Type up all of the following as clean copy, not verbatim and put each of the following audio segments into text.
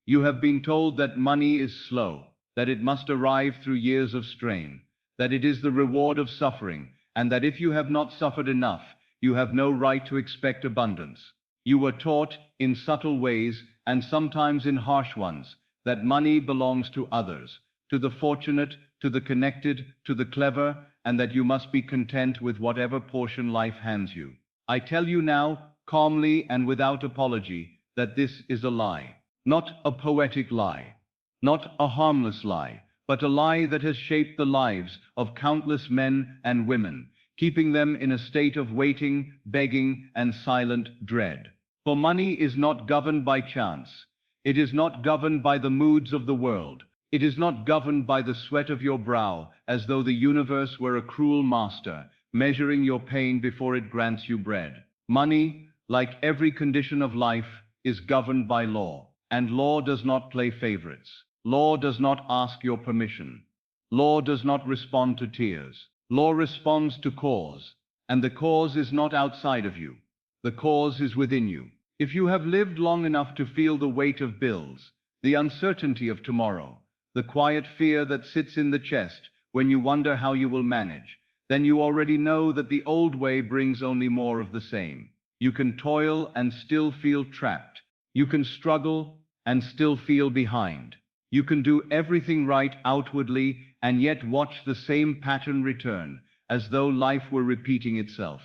You have been told that money is slow, that it must arrive through years of strain, that it is the reward of suffering, and that if you have not suffered enough, you have no right to expect abundance. You were taught, in subtle ways, and sometimes in harsh ones, that money belongs to others, to the fortunate, to the connected, to the clever, and that you must be content with whatever portion life hands you. I tell you now, calmly and without apology, that this is a lie. Not a poetic lie, not a harmless lie, but a lie that has shaped the lives of countless men and women, keeping them in a state of waiting, begging, and silent dread. For money is not governed by chance. It is not governed by the moods of the world. It is not governed by the sweat of your brow, as though the universe were a cruel master, measuring your pain before it grants you bread. Money, like every condition of life, is governed by law. And law does not play favorites. Law does not ask your permission. Law does not respond to tears. Law responds to cause, and the cause is not outside of you. The cause is within you. If you have lived long enough to feel the weight of bills, the uncertainty of tomorrow, the quiet fear that sits in the chest when you wonder how you will manage, then you already know that the old way brings only more of the same. You can toil and still feel trapped. You can struggle and still feel behind. You can do everything right outwardly and yet watch the same pattern return, as though life were repeating itself.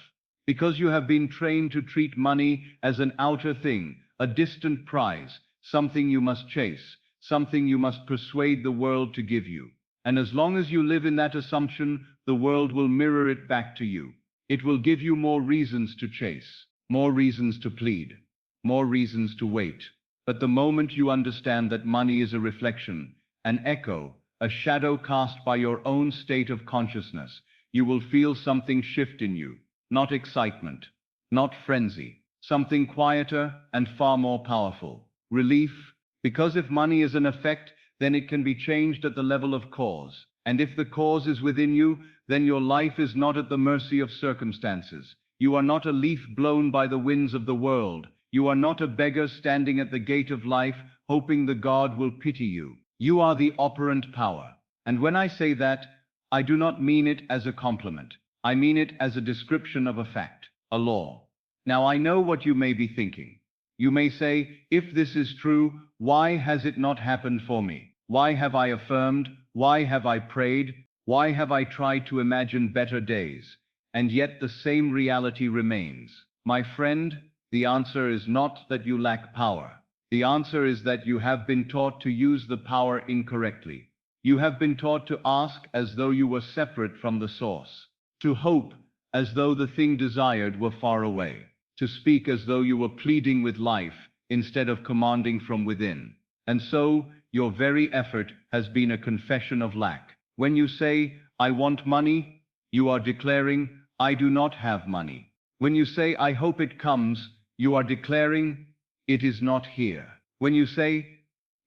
Because you have been trained to treat money as an outer thing, a distant prize, something you must chase, something you must persuade the world to give you. And as long as you live in that assumption, the world will mirror it back to you. It will give you more reasons to chase, more reasons to plead, more reasons to wait. But the moment you understand that money is a reflection, an echo, a shadow cast by your own state of consciousness, you will feel something shift in you. Not excitement, not frenzy, something quieter and far more powerful. Relief, because if money is an effect, then it can be changed at the level of cause. And if the cause is within you, then your life is not at the mercy of circumstances. You are not a leaf blown by the winds of the world. You are not a beggar standing at the gate of life, hoping the God will pity you. You are the operant power. And when I say that, I do not mean it as a compliment. I mean it as a description of a fact, a law. Now I know what you may be thinking. You may say, if this is true, why has it not happened for me? Why have I affirmed? Why have I prayed? Why have I tried to imagine better days? And yet the same reality remains. My friend, the answer is not that you lack power. The answer is that you have been taught to use the power incorrectly. You have been taught to ask as though you were separate from the source, to hope as though the thing desired were far away, to speak as though you were pleading with life instead of commanding from within. And so, your very effort has been a confession of lack. When you say, I want money, you are declaring, I do not have money. When you say, I hope it comes, you are declaring, it is not here. When you say,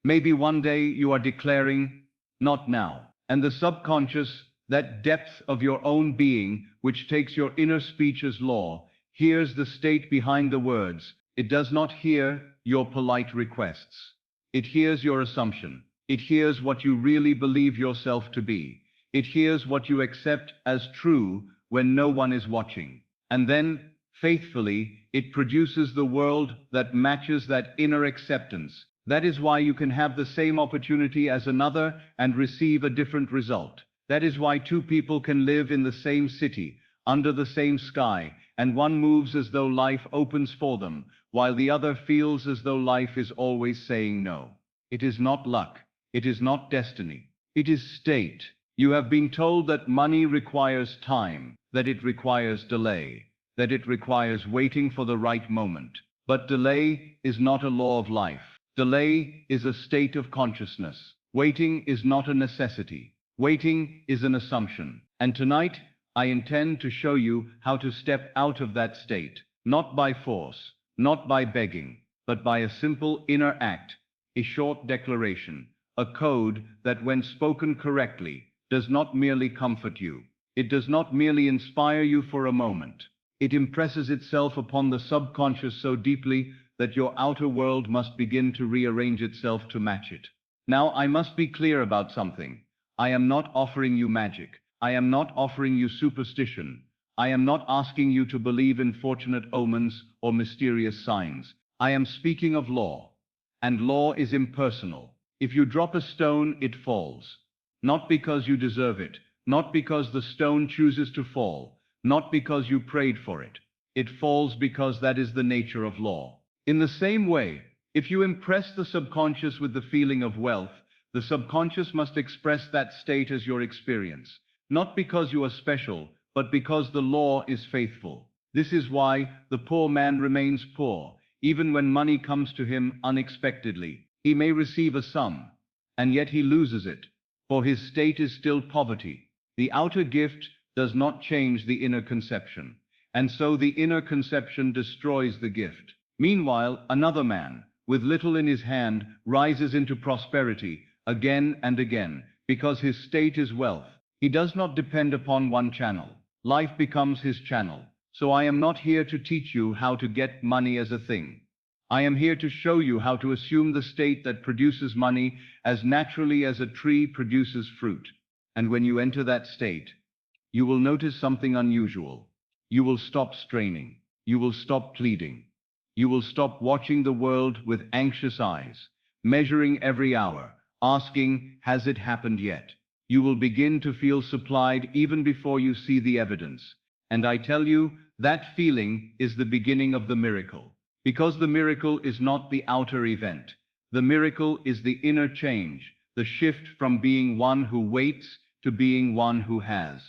maybe one day, you are declaring, not now. And the subconscious, that depth of your own being, which takes your inner speech as law, hears the state behind the words. It does not hear your polite requests. It hears your assumption. It hears what you really believe yourself to be. It hears what you accept as true when no one is watching. And then, faithfully, it produces the world that matches that inner acceptance. That is why you can have the same opportunity as another and receive a different result. That is why two people can live in the same city, under the same sky, and one moves as though life opens for them, while the other feels as though life is always saying no. It is not luck. It is not destiny. It is state. You have been told that money requires time, that it requires delay, that it requires waiting for the right moment. But delay is not a law of life. Delay is a state of consciousness. Waiting is not a necessity. Waiting is an assumption. And tonight, I intend to show you how to step out of that state, not by force, not by begging, but by a simple inner act, a short declaration, a code that when spoken correctly, does not merely comfort you. It does not merely inspire you for a moment. It impresses itself upon the subconscious so deeply that your outer world must begin to rearrange itself to match it. Now, I must be clear about something. I am not offering you magic. I am not offering you superstition. I am not asking you to believe in fortunate omens or mysterious signs. I am speaking of law. And law is impersonal. If you drop a stone, it falls. Not because you deserve it, not because the stone chooses to fall, not because you prayed for it. It falls because that is the nature of law. In the same way, if you impress the subconscious with the feeling of wealth, the subconscious must express that state as your experience, not because you are special, but because the law is faithful. This is why the poor man remains poor, even when money comes to him unexpectedly. He may receive a sum, and yet he loses it, for his state is still poverty. The outer gift does not change the inner conception, and so the inner conception destroys the gift. Meanwhile, another man, with little in his hand, rises into prosperity again and again, because his state is wealth. He does not depend upon one channel. Life becomes his channel. So I am not here to teach you how to get money as a thing. I am here to show you how to assume the state that produces money as naturally as a tree produces fruit. And when you enter that state, you will notice something unusual. You will stop straining. You will stop pleading. You will stop watching the world with anxious eyes, measuring every hour, asking, has it happened yet? You will begin to feel supplied even before you see the evidence. And I tell you, that feeling is the beginning of the miracle. Because the miracle is not the outer event. The miracle is the inner change, the shift from being one who waits to being one who has.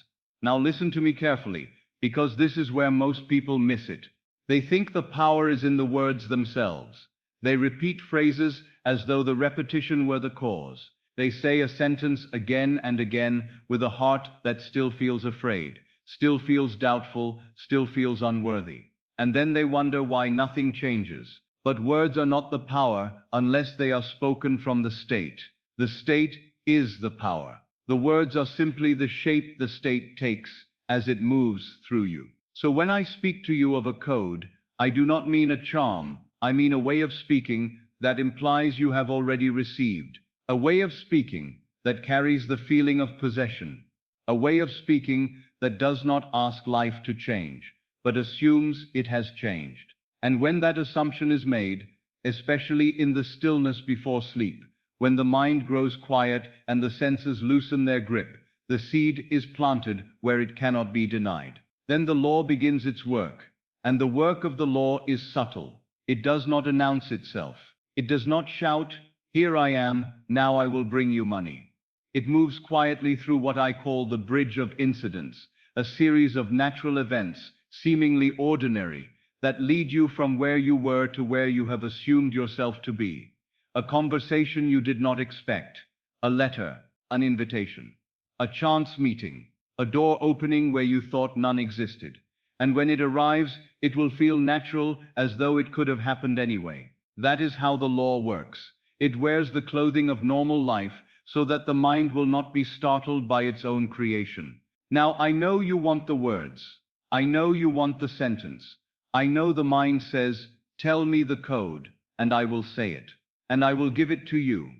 Now listen to me carefully, because this is where most people miss it. They think the power is in the words themselves. They repeat phrases as though the repetition were the cause. They say a sentence again and again with a heart that still feels afraid, still feels doubtful, still feels unworthy. And then they wonder why nothing changes. But words are not the power unless they are spoken from the state. The state is the power. The words are simply the shape the state takes as it moves through you. So when I speak to you of a code, I do not mean a charm. I mean a way of speaking that implies you have already received. A way of speaking that carries the feeling of possession. A way of speaking that does not ask life to change, but assumes it has changed. And when that assumption is made, especially in the stillness before sleep, when the mind grows quiet and the senses loosen their grip, the seed is planted where it cannot be denied. Then the law begins its work. And the work of the law is subtle. It does not announce itself. It does not shout, "Here I am, now I will bring you money." It moves quietly through what I call the bridge of incidents, a series of natural events, seemingly ordinary, that lead you from where you were to where you have assumed yourself to be. A conversation you did not expect, a letter, an invitation, a chance meeting, a door opening where you thought none existed. And when it arrives, it will feel natural, as though it could have happened anyway. That is how the law works. It wears the clothing of normal life so that the mind will not be startled by its own creation. Now, I know you want the words. I know you want the sentence. I know the mind says, "Tell me the code," and I will say it. And I will give it to you.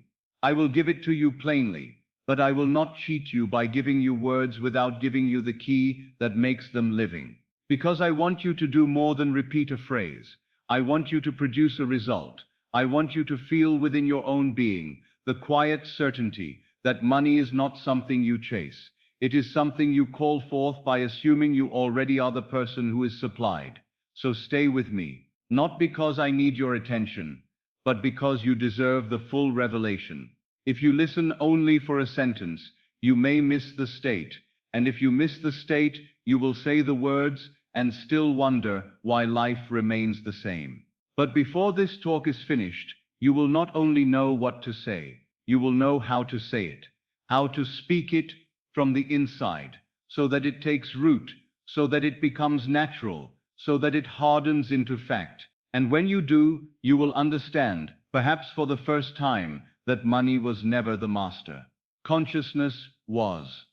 I will give it to you plainly, but I will not cheat you by giving you words without giving you the key that makes them living. Because I want you to do more than repeat a phrase. I want you to produce a result. I want you to feel within your own being the quiet certainty that money is not something you chase. It is something you call forth by assuming you already are the person who is supplied. So stay with me, not because I need your attention, but because you deserve the full revelation. If you listen only for a sentence, you may miss the state. And if you miss the state, you will say the words and still wonder why life remains the same. But before this talk is finished, you will not only know what to say, you will know how to say it, how to speak it from the inside, so that it takes root, so that it becomes natural, so that it hardens into fact. And when you do, you will understand, perhaps for the first time, that money was never the master. Consciousness was.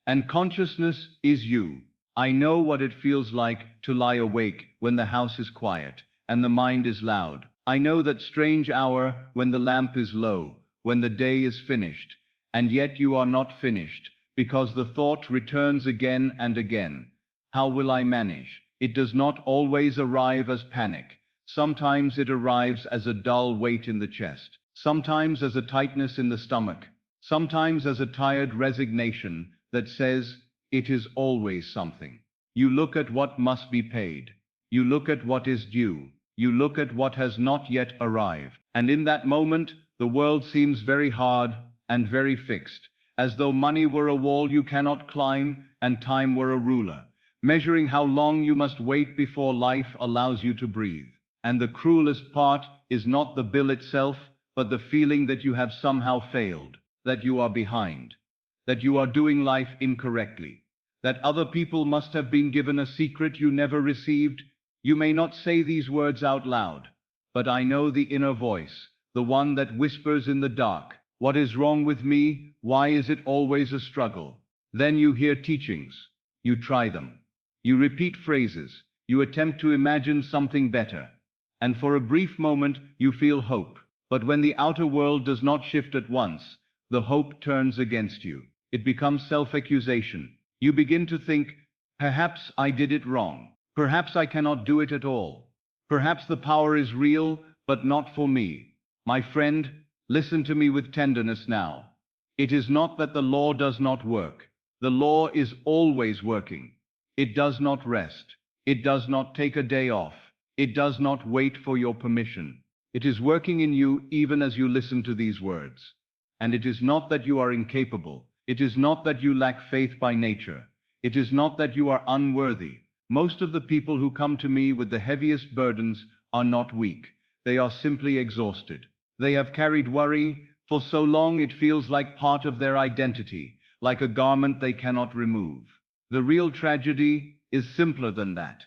And consciousness is you. I know what it feels like to lie awake when the house is quiet and the mind is loud. I know that strange hour when the lamp is low, when the day is finished, and yet you are not finished, because the thought returns again and again. How will I manage? It does not always arrive as panic. Sometimes it arrives as a dull weight in the chest, sometimes as a tightness in the stomach, sometimes as a tired resignation that says, it is always something. You look at what must be paid. You look at what is due. You look at what has not yet arrived. And in that moment, the world seems very hard and very fixed, as though money were a wall you cannot climb and time were a ruler, measuring how long you must wait before life allows you to breathe. And the cruelest part is not the bill itself, but the feeling that you have somehow failed, that you are behind, that you are doing life incorrectly, that other people must have been given a secret you never received. You may not say these words out loud, but I know the inner voice, the one that whispers in the dark. What is wrong with me? Why is it always a struggle? Then you hear teachings. You try them. You repeat phrases. You attempt to imagine something better. And for a brief moment, you feel hope. But when the outer world does not shift at once, the hope turns against you. It becomes self-accusation. You begin to think, perhaps I did it wrong. Perhaps I cannot do it at all. Perhaps the power is real, but not for me. My friend, listen to me with tenderness now. It is not that the law does not work. The law is always working. It does not rest. It does not take a day off. It does not wait for your permission. It is working in you even as you listen to these words. And it is not that you are incapable. It is not that you lack faith by nature. It is not that you are unworthy. Most of the people who come to me with the heaviest burdens are not weak. They are simply exhausted. They have carried worry for so long it feels like part of their identity, like a garment they cannot remove. The real tragedy is simpler than that.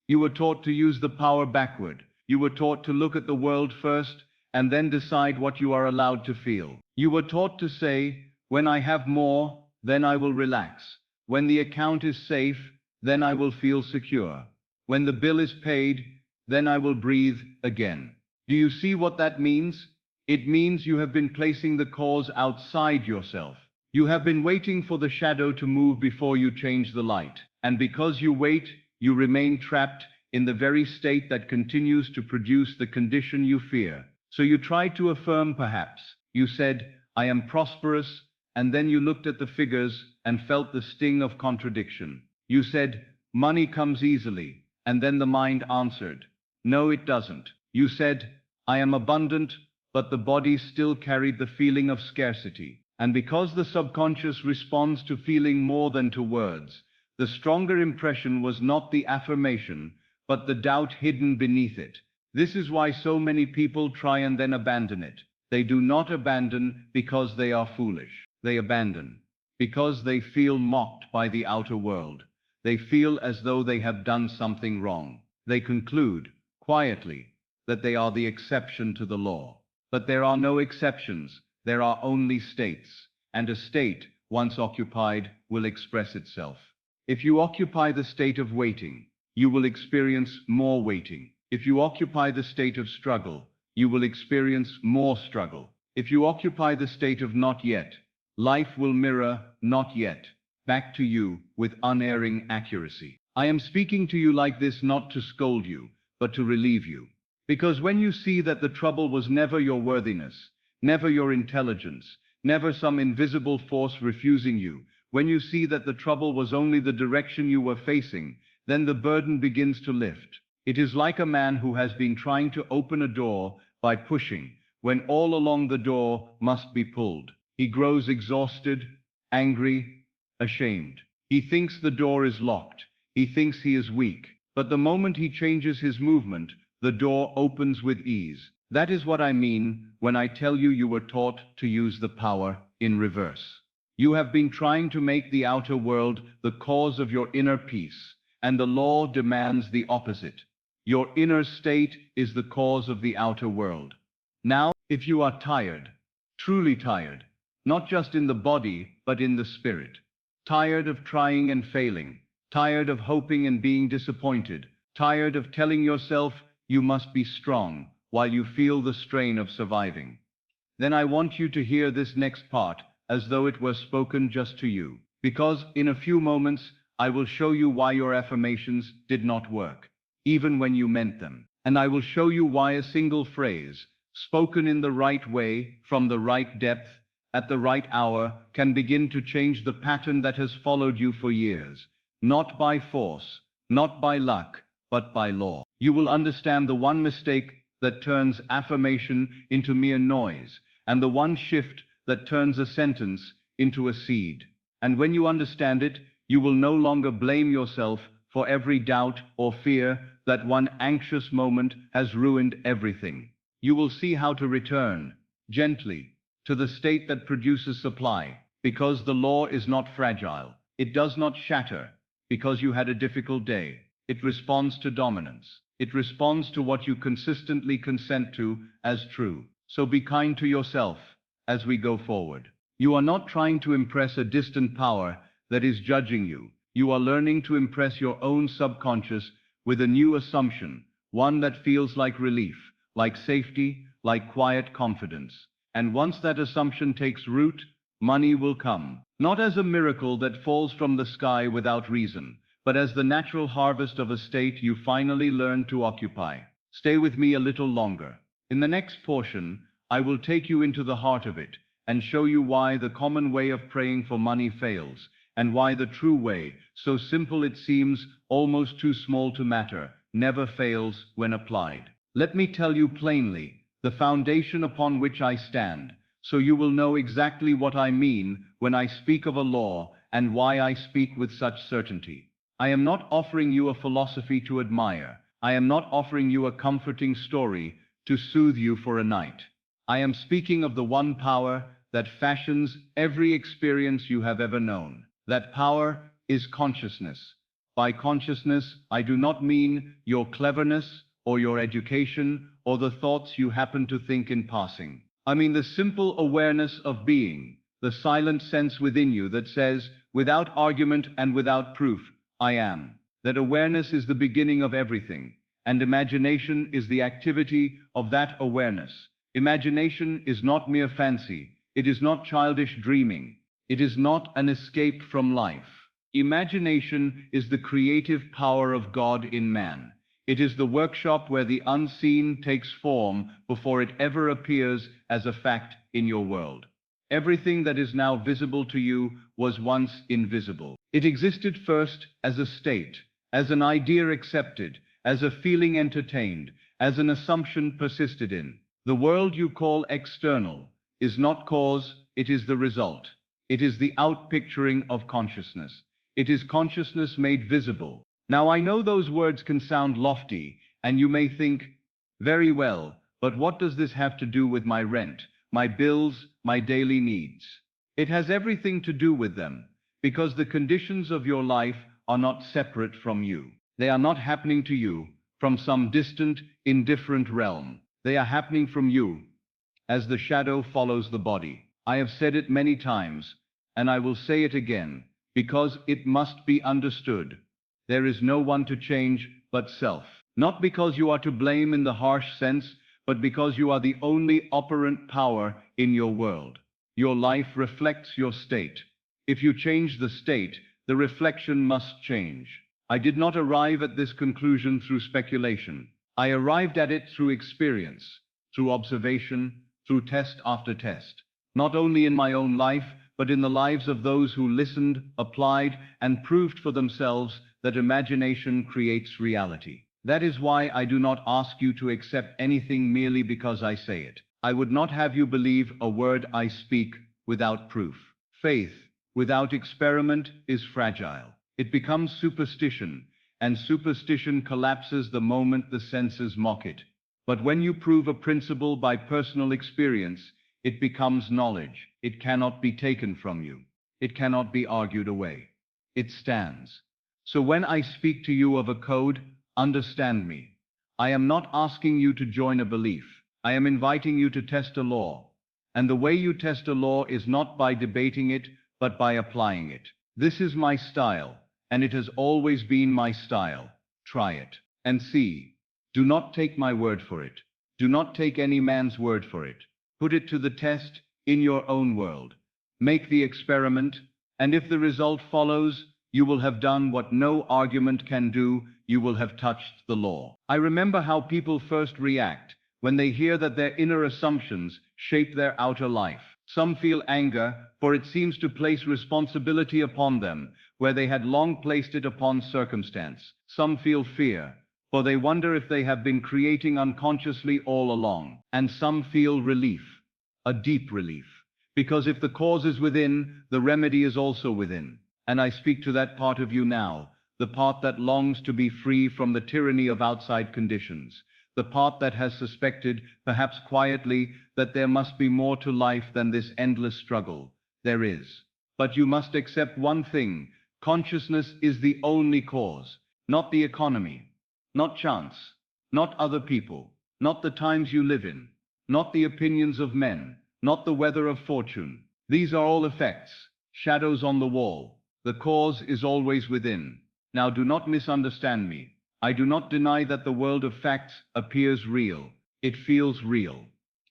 You were taught to use the power backward. You were taught to look at the world first and then decide what you are allowed to feel. You were taught to say, when I have more, then I will relax. When the account is safe, then I will feel secure. When the bill is paid, then I will breathe again. Do you see what that means? It means you have been placing the cause outside yourself. You have been waiting for the shadow to move before you change the light. And because you wait, you remain trapped in the very state that continues to produce the condition you fear. So you tried to affirm perhaps. You said, I am prosperous, and then you looked at the figures and felt the sting of contradiction. You said, money comes easily, and then the mind answered, no, it doesn't. You said, I am abundant, but the body still carried the feeling of scarcity. And because the subconscious responds to feeling more than to words, the stronger impression was not the affirmation, but the doubt hidden beneath it. This is why so many people try and then abandon it. They do not abandon because they are foolish. They abandon because they feel mocked by the outer world. They feel as though they have done something wrong. They conclude, quietly, that they are the exception to the law. But there are no exceptions, there are only states. And a state, once occupied, will express itself. If you occupy the state of waiting, you will experience more waiting. If you occupy the state of struggle, you will experience more struggle. If you occupy the state of not yet, life will mirror not yet back to you with unerring accuracy. I am speaking to you like this not to scold you, but to relieve you. Because when you see that the trouble was never your worthiness, never your intelligence, never some invisible force refusing you, when you see that the trouble was only the direction you were facing, then the burden begins to lift. It is like a man who has been trying to open a door by pushing, when all along the door must be pulled. He grows exhausted, angry, ashamed. He thinks the door is locked. He thinks he is weak. But the moment he changes his movement, the door opens with ease. That is what I mean when I tell you you were taught to use the power in reverse. You have been trying to make the outer world the cause of your inner peace, and the law demands the opposite. Your inner state is the cause of the outer world. Now, if you are tired, truly tired, not just in the body, but in the spirit, tired of trying and failing, tired of hoping and being disappointed, tired of telling yourself you must be strong, while you feel the strain of surviving. Then I want you to hear this next part as though it were spoken just to you, because in a few moments I will show you why your affirmations did not work, even when you meant them. And I will show you why a single phrase, spoken in the right way, from the right depth, at the right hour, can begin to change the pattern that has followed you for years, not by force, not by luck, but by law. You will understand the one mistake that turns affirmation into mere noise, and the one shift that turns a sentence into a seed. And when you understand it, you will no longer blame yourself for every doubt or fear that one anxious moment has ruined everything. You will see how to return, gently, to the state that produces supply, because the law is not fragile. It does not shatter because you had a difficult day. It responds to dominance. It responds to what you consistently consent to as true. So be kind to yourself as we go forward. You are not trying to impress a distant power that is judging you. You are learning to impress your own subconscious with a new assumption, one that feels like relief, like safety, like quiet confidence. And once that assumption takes root, money will come, not as a miracle that falls from the sky without reason, but as the natural harvest of a state you finally learn to occupy. Stay with me a little longer. In the next portion, I will take you into the heart of it and show you why the common way of praying for money fails, and why the true way, so simple it seems almost too small to matter, never fails when applied. Let me tell you plainly the foundation upon which I stand, so you will know exactly what I mean when I speak of a law and why I speak with such certainty. I am not offering you a philosophy to admire. I am not offering you a comforting story to soothe you for a night. I am speaking of the one power that fashions every experience you have ever known. That power is consciousness. By consciousness, I do not mean your cleverness or your education or the thoughts you happen to think in passing. I mean the simple awareness of being, the silent sense within you that says, without argument and without proof, I am. That awareness is the beginning of everything, and imagination is the activity of that awareness. Imagination is not mere fancy. It is not childish dreaming. It is not an escape from life. Imagination is the creative power of God in man. It is the workshop where the unseen takes form before it ever appears as a fact in your world. Everything that is now visible to you was once invisible. It existed first as a state, as an idea accepted, as a feeling entertained, as an assumption persisted in. The world you call external is not cause, it is the result. It is the outpicturing of consciousness. It is consciousness made visible. Now I know those words can sound lofty, and you may think, very well, but what does this have to do with my rent, my bills, my daily needs? It has everything to do with them, because the conditions of your life are not separate from you. They are not happening to you from some distant, indifferent realm. They are happening from you, as the shadow follows the body. I have said it many times, and I will say it again, because it must be understood. There is no one to change but self. Not because you are to blame in the harsh sense, but because you are the only operant power in your world. Your life reflects your state. If you change the state, the reflection must change. I did not arrive at this conclusion through speculation. I arrived at it through experience, through observation, through test after test. Not only in my own life, but in the lives of those who listened, applied, and proved for themselves that imagination creates reality. That is why I do not ask you to accept anything merely because I say it. I would not have you believe a word I speak without proof. Faith without experiment is fragile. It becomes superstition, and superstition collapses the moment the senses mock it. But when you prove a principle by personal experience, it becomes knowledge. It cannot be taken from you. It cannot be argued away. It stands. So when I speak to you of a code, understand me. I am not asking you to join a belief. I am inviting you to test a law. And the way you test a law is not by debating it, but by applying it. This is my style, and it has always been my style. Try it and see. Do not take my word for it. Do not take any man's word for it. Put it to the test in your own world. Make the experiment, and if the result follows, you will have done what no argument can do, you will have touched the law. I remember how people first react when they hear that their inner assumptions shape their outer life. Some feel anger, for it seems to place responsibility upon them, where they had long placed it upon circumstance. Some feel fear, for they wonder if they have been creating unconsciously all along. And some feel relief, a deep relief, because if the cause is within, the remedy is also within. And I speak to that part of you now, the part that longs to be free from the tyranny of outside conditions, the part that has suspected, perhaps quietly, that there must be more to life than this endless struggle. There is. But you must accept one thing: consciousness is the only cause, not the economy, not chance, not other people, not the times you live in, not the opinions of men, not the weather of fortune. These are all effects, shadows on the wall. The cause is always within. Now do not misunderstand me. I do not deny that the world of facts appears real. It feels real.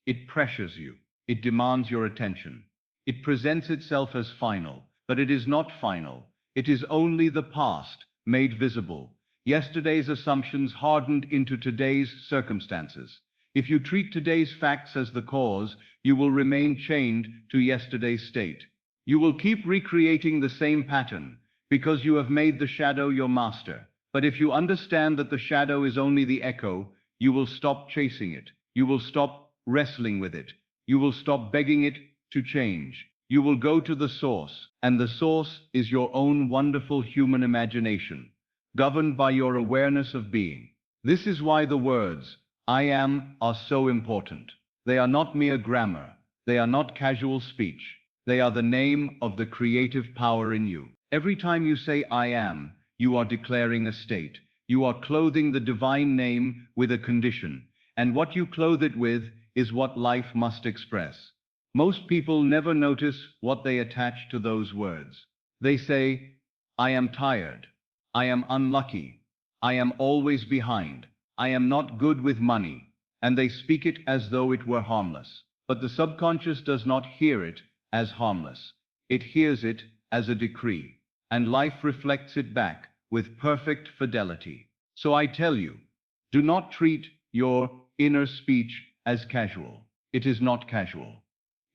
It pressures you. It demands your attention. It presents itself as final, but it is not final. It is only the past made visible. Yesterday's assumptions hardened into today's circumstances. If you treat today's facts as the cause, you will remain chained to yesterday's state. You will keep recreating the same pattern, because you have made the shadow your master. But if you understand that the shadow is only the echo, you will stop chasing it. You will stop wrestling with it. You will stop begging it to change. You will go to the source, and the source is your own wonderful human imagination, governed by your awareness of being. This is why the words, I am, are so important. They are not mere grammar. They are not casual speech. They are the name of the creative power in you. Every time you say I am, you are declaring a state. You are clothing the divine name with a condition, and what you clothe it with is what life must express. Most people never notice what they attach to those words. They say, I am tired. I am unlucky. I am always behind. I am not good with money. And they speak it as though it were harmless. But the subconscious does not hear it as harmless. It hears it as a decree, and life reflects it back with perfect fidelity. So I tell you, do not treat your inner speech as casual. It is not casual.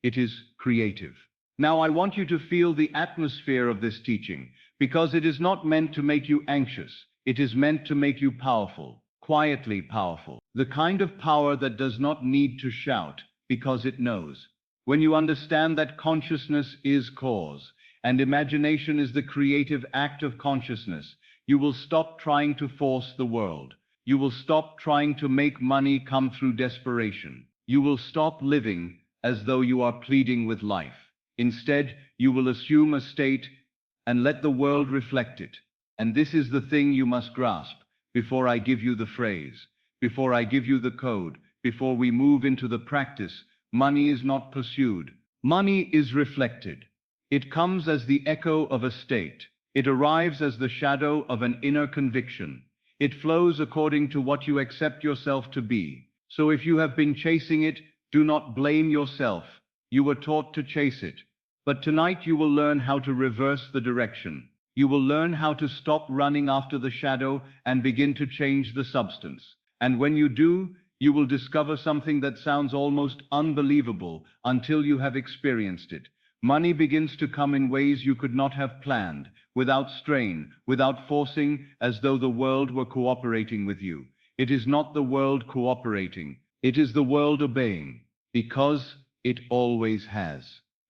It is creative. Now I want you to feel the atmosphere of this teaching, because it is not meant to make you anxious. It is meant to make you powerful, quietly powerful. The kind of power that does not need to shout because it knows. When you understand that consciousness is cause, and imagination is the creative act of consciousness, you will stop trying to force the world. You will stop trying to make money come through desperation. You will stop living as though you are pleading with life. Instead, you will assume a state and let the world reflect it. And this is the thing you must grasp before I give you the phrase, before I give you the code, before we move into the practice. Money is not pursued. Money is reflected. It comes as the echo of a state. It arrives as the shadow of an inner conviction. It flows according to what you accept yourself to be. So if you have been chasing it, do not blame yourself. You were taught to chase it. But tonight you will learn how to reverse the direction. You will learn how to stop running after the shadow and begin to change the substance. And when you do, you will discover something that sounds almost unbelievable until you have experienced it. Money begins to come in ways you could not have planned, without strain, without forcing, as though the world were cooperating with you. It is not the world cooperating. It is the world obeying, because it always has.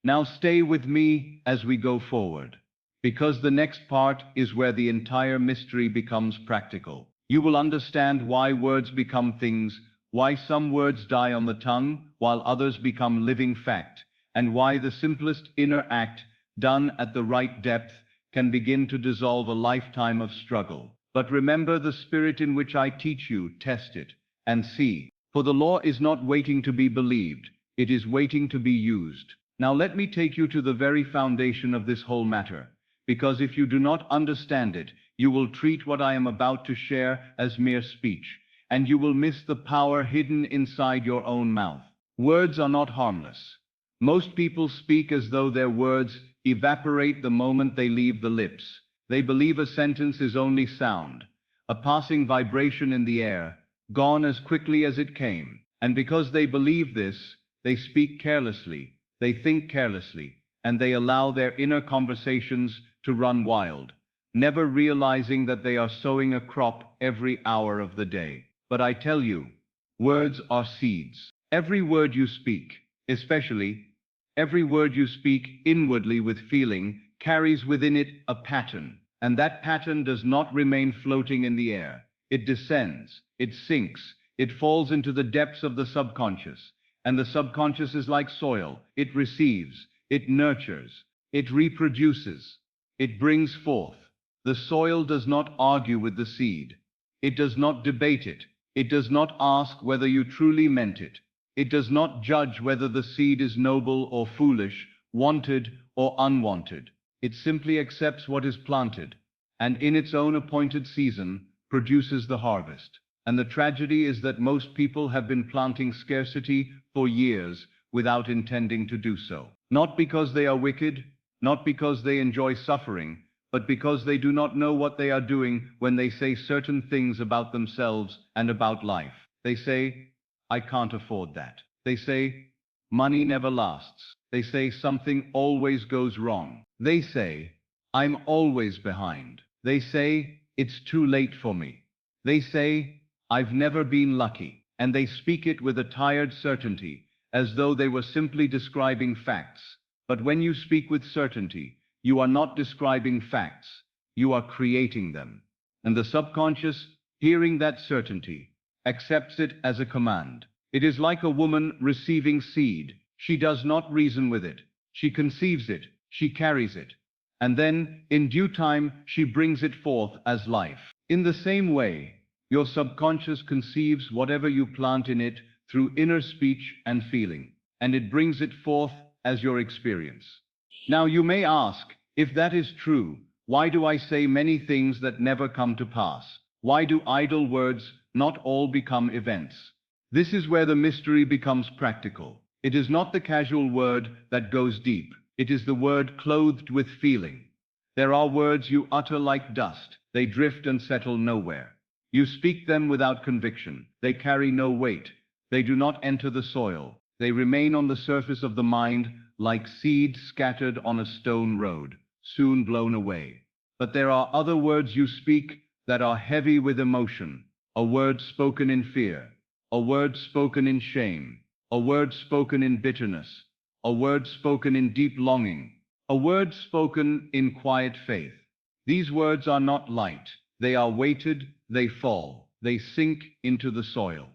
Now stay with me as we go forward, because the next part is where the entire mystery becomes practical. You will understand why words become things, why some words die on the tongue, while others become living fact, and why the simplest inner act, done at the right depth, can begin to dissolve a lifetime of struggle. But remember the spirit in which I teach you, test it, and see. For the law is not waiting to be believed, it is waiting to be used. Now let me take you to the very foundation of this whole matter, because if you do not understand it, you will treat what I am about to share as mere speech, and you will miss the power hidden inside your own mouth. Words are not harmless. Most people speak as though their words evaporate the moment they leave the lips. They believe a sentence is only sound, a passing vibration in the air, gone as quickly as it came. And because they believe this, they speak carelessly, they think carelessly, and they allow their inner conversations to run wild, never realizing that they are sowing a crop every hour of the day. But I tell you, words are seeds. Every word you speak, especially every word you speak inwardly with feeling, carries within it a pattern, and that pattern does not remain floating in the air. It descends, it sinks, it falls into the depths of the subconscious, and the subconscious is like soil. It receives, it nurtures, it reproduces, it brings forth. The soil does not argue with the seed. It does not debate it. It does not ask whether you truly meant it. It does not judge whether the seed is noble or foolish, wanted or unwanted. It simply accepts what is planted, and in its own appointed season produces the harvest. And the tragedy is that most people have been planting scarcity for years without intending to do so. Not because they are wicked, not because they enjoy suffering, but because they do not know what they are doing when they say certain things about themselves and about life. They say, I can't afford that. They say, money never lasts. They say something always goes wrong. They say, I'm always behind. They say, it's too late for me. They say, I've never been lucky. And they speak it with a tired certainty, as though they were simply describing facts. But when you speak with certainty, you are not describing facts, you are creating them. And the subconscious, hearing that certainty, accepts it as a command. It is like a woman receiving seed. She does not reason with it. She conceives it, she carries it, and then, in due time, she brings it forth as life. In the same way, your subconscious conceives whatever you plant in it through inner speech and feeling, and it brings it forth as your experience. Now you may ask, if that is true, why do I say many things that never come to pass? Why do idle words not all become events? This is where the mystery becomes practical. It is not the casual word that goes deep. It is the word clothed with feeling. There are words you utter like dust. They drift and settle nowhere. You speak them without conviction. They carry no weight. They do not enter the soil. They remain on the surface of the mind like seeds scattered on a stone road, soon blown away. But there are other words you speak that are heavy with emotion. A word spoken in fear, a word spoken in shame, a word spoken in bitterness, a word spoken in deep longing, a word spoken in quiet faith. These words are not light. They are weighted, they fall, they sink into the soil.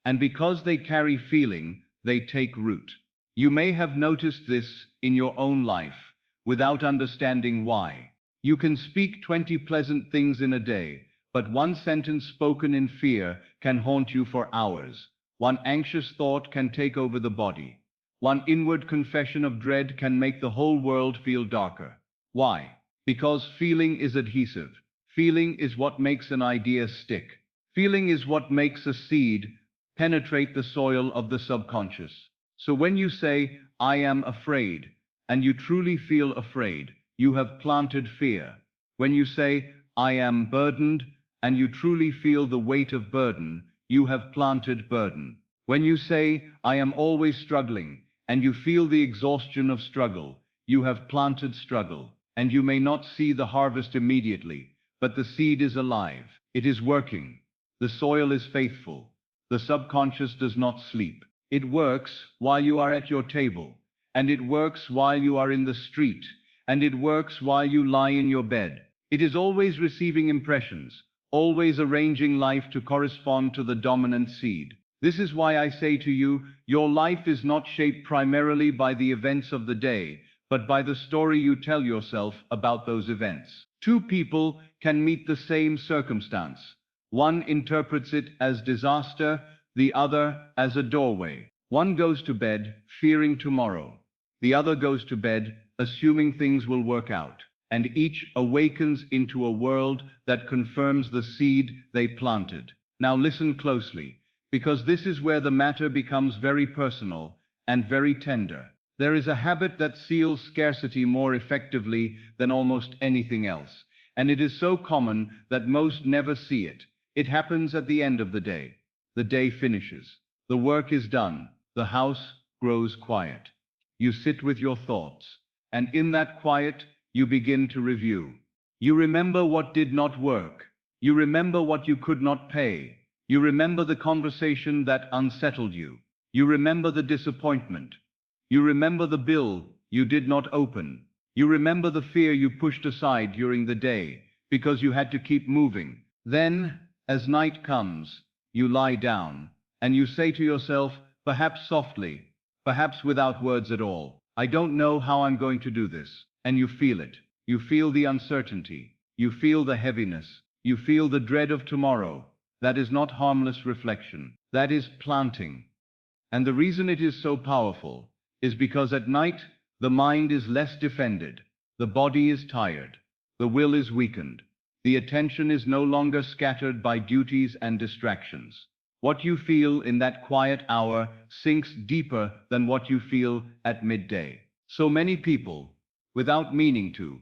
And because they carry feeling, they take root. You may have noticed this in your own life, without understanding why. You can speak 20 pleasant things in a day, but one sentence spoken in fear can haunt you for hours. One anxious thought can take over the body. One inward confession of dread can make the whole world feel darker. Why? Because feeling is adhesive. Feeling is what makes an idea stick. Feeling is what makes a seed penetrate the soil of the subconscious. So when you say, I am afraid, and you truly feel afraid, you have planted fear. When you say, I am burdened, and you truly feel the weight of burden, you have planted burden. When you say, I am always struggling, and you feel the exhaustion of struggle, you have planted struggle. And you may not see the harvest immediately, but the seed is alive. It is working. The soil is faithful. The subconscious does not sleep. It works while you are at your table, and it works while you are in the street, and it works while you lie in your bed. It is always receiving impressions, always arranging life to correspond to the dominant seed. This is why I say to you, your life is not shaped primarily by the events of the day, but by the story you tell yourself about those events. Two people can meet the same circumstance. One interprets it as disaster, the other as a doorway. One goes to bed fearing tomorrow. The other goes to bed assuming things will work out. And each awakens into a world that confirms the seed they planted. Now listen closely, because this is where the matter becomes very personal and very tender. There is a habit that seals scarcity more effectively than almost anything else, and it is so common that most never see it. It happens at the end of the day. The day finishes. The work is done. The house grows quiet. You sit with your thoughts, and in that quiet, you begin to review. You remember what did not work. You remember what you could not pay. You remember the conversation that unsettled you. You remember the disappointment. You remember the bill you did not open. You remember the fear you pushed aside during the day because you had to keep moving. Then, as night comes, you lie down and you say to yourself, perhaps softly, perhaps without words at all, I don't know how I'm going to do this. And you feel it. You feel the uncertainty. You feel the heaviness. You feel the dread of tomorrow. That is not harmless reflection. That is planting. And the reason it is so powerful is because at night the mind is less defended. The body is tired. The will is weakened. The attention is no longer scattered by duties and distractions. What you feel in that quiet hour sinks deeper than what you feel at midday. So many people, without meaning to,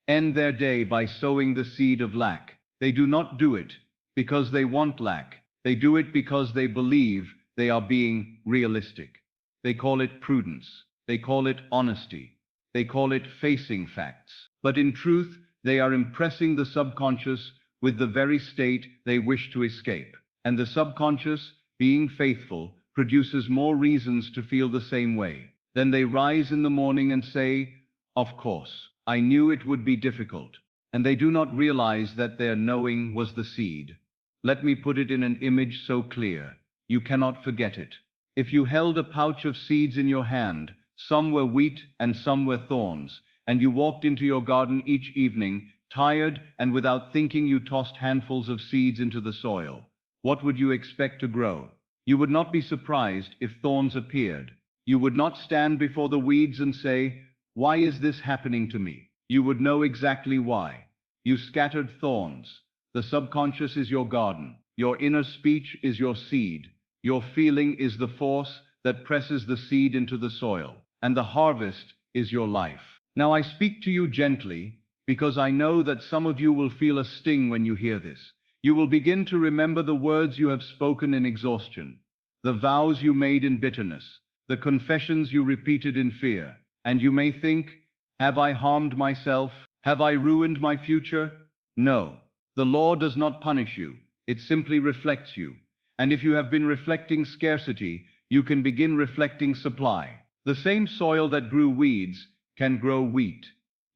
end their day by sowing the seed of lack. They do not do it because they want lack. They do it because they believe they are being realistic. They call it prudence. They call it honesty. They call it facing facts. But in truth, they are impressing the subconscious with the very state they wish to escape. And the subconscious, being faithful, produces more reasons to feel the same way. Then they rise in the morning and say, of course, I knew it would be difficult. And they do not realize that their knowing was the seed. Let me put it in an image so clear, you cannot forget it. If you held a pouch of seeds in your hand, some were wheat and some were thorns, and you walked into your garden each evening, tired and without thinking you tossed handfuls of seeds into the soil, what would you expect to grow? You would not be surprised if thorns appeared. You would not stand before the weeds and say, why is this happening to me? You would know exactly why. You scattered thorns. The subconscious is your garden. Your inner speech is your seed. Your feeling is the force that presses the seed into the soil. And the harvest is your life. Now I speak to you gently because I know that some of you will feel a sting when you hear this. You will begin to remember the words you have spoken in exhaustion, the vows you made in bitterness, the confessions you repeated in fear. And you may think, have I harmed myself? Have I ruined my future? No. The law does not punish you. It simply reflects you. And if you have been reflecting scarcity, you can begin reflecting supply. The same soil that grew weeds can grow wheat.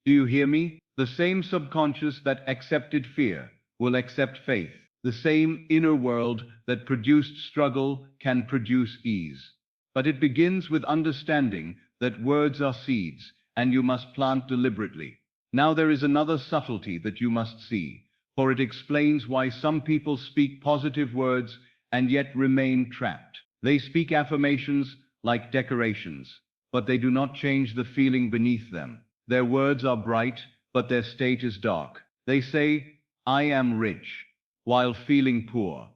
Do you hear me? The same subconscious that accepted fear will accept faith. The same inner world that produced struggle can produce ease. But it begins with understanding that words are seeds, and you must plant deliberately. Now there is another subtlety that you must see, for it explains why some people speak positive words and yet remain trapped. They speak affirmations like decorations, but they do not change the feeling beneath them. Their words are bright, but their state is dark. They say, I am rich, while feeling poor.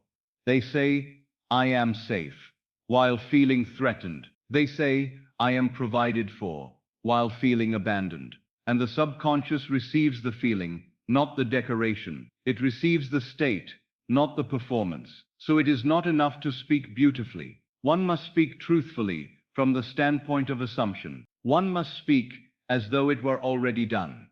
They say, I am safe, while feeling threatened. They say, I am provided for, while feeling abandoned. And the subconscious receives the feeling, not the decoration. It receives the state, not the performance. So it is not enough to speak beautifully. One must speak truthfully from the standpoint of assumption. One must speak as though it were already done.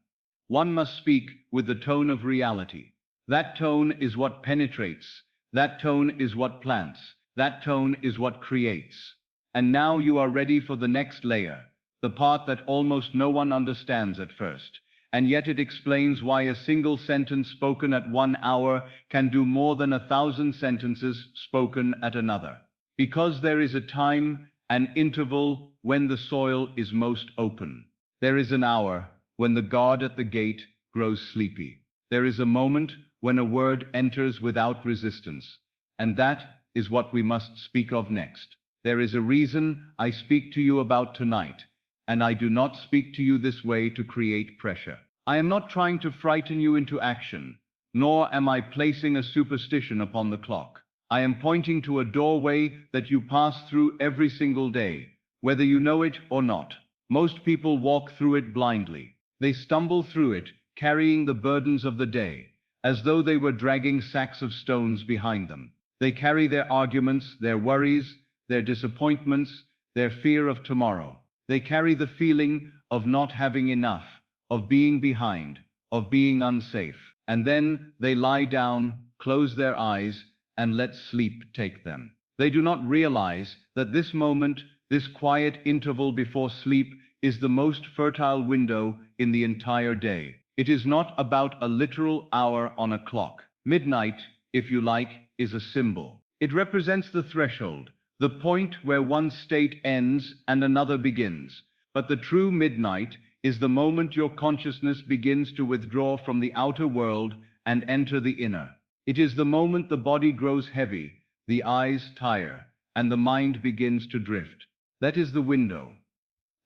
One must speak with the tone of reality. That tone is what penetrates. That tone is what plants. That tone is what creates. And now you are ready for the next layer, the part that almost no one understands at first. And yet it explains why a single sentence spoken at 1 hour can do more than 1,000 sentences spoken at another. Because there is a time, an interval, when the soil is most open. There is an hour when the guard at the gate grows sleepy. There is a moment when a word enters without resistance. And that is what we must speak of next. There is a reason I speak to you about tonight, and I do not speak to you this way to create pressure. I am not trying to frighten you into action, nor am I placing a superstition upon the clock. I am pointing to a doorway that you pass through every single day, whether you know it or not. Most people walk through it blindly. They stumble through it, carrying the burdens of the day, as though they were dragging sacks of stones behind them. They carry their arguments, their worries, their disappointments, their fear of tomorrow. They carry the feeling of not having enough, of being behind, of being unsafe. And then they lie down, close their eyes, and let sleep take them. They do not realize that this moment, this quiet interval before sleep, is the most fertile window in the entire day. It is not about a literal hour on a clock. Midnight, if you like, is a symbol. It represents the threshold, the point where one state ends and another begins. But the true midnight is the moment your consciousness begins to withdraw from the outer world and enter the inner. It is the moment the body grows heavy, the eyes tire, and the mind begins to drift. That is the window.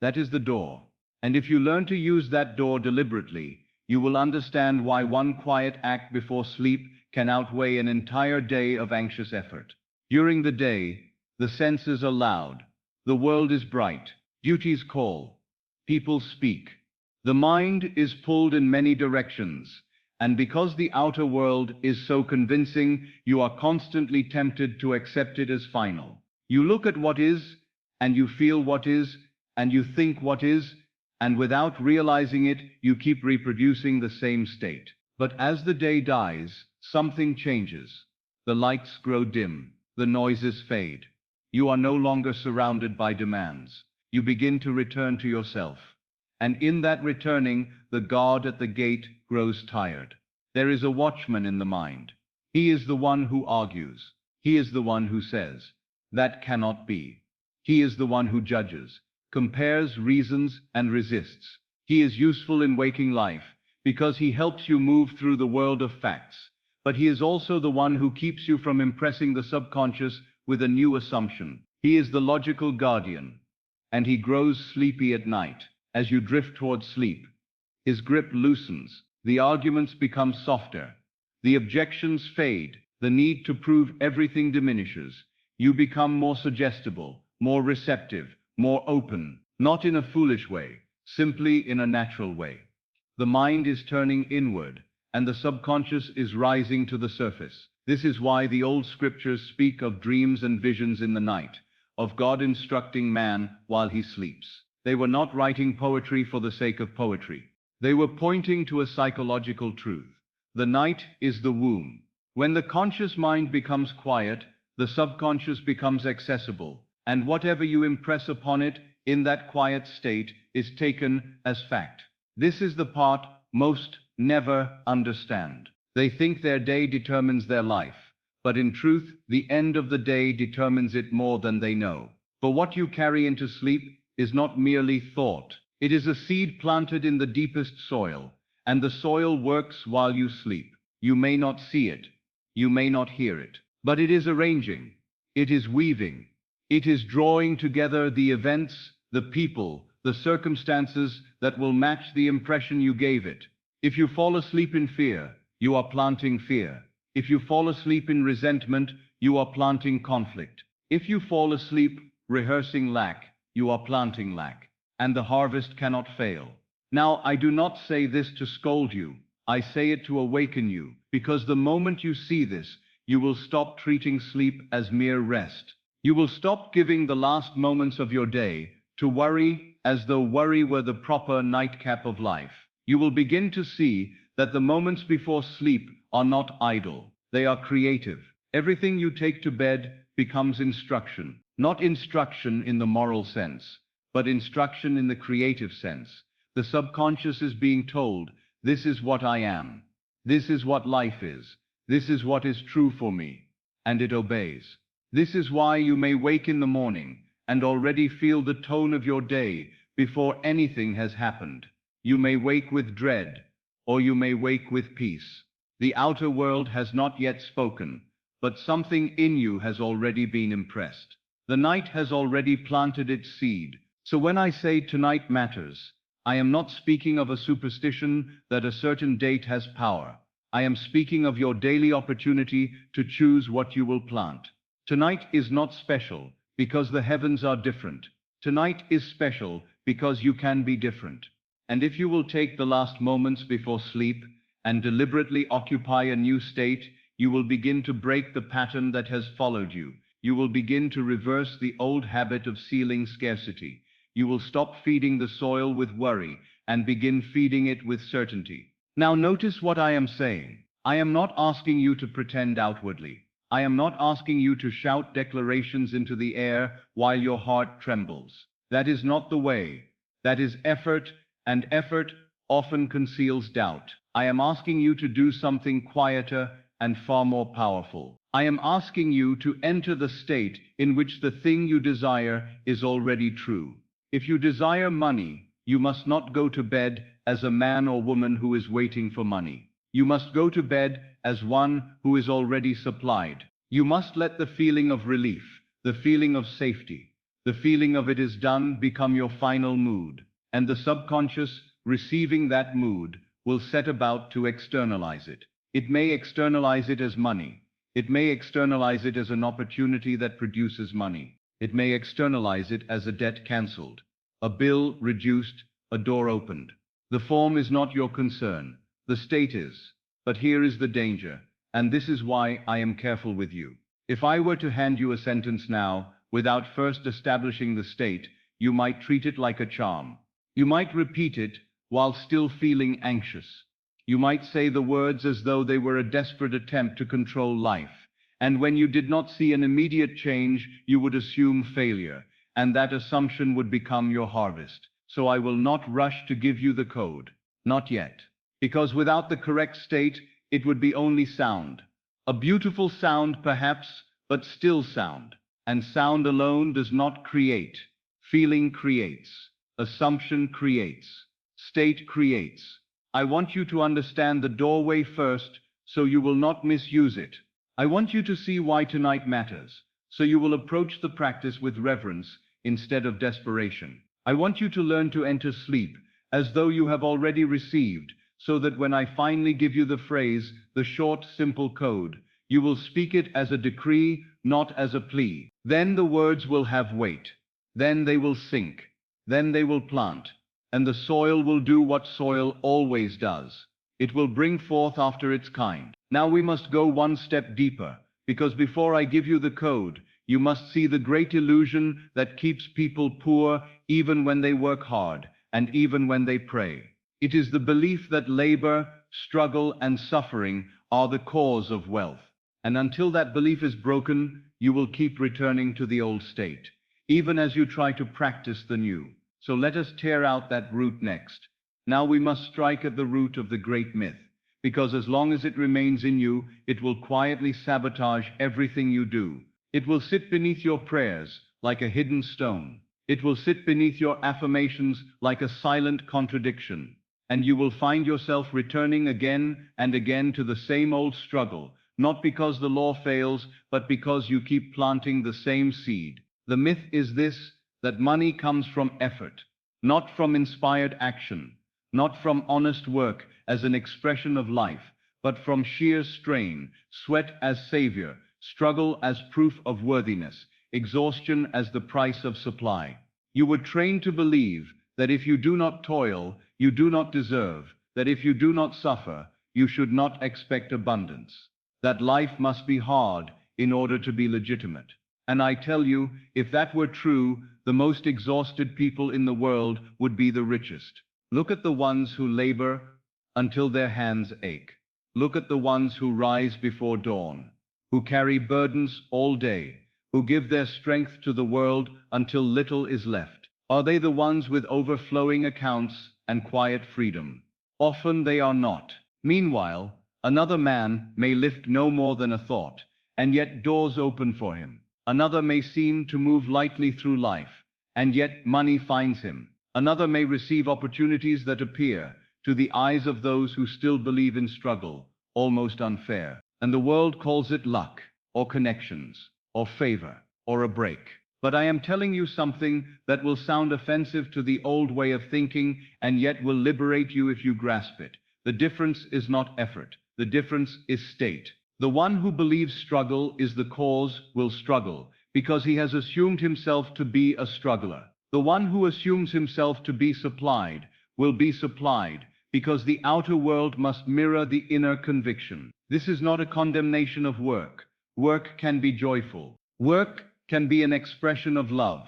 That is the door. And if you learn to use that door deliberately, you will understand why one quiet act before sleep can outweigh an entire day of anxious effort. During the day, the senses are loud. The world is bright. Duties call. People speak. The mind is pulled in many directions. And because the outer world is so convincing, you are constantly tempted to accept it as final. You look at what is, and you feel what is, and you think what is, and without realizing it, you keep reproducing the same state. But as the day dies, something changes. The lights grow dim. The noises fade. You are no longer surrounded by demands. You begin to return to yourself. And in that returning, the guard at the gate grows tired. There is a watchman in the mind. He is the one who argues. He is the one who says, "That cannot be." He is the one who judges, compares, reasons, and resists. He is useful in waking life because he helps you move through the world of facts. But he is also the one who keeps you from impressing the subconscious with a new assumption. He is the logical guardian, and he grows sleepy at night. As you drift towards sleep, his grip loosens, the arguments become softer, the objections fade, the need to prove everything diminishes. You become more suggestible, more receptive, more open, not in a foolish way, simply in a natural way. The mind is turning inward, and the subconscious is rising to the surface. This is why the old scriptures speak of dreams and visions in the night, of God instructing man while he sleeps. They were not writing poetry for the sake of poetry. They were pointing to a psychological truth. The night is the womb. When the conscious mind becomes quiet, the subconscious becomes accessible, and whatever you impress upon it in that quiet state is taken as fact. This is the part most never understand. They think their day determines their life, but in truth, the end of the day determines it more than they know. For what you carry into sleep is not merely thought. It is a seed planted in the deepest soil, and the soil works while you sleep. You may not see it, you may not hear it, but it is arranging, it is weaving, it is drawing together the events, the people, the circumstances that will match the impression you gave it. If you fall asleep in fear, you are planting fear. If you fall asleep in resentment, you are planting conflict. If you fall asleep rehearsing lack, you are planting lack, and the harvest cannot fail. Now, I do not say this to scold you. I say it to awaken you, because the moment you see this, you will stop treating sleep as mere rest. You will stop giving the last moments of your day to worry as though worry were the proper nightcap of life. You will begin to see that the moments before sleep are not idle. They are creative. Everything you take to bed becomes instruction. Not instruction in the moral sense, but instruction in the creative sense. The subconscious is being told, this is what I am. This is what life is. This is what is true for me. And it obeys. This is why you may wake in the morning and already feel the tone of your day before anything has happened. You may wake with dread, or you may wake with peace. The outer world has not yet spoken, but something in you has already been impressed. The night has already planted its seed. So when I say tonight matters, I am not speaking of a superstition that a certain date has power. I am speaking of your daily opportunity to choose what you will plant. Tonight is not special because the heavens are different. Tonight is special because you can be different. And if you will take the last moments before sleep and deliberately occupy a new state, you will begin to break the pattern that has followed you. You will begin to reverse the old habit of sealing scarcity. You will stop feeding the soil with worry and begin feeding it with certainty. Now notice what I am saying. I am not asking you to pretend outwardly. I am not asking you to shout declarations into the air while your heart trembles. That is not the way. That is effort, and effort often conceals doubt. I am asking you to do something quieter and far more powerful. I am asking you to enter the state in which the thing you desire is already true. If you desire money, you must not go to bed as a man or woman who is waiting for money. You must go to bed as one who is already supplied. You must let the feeling of relief, the feeling of safety, the feeling of it is done become your final mood. And the subconscious, receiving that mood, will set about to externalize it. It may externalize it as money. It may externalize it as an opportunity that produces money. It may externalize it as a debt cancelled, a bill reduced, a door opened. The form is not your concern. The state is. But here is the danger, and this is why I am careful with you. If I were to hand you a sentence now, without first establishing the state, you might treat it like a charm. You might repeat it while still feeling anxious. You might say the words as though they were a desperate attempt to control life. And when you did not see an immediate change, you would assume failure, and that assumption would become your harvest. So I will not rush to give you the code. Not yet. Because without the correct state, it would be only sound. A beautiful sound, perhaps, but still sound. And sound alone does not create. Feeling creates. Assumption creates. State creates. I want you to understand the doorway first, so you will not misuse it. I want you to see why tonight matters, so you will approach the practice with reverence instead of desperation. I want you to learn to enter sleep as though you have already received, so that when I finally give you the phrase, the short, simple code, you will speak it as a decree, not as a plea. Then the words will have weight. Then they will sink. Then they will plant. And the soil will do what soil always does. It will bring forth after its kind. Now we must go one step deeper, because before I give you the code, you must see the great illusion that keeps people poor even when they work hard, and even when they pray. It is the belief that labor, struggle, and suffering are the cause of wealth. And until that belief is broken, you will keep returning to the old state, even as you try to practice the new. So let us tear out that root next. Now we must strike at the root of the great myth, because as long as it remains in you, it will quietly sabotage everything you do. It will sit beneath your prayers like a hidden stone. It will sit beneath your affirmations like a silent contradiction. And you will find yourself returning again and again to the same old struggle, not because the law fails, but because you keep planting the same seed. The myth is this, that money comes from effort, not from inspired action, not from honest work as an expression of life, but from sheer strain, sweat as savior, struggle as proof of worthiness, exhaustion as the price of supply. You were trained to believe that if you do not toil, you do not deserve, that if you do not suffer, you should not expect abundance, that life must be hard in order to be legitimate. And I tell you, if that were true, the most exhausted people in the world would be the richest. Look at the ones who labor until their hands ache. Look at the ones who rise before dawn, who carry burdens all day, who give their strength to the world until little is left. Are they the ones with overflowing accounts and quiet freedom? Often they are not. Meanwhile, another man may lift no more than a thought, and yet doors open for him. Another may seem to move lightly through life, and yet money finds him. Another may receive opportunities that appear, to the eyes of those who still believe in struggle, almost unfair. And the world calls it luck, or connections, or favor, or a break. But I am telling you something that will sound offensive to the old way of thinking, and yet will liberate you if you grasp it. The difference is not effort. The difference is state. The one who believes struggle is the cause will struggle, because he has assumed himself to be a struggler. The one who assumes himself to be supplied will be supplied, because the outer world must mirror the inner conviction. This is not a condemnation of work. Work can be joyful. Work can be an expression of love.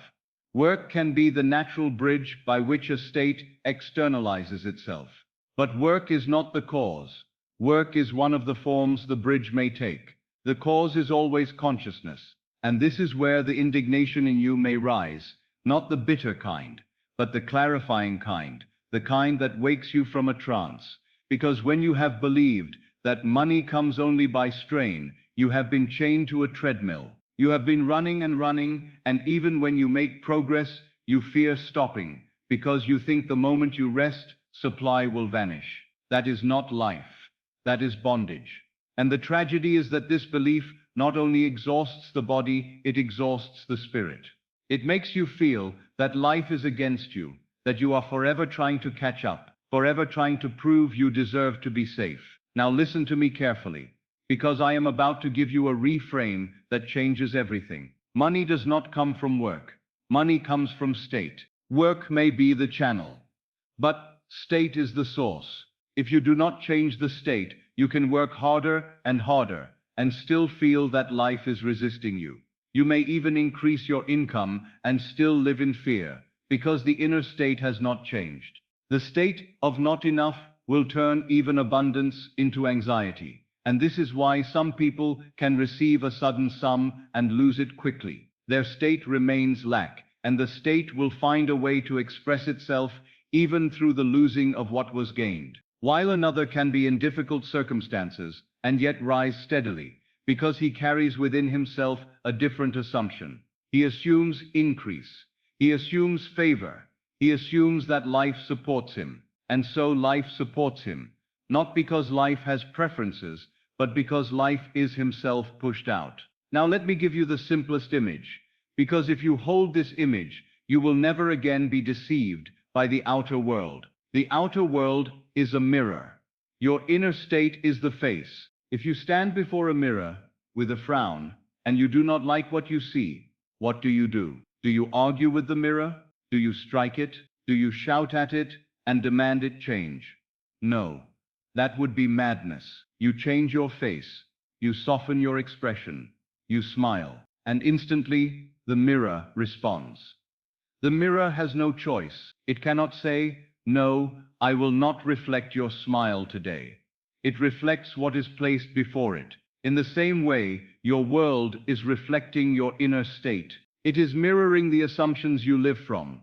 Work can be the natural bridge by which a state externalizes itself. But work is not the cause. Work is one of the forms the bridge may take. The cause is always consciousness. And this is where the indignation in you may rise, not the bitter kind, but the clarifying kind, the kind that wakes you from a trance. Because when you have believed that money comes only by strain, you have been chained to a treadmill. You have been running and running, and even when you make progress, you fear stopping, because you think the moment you rest, supply will vanish. That is not life. That is bondage. And the tragedy is that this belief not only exhausts the body, it exhausts the spirit. It makes you feel that life is against you, that you are forever trying to catch up, forever trying to prove you deserve to be safe. Now listen to me carefully, because I am about to give you a reframe that changes everything. Money does not come from work. Money comes from state. Work may be the channel, but state is the source. If you do not change the state, you can work harder and harder and still feel that life is resisting you. You may even increase your income and still live in fear, because the inner state has not changed. The state of not enough will turn even abundance into anxiety. And this is why some people can receive a sudden sum and lose it quickly. Their state remains lack, and the state will find a way to express itself even through the losing of what was gained. While another can be in difficult circumstances and yet rise steadily, because he carries within himself a different assumption. He assumes increase. He assumes favor. He assumes that life supports him. And so life supports him, not because life has preferences, but because life is himself pushed out. Now let me give you the simplest image, because if you hold this image, you will never again be deceived by the outer world. The outer world is a mirror. Your inner state is the face. If you stand before a mirror with a frown and you do not like what you see, what do? Do you argue with the mirror? Do you strike it? Do you shout at it and demand it change? No, that would be madness. You change your face, you soften your expression, you smile, and instantly the mirror responds. The mirror has no choice. It cannot say, "No, I will not reflect your smile today." It reflects what is placed before it. In the same way, your world is reflecting your inner state. It is mirroring the assumptions you live from,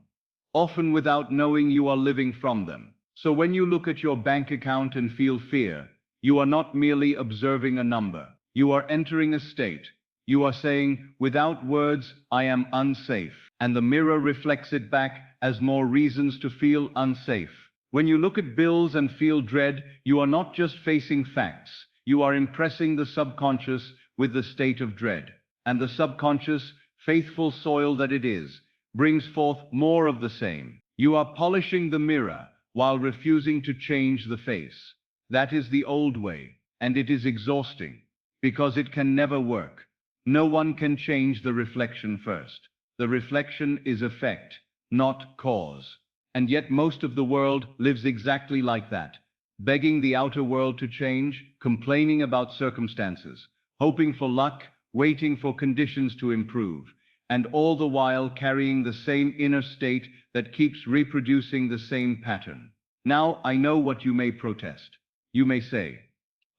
often without knowing you are living from them. So when you look at your bank account and feel fear, you are not merely observing a number. You are entering a state. You are saying, without words, I am unsafe. And the mirror reflects it back as more reasons to feel unsafe. When you look at bills and feel dread, you are not just facing facts. You are impressing the subconscious with the state of dread. And the subconscious, faithful soil that it is, brings forth more of the same. You are polishing the mirror while refusing to change the face. That is the old way, and it is exhausting, because it can never work. No one can change the reflection first. The reflection is effect, not cause. And yet most of the world lives exactly like that, begging the outer world to change, complaining about circumstances, hoping for luck, waiting for conditions to improve, and all the while carrying the same inner state that keeps reproducing the same pattern. Now I know what you may protest. You may say,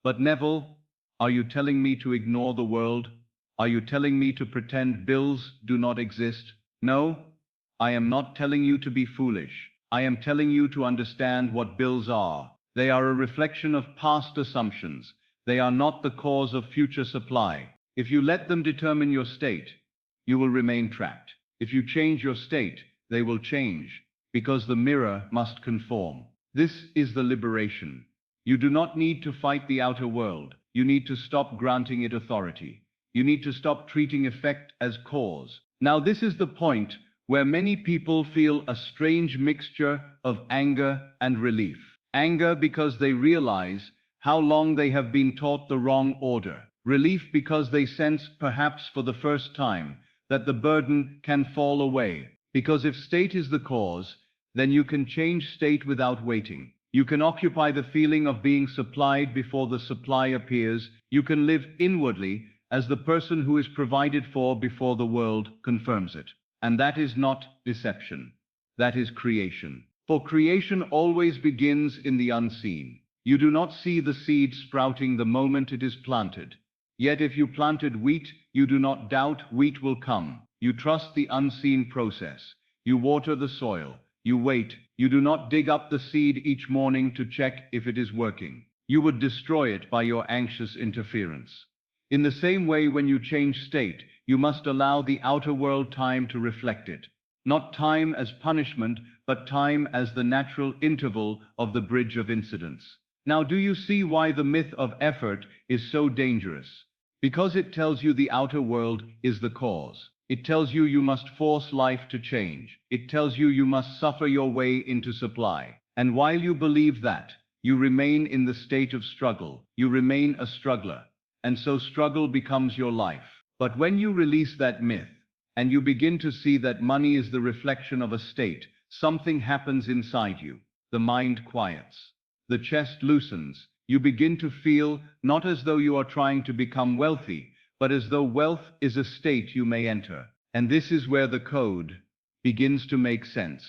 "But Neville, are you telling me to ignore the world? Are you telling me to pretend bills do not exist?" No, I am not telling you to be foolish. I am telling you to understand what bills are. They are a reflection of past assumptions. They are not the cause of future supply. If you let them determine your state, you will remain trapped. If you change your state, they will change, because the mirror must conform. This is the liberation. You do not need to fight the outer world. You need to stop granting it authority. You need to stop treating effect as cause. Now this is the point where many people feel a strange mixture of anger and relief. Anger because they realize how long they have been taught the wrong order. Relief because they sense, perhaps for the first time, that the burden can fall away. Because if state is the cause, then you can change state without waiting. You can occupy the feeling of being supplied before the supply appears. You can live inwardly as the person who is provided for before the world confirms it. And that is not deception. That is creation. For creation always begins in the unseen. You do not see the seed sprouting the moment it is planted. Yet if you planted wheat, you do not doubt wheat will come. You trust the unseen process. You water the soil. You wait. You do not dig up the seed each morning to check if it is working. You would destroy it by your anxious interference. In the same way, when you change state, you must allow the outer world time to reflect it. Not time as punishment, but time as the natural interval of the bridge of incidents. Now, do you see why the myth of effort is so dangerous? Because it tells you the outer world is the cause. It tells you you must force life to change. It tells you you must suffer your way into supply. And while you believe that, you remain in the state of struggle. You remain a struggler. And so struggle becomes your life. But when you release that myth, and you begin to see that money is the reflection of a state, something happens inside you. The mind quiets. The chest loosens. You begin to feel not as though you are trying to become wealthy, but as though wealth is a state you may enter. And this is where the code begins to make sense.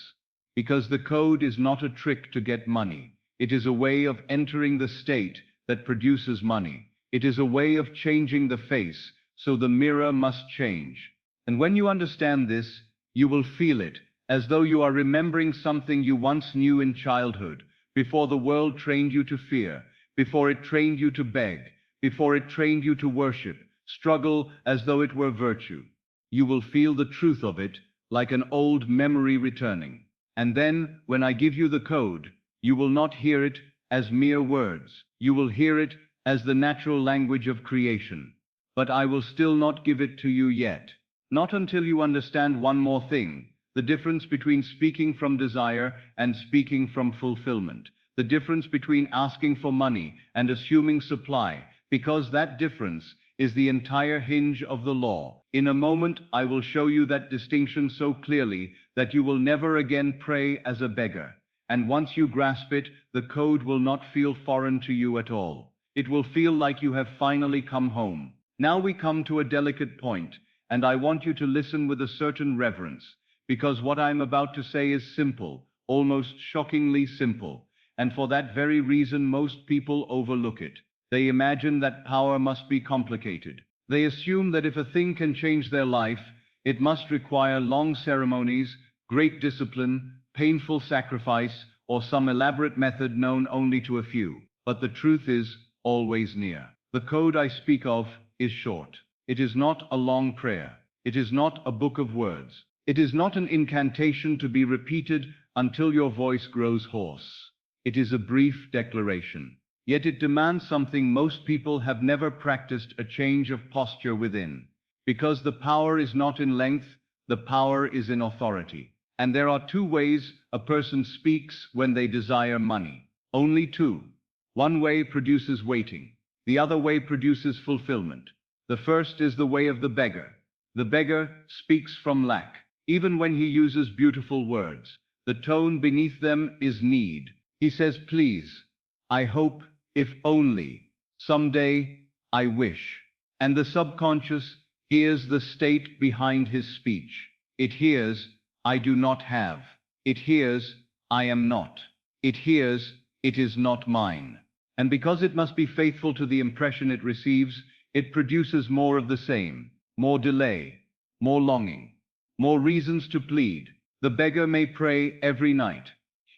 Because the code is not a trick to get money. It is a way of entering the state that produces money. It is a way of changing the face, so the mirror must change. And when you understand this, you will feel it, as though you are remembering something you once knew in childhood, before the world trained you to fear, before it trained you to beg, before it trained you to worship, struggle as though it were virtue. You will feel the truth of it, like an old memory returning. And then, when I give you the code, you will not hear it as mere words. You will hear it as the natural language of creation. But I will still not give it to you yet. Not until you understand one more thing, the difference between speaking from desire and speaking from fulfillment. The difference between asking for money and assuming supply, because that difference is the entire hinge of the law. In a moment, I will show you that distinction so clearly that you will never again pray as a beggar. And once you grasp it, the code will not feel foreign to you at all. It will feel like you have finally come home. Now we come to a delicate point, and I want you to listen with a certain reverence, because what I'm about to say is simple, almost shockingly simple. And for that very reason, most people overlook it. They imagine that power must be complicated. They assume that if a thing can change their life, it must require long ceremonies, great discipline, painful sacrifice, or some elaborate method known only to a few. But the truth is always near. The code I speak of is short. It is not a long prayer. It is not a book of words. It is not an incantation to be repeated until your voice grows hoarse. It is a brief declaration. Yet it demands something most people have never practiced: a change of posture within. Because the power is not in length, the power is in authority. And there are two ways a person speaks when they desire money. Only two. One way produces waiting. The other way produces fulfillment. The first is the way of the beggar. The beggar speaks from lack. Even when he uses beautiful words, the tone beneath them is need. He says, please, I hope, if only, someday, I wish. And the subconscious hears the state behind his speech. It hears, I do not have. It hears, I am not. It hears, it is not mine. And because it must be faithful to the impression it receives, it produces more of the same, more delay, more longing, more reasons to plead. The beggar may pray every night.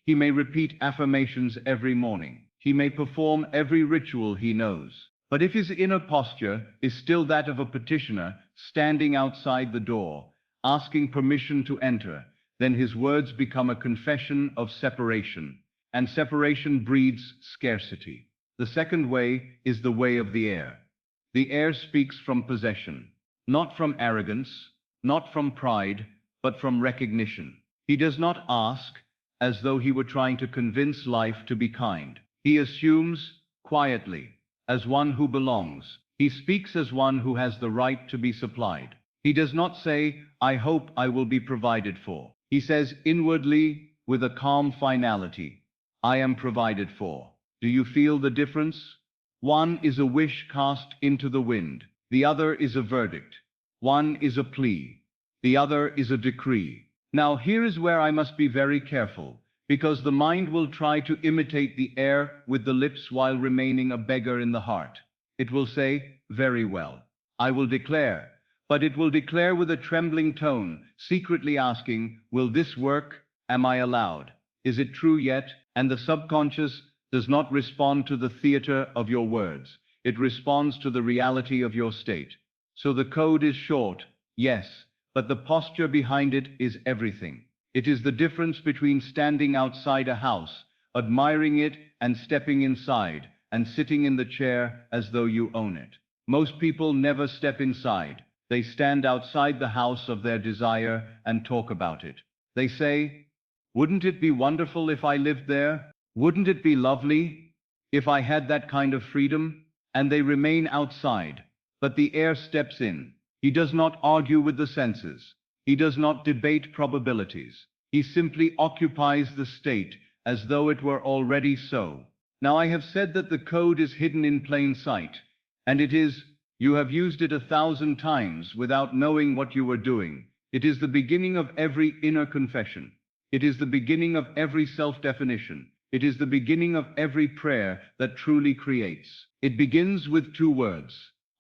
He may repeat affirmations every morning. He may perform every ritual he knows. But if his inner posture is still that of a petitioner standing outside the door, asking permission to enter, then his words become a confession of separation, and separation breeds scarcity. The second way is the way of the heir. The heir speaks from possession, not from arrogance, not from pride, but from recognition. He does not ask as though he were trying to convince life to be kind. He assumes quietly, as one who belongs. He speaks as one who has the right to be supplied. He does not say, I hope I will be provided for. He says inwardly, with a calm finality, I am provided for. Do you feel the difference? One is a wish cast into the wind. The other is a verdict. One is a plea. The other is a decree. Now here is where I must be very careful, because the mind will try to imitate the air with the lips while remaining a beggar in the heart. It will say, very well, I will declare, but it will declare with a trembling tone, secretly asking, will this work? Am I allowed? Is it true yet? And the subconscious does not respond to the theater of your words. It responds to the reality of your state. So the code is short, yes, but the posture behind it is everything. It is the difference between standing outside a house, admiring it, and stepping inside, and sitting in the chair as though you own it. Most people never step inside. They stand outside the house of their desire and talk about it. They say, wouldn't it be wonderful if I lived there? Wouldn't it be lovely if I had that kind of freedom? And they remain outside. But the air steps in. He does not argue with the senses. He does not debate probabilities. He simply occupies the state as though it were already so. Now I have said that the code is hidden in plain sight. And it is. You have used it 1,000 times without knowing what you were doing. It is the beginning of every inner confession. It is the beginning of every self-definition. It is the beginning of every prayer that truly creates. It begins with 2 words.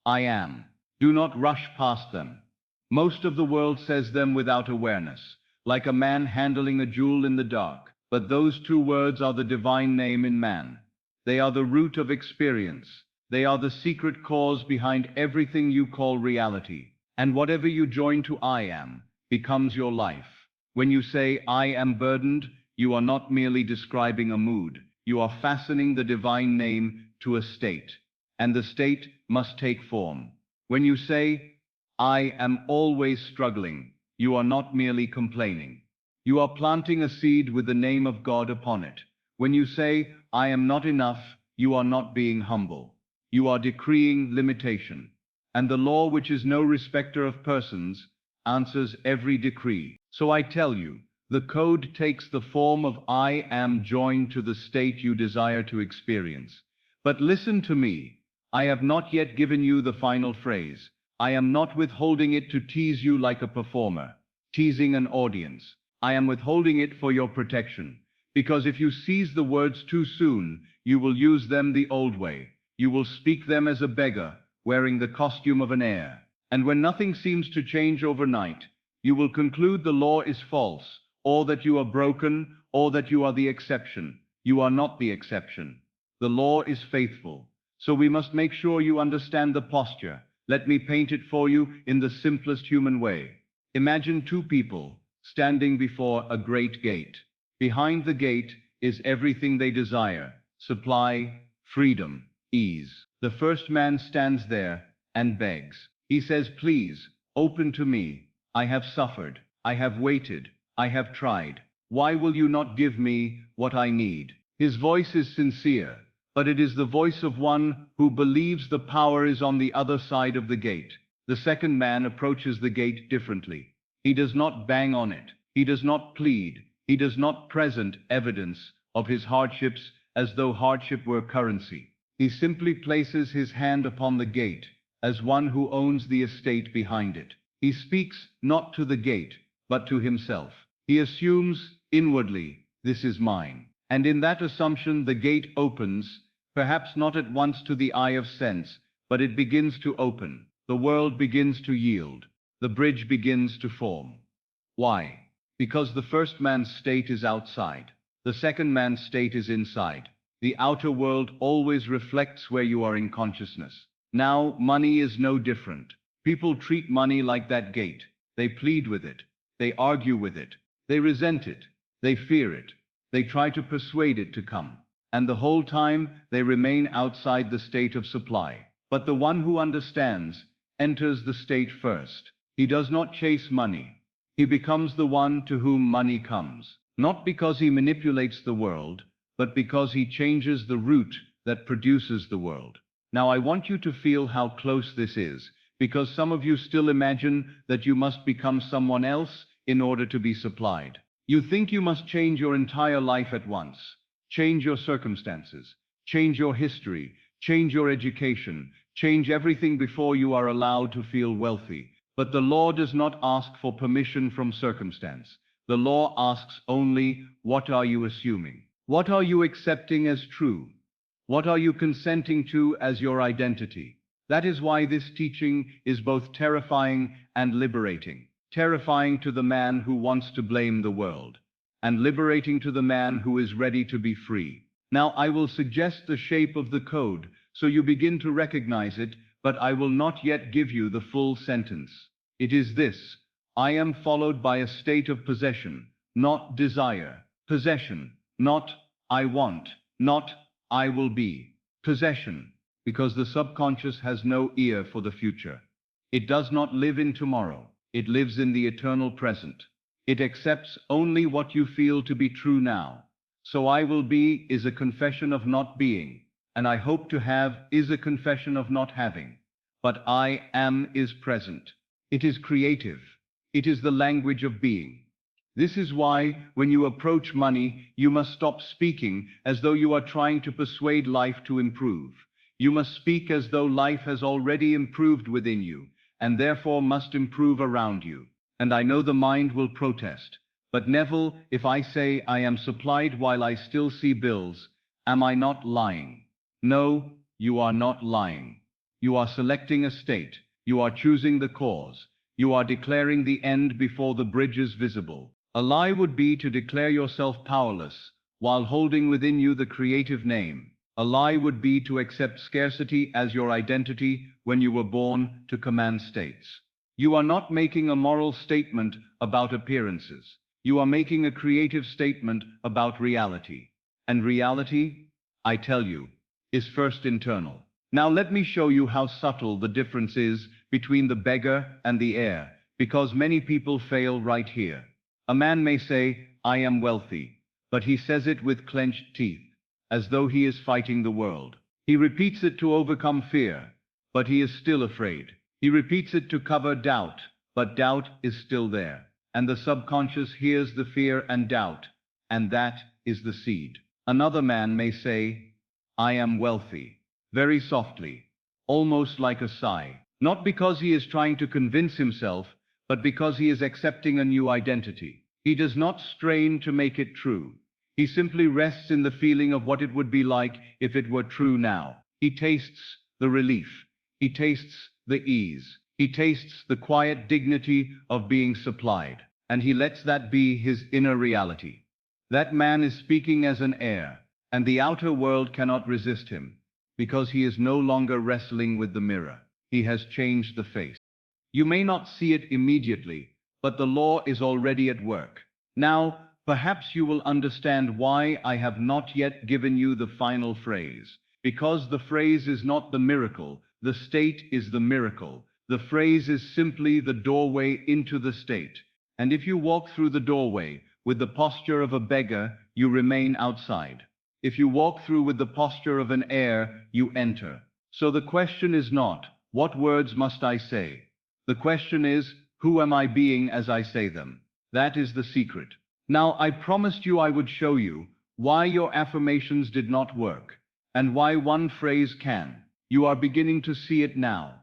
I am. Do not rush past them. Most of the world says them without awareness, like a man handling a jewel in the dark. But those 2 words are the divine name in man. They are the root of experience. They are the secret cause behind everything you call reality. And whatever you join to I am becomes your life. When you say I am burdened, you are not merely describing a mood. You are fastening the divine name to a state. And the state must take form. When you say I am always struggling, you are not merely complaining. You are planting a seed with the name of God upon it. When you say I am not enough, you are not being humble. You are decreeing limitation. And the law, which is no respecter of persons, answers every decree. So I tell you, the code takes the form of I am joined to the state you desire to experience. But listen to me. I have not yet given you the final phrase. I am not withholding it to tease you like a performer, teasing an audience. I am withholding it for your protection. Because if you seize the words too soon, you will use them the old way. You will speak them as a beggar, wearing the costume of an heir. And when nothing seems to change overnight, you will conclude the law is false, or that you are broken, or that you are the exception. You are not the exception. The law is faithful. So we must make sure you understand the posture. Let me paint it for you in the simplest human way. Imagine 2 people standing before a great gate. Behind the gate is everything they desire: supply, freedom, ease. The first man stands there and begs. He says, please, open to me. I have suffered. I have waited. I have tried. Why will you not give me what I need? His voice is sincere, but it is the voice of one who believes the power is on the other side of the gate. The second man approaches the gate differently. He does not bang on it. He does not plead. He does not present evidence of his hardships as though hardship were currency. He simply places his hand upon the gate as one who owns the estate behind it. He speaks not to the gate, but to himself. He assumes inwardly, this is mine. And in that assumption, the gate opens, perhaps not at once to the eye of sense, but it begins to open. The world begins to yield. The bridge begins to form. Why? Because the first man's state is outside. The second man's state is inside. The outer world always reflects where you are in consciousness. Now, money is no different. People treat money like that gate. They plead with it. They argue with it. They resent it. They fear it. They try to persuade it to come. And the whole time, they remain outside the state of supply. But the one who understands enters the state first. He does not chase money. He becomes the one to whom money comes. Not because he manipulates the world, but because he changes the route that produces the world. Now I want you to feel how close this is, because some of you still imagine that you must become someone else in order to be supplied. You think you must change your entire life at once, change your circumstances, change your history, change your education, change everything before you are allowed to feel wealthy. But the law does not ask for permission from circumstance. The law asks only, what are you assuming? What are you accepting as true? What are you consenting to as your identity? That is why this teaching is both terrifying and liberating. Terrifying to the man who wants to blame the world, and liberating to the man who is ready to be free. Now I will suggest the shape of the code, so you begin to recognize it, but I will not yet give you the full sentence. It is this: I am followed by a state of possession, not desire. Possession, not I want, not I will be. Possession, because the subconscious has no ear for the future. It does not live in tomorrow. It lives in the eternal present. It accepts only what you feel to be true now. So I will be is a confession of not being, and I hope to have is a confession of not having. But I am is present. It is creative. It is the language of being. This is why, when you approach money, you must stop speaking as though you are trying to persuade life to improve. You must speak as though life has already improved within you, and therefore must improve around you. And I know the mind will protest. But Neville, if I say I am supplied while I still see bills, am I not lying? No, you are not lying. You are selecting a state. You are choosing the cause. You are declaring the end before the bridge is visible. A lie would be to declare yourself powerless while holding within you the creative name. A lie would be to accept scarcity as your identity when you were born to command states. You are not making a moral statement about appearances. You are making a creative statement about reality. And reality, I tell you, is first internal. Now let me show you how subtle the difference is between the beggar and the heir, because many people fail right here. A man may say, I am wealthy, but he says it with clenched teeth, as though he is fighting the world. He repeats it to overcome fear, but he is still afraid. He repeats it to cover doubt, but doubt is still there. And the subconscious hears the fear and doubt, and that is the seed. Another man may say, I am wealthy, very softly, almost like a sigh, not because he is trying to convince himself, but because he is accepting a new identity. He does not strain to make it true. He simply rests in the feeling of what it would be like if it were true now. He tastes the relief. He tastes the ease. He tastes the quiet dignity of being supplied. And he lets that be his inner reality. That man is speaking as an heir, and the outer world cannot resist him, because he is no longer wrestling with the mirror. He has changed the face. You may not see it immediately, but the law is already at work. Now, perhaps you will understand why I have not yet given you the final phrase. Because the phrase is not the miracle, the state is the miracle. The phrase is simply the doorway into the state. And if you walk through the doorway with the posture of a beggar, you remain outside. If you walk through with the posture of an heir, you enter. So the question is not, what words must I say? The question is, who am I being as I say them? That is the secret. Now, I promised you I would show you why your affirmations did not work, and why one phrase can. You are beginning to see it now.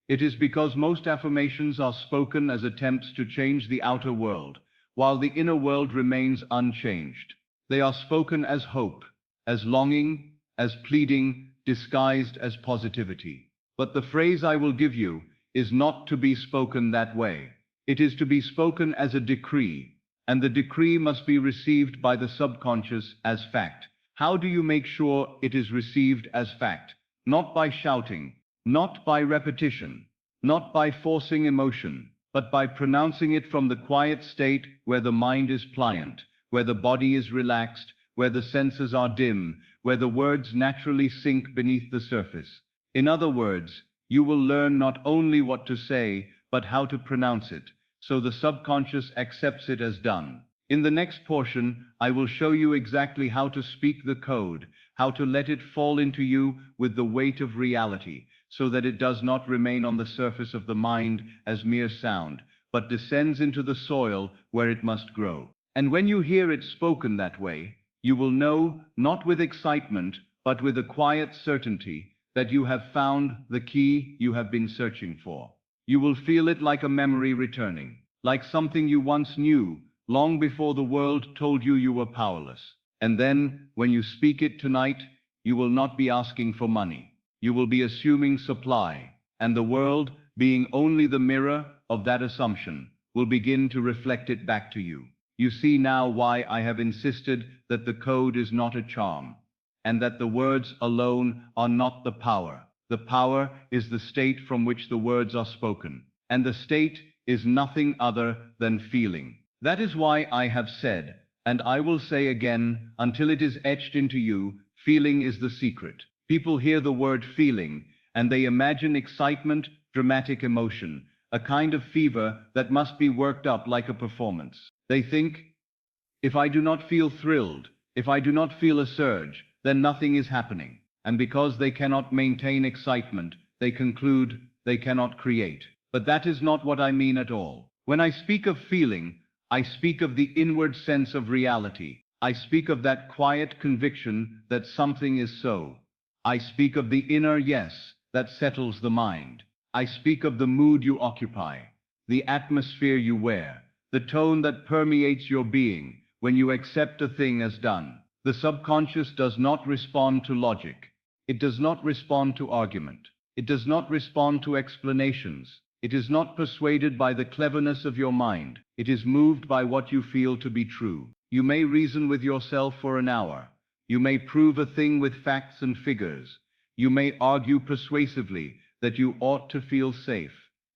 It is because most affirmations are spoken as attempts to change the outer world, while the inner world remains unchanged. They are spoken as hope, as longing, as pleading, disguised as positivity. But the phrase I will give you is not to be spoken that way. It is to be spoken as a decree, and the decree must be received by the subconscious as fact. How do you make sure it is received as fact? Not by shouting, not by repetition, not by forcing emotion, but by pronouncing it from the quiet state where the mind is pliant, where the body is relaxed, where the senses are dim, where the words naturally sink beneath the surface. In other words, you will learn not only what to say, but how to pronounce it, so the subconscious accepts it as done. In the next portion, I will show you exactly how to speak the code, how to let it fall into you with the weight of reality, so that it does not remain on the surface of the mind as mere sound, but descends into the soil where it must grow. And when you hear it spoken that way, you will know, not with excitement, but with a quiet certainty, that you have found the key you have been searching for. You will feel it like a memory returning, like something you once knew, long before the world told you you were powerless. And then, when you speak it tonight, you will not be asking for money. You will be assuming supply, and the world, being only the mirror of that assumption, will begin to reflect it back to you. You see now why I have insisted that the code is not a charm, and that the words alone are not the power. The power is the state from which the words are spoken, and the state is nothing other than feeling. That is why I have said, and I will say again until it is etched into you, feeling is the secret. People hear the word feeling, and they imagine excitement, dramatic emotion, a kind of fever that must be worked up like a performance. They think, if I do not feel thrilled, if I do not feel a surge, then nothing is happening. And because they cannot maintain excitement, they conclude they cannot create. But that is not what I mean at all. When I speak of feeling, I speak of the inward sense of reality. I speak of that quiet conviction that something is so. I speak of the inner yes that settles the mind. I speak of the mood you occupy, the atmosphere you wear, the tone that permeates your being when you accept a thing as done. The subconscious does not respond to logic. It does not respond to argument. It does not respond to explanations. It is not persuaded by the cleverness of your mind. It is moved by what you feel to be true. You may reason with yourself for an hour. You may prove a thing with facts and figures. You may argue persuasively that you ought to feel safe,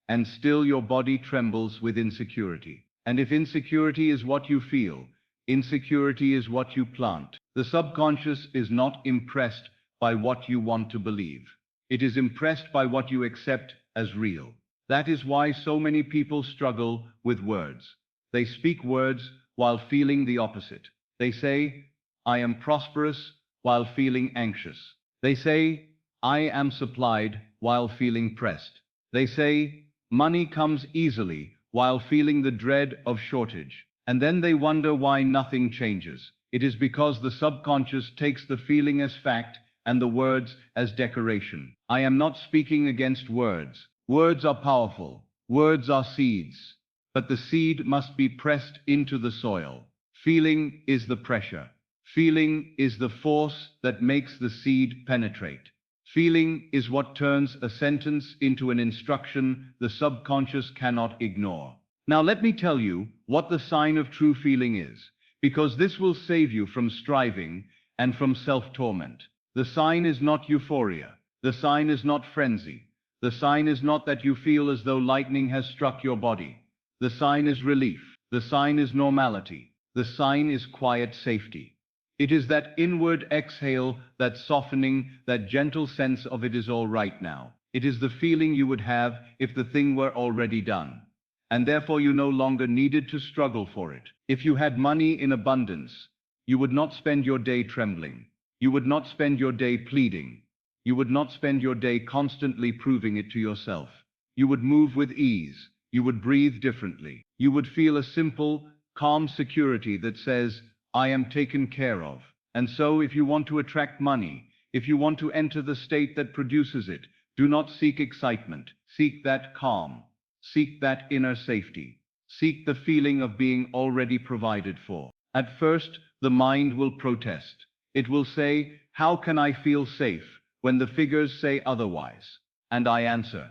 and still your body trembles with insecurity. And if insecurity is what you feel, insecurity is what you plant. The subconscious is not impressed by what you want to believe. It is impressed by what you accept as real. That is why so many people struggle with words. They speak words while feeling the opposite. They say, I am prosperous, while feeling anxious. They say, I am supplied, while feeling pressed. They say, money comes easily, while feeling the dread of shortage. And then they wonder why nothing changes. It is because the subconscious takes the feeling as fact and the words as decoration. I am not speaking against words. Words are powerful. Words are seeds. But the seed must be pressed into the soil. Feeling is the pressure. Feeling is the force that makes the seed penetrate. Feeling is what turns a sentence into an instruction the subconscious cannot ignore. Now let me tell you what the sign of true feeling is, because this will save you from striving and from self-torment. The sign is not euphoria. The sign is not frenzy. The sign is not that you feel as though lightning has struck your body. The sign is relief. The sign is normality. The sign is quiet safety. It is that inward exhale, that softening, that gentle sense of it is all right now. It is the feeling you would have if the thing were already done, and therefore you no longer needed to struggle for it. If you had money in abundance, you would not spend your day trembling. You would not spend your day pleading. You would not spend your day constantly proving it to yourself. You would move with ease. You would breathe differently. You would feel a simple, calm security that says, I am taken care of. And so if you want to attract money, if you want to enter the state that produces it, do not seek excitement. Seek that calm. Seek that inner safety. Seek the feeling of being already provided for. At first, the mind will protest. It will say, how can I feel safe when the figures say otherwise? And I answer,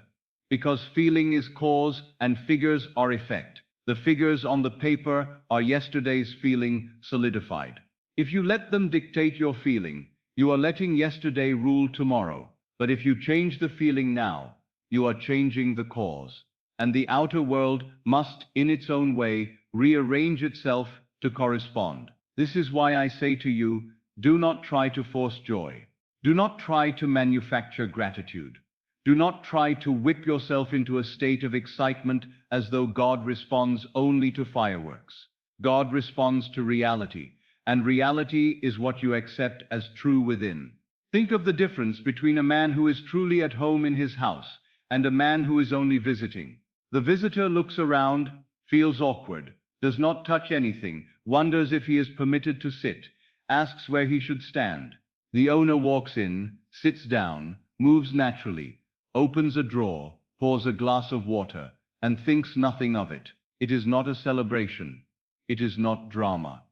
because feeling is cause and figures are effect. The figures on the paper are yesterday's feeling solidified. If you let them dictate your feeling, you are letting yesterday rule tomorrow. But if you change the feeling now, you are changing the cause. And the outer world must, in its own way, rearrange itself to correspond. This is why I say to you, do not try to force joy. Do not try to manufacture gratitude. Do not try to whip yourself into a state of excitement as though God responds only to fireworks. God responds to reality, and reality is what you accept as true within. Think of the difference between a man who is truly at home in his house and a man who is only visiting. The visitor looks around, feels awkward, does not touch anything, wonders if he is permitted to sit, asks where he should stand. The owner walks in, sits down, moves naturally, opens a drawer, pours a glass of water, and thinks nothing of it. It is not a celebration. It is not drama.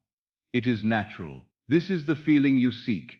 It is natural. This is the feeling you seek.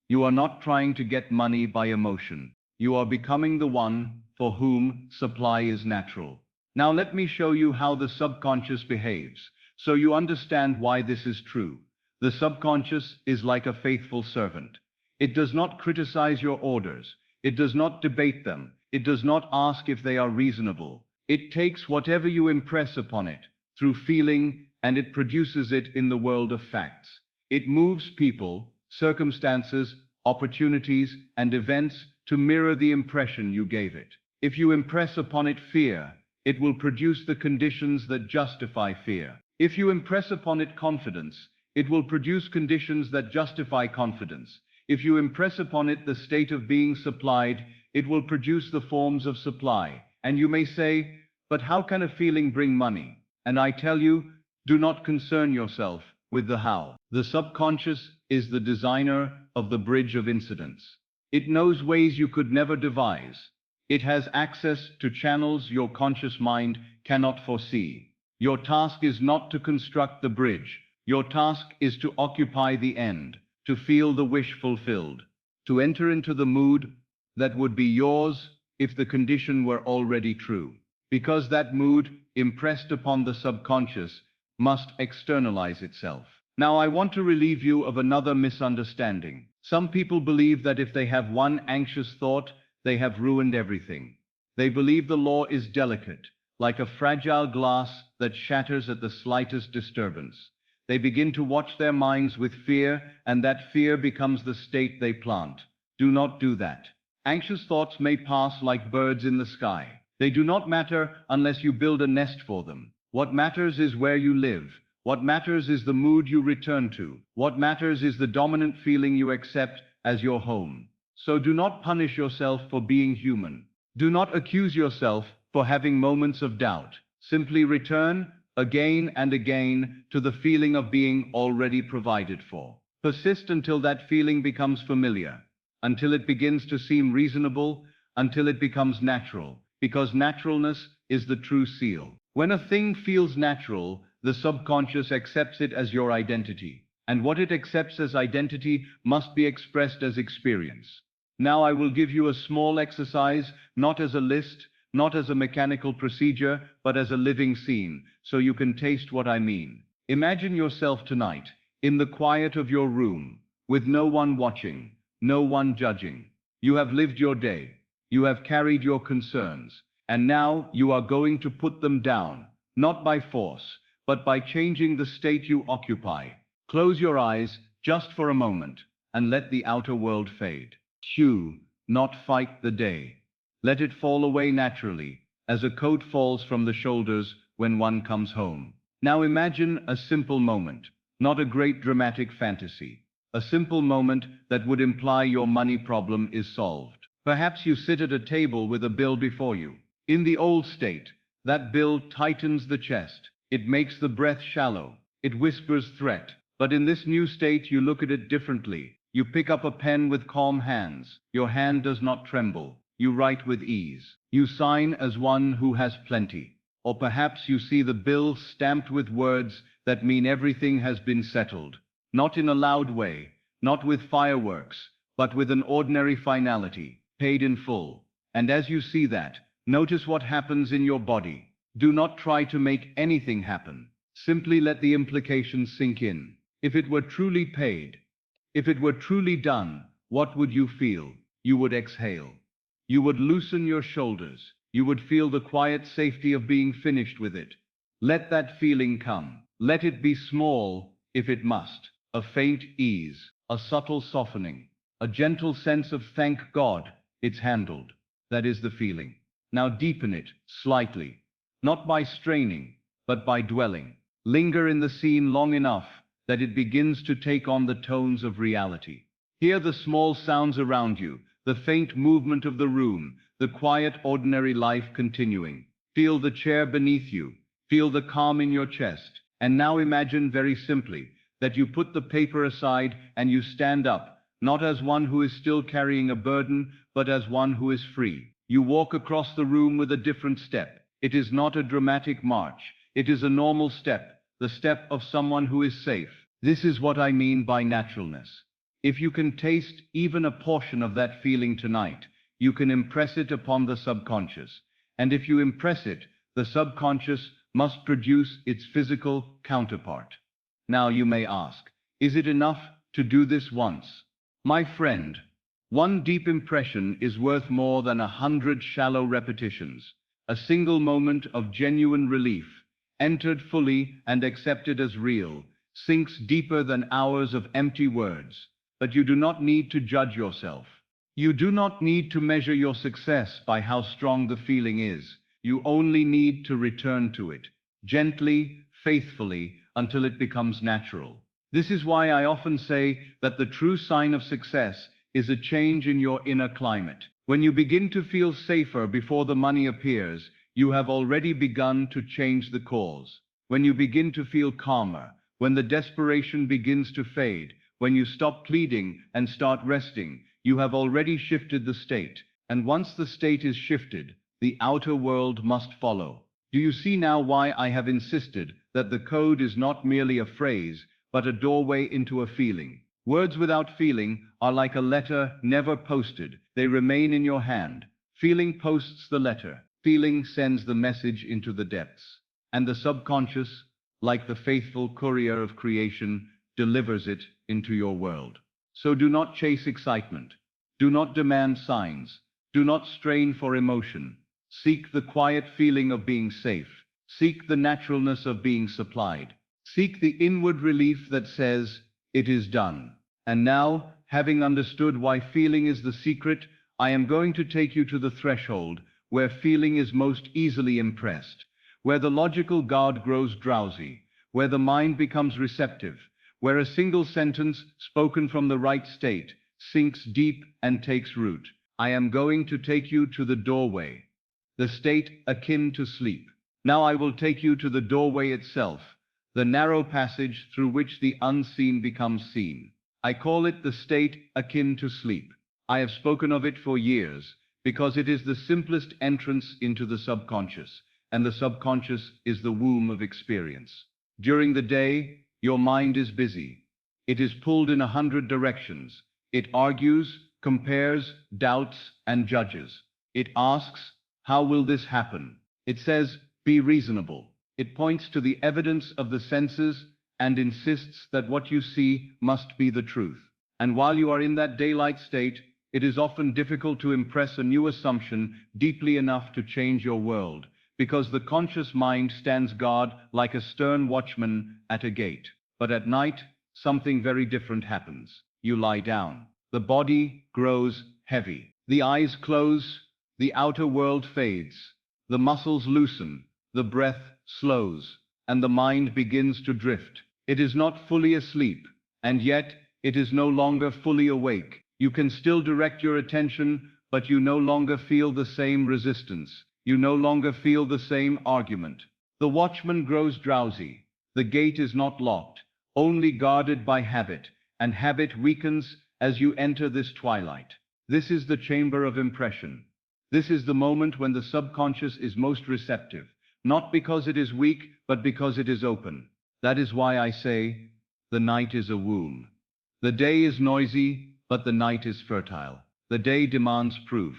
You are not trying to get money by emotion. You are becoming the one for whom supply is natural. Now let me show you how the subconscious behaves, so you understand why this is true. The subconscious is like a faithful servant. It does not criticize your orders. It does not debate them. It does not ask if they are reasonable. It takes whatever you impress upon it through feeling, and it produces it in the world of facts. It moves people, circumstances, opportunities, and events to mirror the impression you gave it. If you impress upon it fear, it will produce the conditions that justify fear. If you impress upon it confidence, it will produce conditions that justify confidence. If you impress upon it the state of being supplied, it will produce the forms of supply. And you may say, but how can a feeling bring money? And I tell you, do not concern yourself with the how. The subconscious is the designer of the bridge of incidents. It knows ways you could never devise. It has access to channels your conscious mind cannot foresee. Your task is not to construct the bridge. Your task is to occupy the end, to feel the wish fulfilled, to enter into the mood that would be yours if the condition were already true. Because that mood, impressed upon the subconscious, must externalize itself. Now I want to relieve you of another misunderstanding. Some people believe that if they have one anxious thought, they have ruined everything. They believe the law is delicate, like a fragile glass that shatters at the slightest disturbance. They begin to watch their minds with fear, and that fear becomes the state they plant. Do not do that. Anxious thoughts may pass like birds in the sky. They do not matter unless you build a nest for them. What matters is where you live. What matters is the mood you return to. What matters is the dominant feeling you accept as your home. So do not punish yourself for being human. Do not accuse yourself for having moments of doubt. Simply return again and again to the feeling of being already provided for. Persist until that feeling becomes familiar, until it begins to seem reasonable, until it becomes natural, because naturalness is the true seal. When a thing feels natural, the subconscious accepts it as your identity, and what it accepts as identity must be expressed as experience. Now I will give you a small exercise, not as a list, not as a mechanical procedure, but as a living scene, so you can taste what I mean. Imagine yourself tonight, in the quiet of your room, with no one watching, no one judging. You have lived your day. You have carried your concerns, and now you are going to put them down, not by force, but by changing the state you occupy. Close your eyes just for a moment, and let the outer world fade. Chew, not fight the day. Let it fall away naturally, as a coat falls from the shoulders when one comes home. Now imagine a simple moment, not a great dramatic fantasy. A simple moment that would imply your money problem is solved. Perhaps you sit at a table with a bill before you. In the old state, that bill tightens the chest. It makes the breath shallow. It whispers threat. But in this new state, you look at it differently. You pick up a pen with calm hands. Your hand does not tremble. You write with ease. You sign as one who has plenty. Or perhaps you see the bill stamped with words that mean everything has been settled. Not in a loud way, not with fireworks, but with an ordinary finality, paid in full. And as you see that, notice what happens in your body. Do not try to make anything happen. Simply let the implications sink in. If it were truly paid, if it were truly done, what would you feel? You would exhale. You would loosen your shoulders. You would feel the quiet safety of being finished with it. Let that feeling come. Let it be small, if it must. A faint ease, a subtle softening, a gentle sense of thank God, it's handled. That is the feeling. Now deepen it, slightly. Not by straining, but by dwelling. Linger in the scene long enough that it begins to take on the tones of reality. Hear the small sounds around you, the faint movement of the room, the quiet ordinary life continuing. Feel the chair beneath you, feel the calm in your chest, and now imagine very simply that you put the paper aside and you stand up, not as one who is still carrying a burden, but as one who is free. You walk across the room with a different step. It is not a dramatic march, it is a normal step, the step of someone who is safe. This is what I mean by naturalness. If you can taste even a portion of that feeling tonight, you can impress it upon the subconscious. And if you impress it, the subconscious must produce its physical counterpart. Now you may ask, is it enough to do this once? My friend, one deep impression is worth more than 100 shallow repetitions. A single moment of genuine relief, entered fully and accepted as real, sinks deeper than hours of empty words. But you do not need to judge yourself. You do not need to measure your success by how strong the feeling is. You only need to return to it, gently, faithfully, until it becomes natural. This is why I often say that the true sign of success is a change in your inner climate. When you begin to feel safer before the money appears, you have already begun to change the cause. When you begin to feel calmer, when the desperation begins to fade, when you stop pleading and start resting, you have already shifted the state. And once the state is shifted, the outer world must follow. Do you see now why I have insisted that the code is not merely a phrase, but a doorway into a feeling? Words without feeling are like a letter never posted. They remain in your hand. Feeling posts the letter. Feeling sends the message into the depths. And the subconscious, like the faithful courier of creation, delivers it into your world. So do not chase excitement. Do not demand signs. Do not strain for emotion. Seek the quiet feeling of being safe. Seek the naturalness of being supplied. Seek the inward relief that says, it is done. And now, having understood why feeling is the secret, I am going to take you to the threshold where feeling is most easily impressed, where the logical guard grows drowsy, where the mind becomes receptive, where a single sentence spoken from the right state sinks deep and takes root. I am going to take you to the doorway, the state akin to sleep. Now I will take you to the doorway itself, the narrow passage through which the unseen becomes seen. I call it the state akin to sleep. I have spoken of it for years, because it is the simplest entrance into the subconscious, and the subconscious is the womb of experience. During the day, your mind is busy. It is pulled in 100 directions. It argues, compares, doubts, and judges. It asks, how will this happen? It says, be reasonable. It points to the evidence of the senses and insists that what you see must be the truth. And while you are in that daylight state, it is often difficult to impress a new assumption deeply enough to change your world, because the conscious mind stands guard like a stern watchman at a gate. But at night, something very different happens. You lie down. The body grows heavy. The eyes close. The outer world fades. The muscles loosen. The breath slows. And the mind begins to drift. It is not fully asleep, and yet it is no longer fully awake. You can still direct your attention, but you no longer feel the same resistance. You no longer feel the same argument. The watchman grows drowsy. The gate is not locked, only guarded by habit, and habit weakens as you enter this twilight. This is the chamber of impression. This is the moment when the subconscious is most receptive, not because it is weak, but because it is open. That is why I say, the night is a womb. The day is noisy, but the night is fertile. The day demands proof,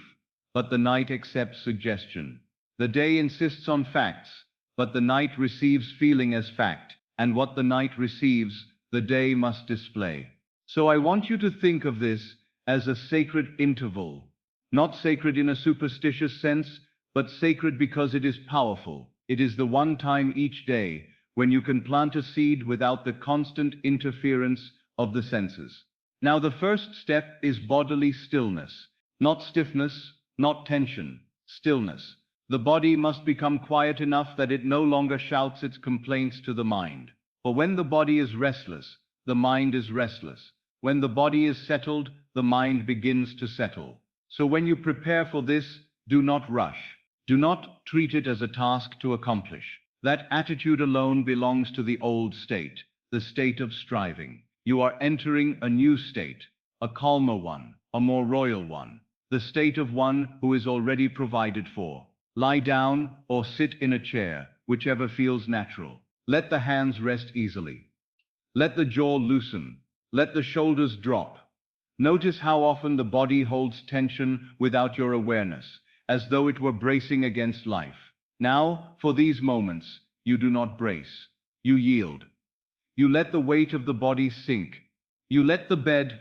but the night accepts suggestion. The day insists on facts, but the night receives feeling as fact. And what the night receives, the day must display. So I want you to think of this as a sacred interval. Not sacred in a superstitious sense, but sacred because it is powerful. It is the one time each day when you can plant a seed without the constant interference of the senses. Now the first step is bodily stillness. Not stiffness, not tension, stillness. The body must become quiet enough that it no longer shouts its complaints to the mind. For when the body is restless, the mind is restless. When the body is settled, the mind begins to settle. So when you prepare for this, do not rush. Do not treat it as a task to accomplish. That attitude alone belongs to the old state, the state of striving. You are entering a new state, a calmer one, a more royal one, the state of one who is already provided for. Lie down or sit in a chair, whichever feels natural. Let the hands rest easily. Let the jaw loosen. Let the shoulders drop. Notice how often the body holds tension without your awareness, as though it were bracing against life. Now, for these moments, you do not brace. You yield. You let the weight of the body sink. You let the bed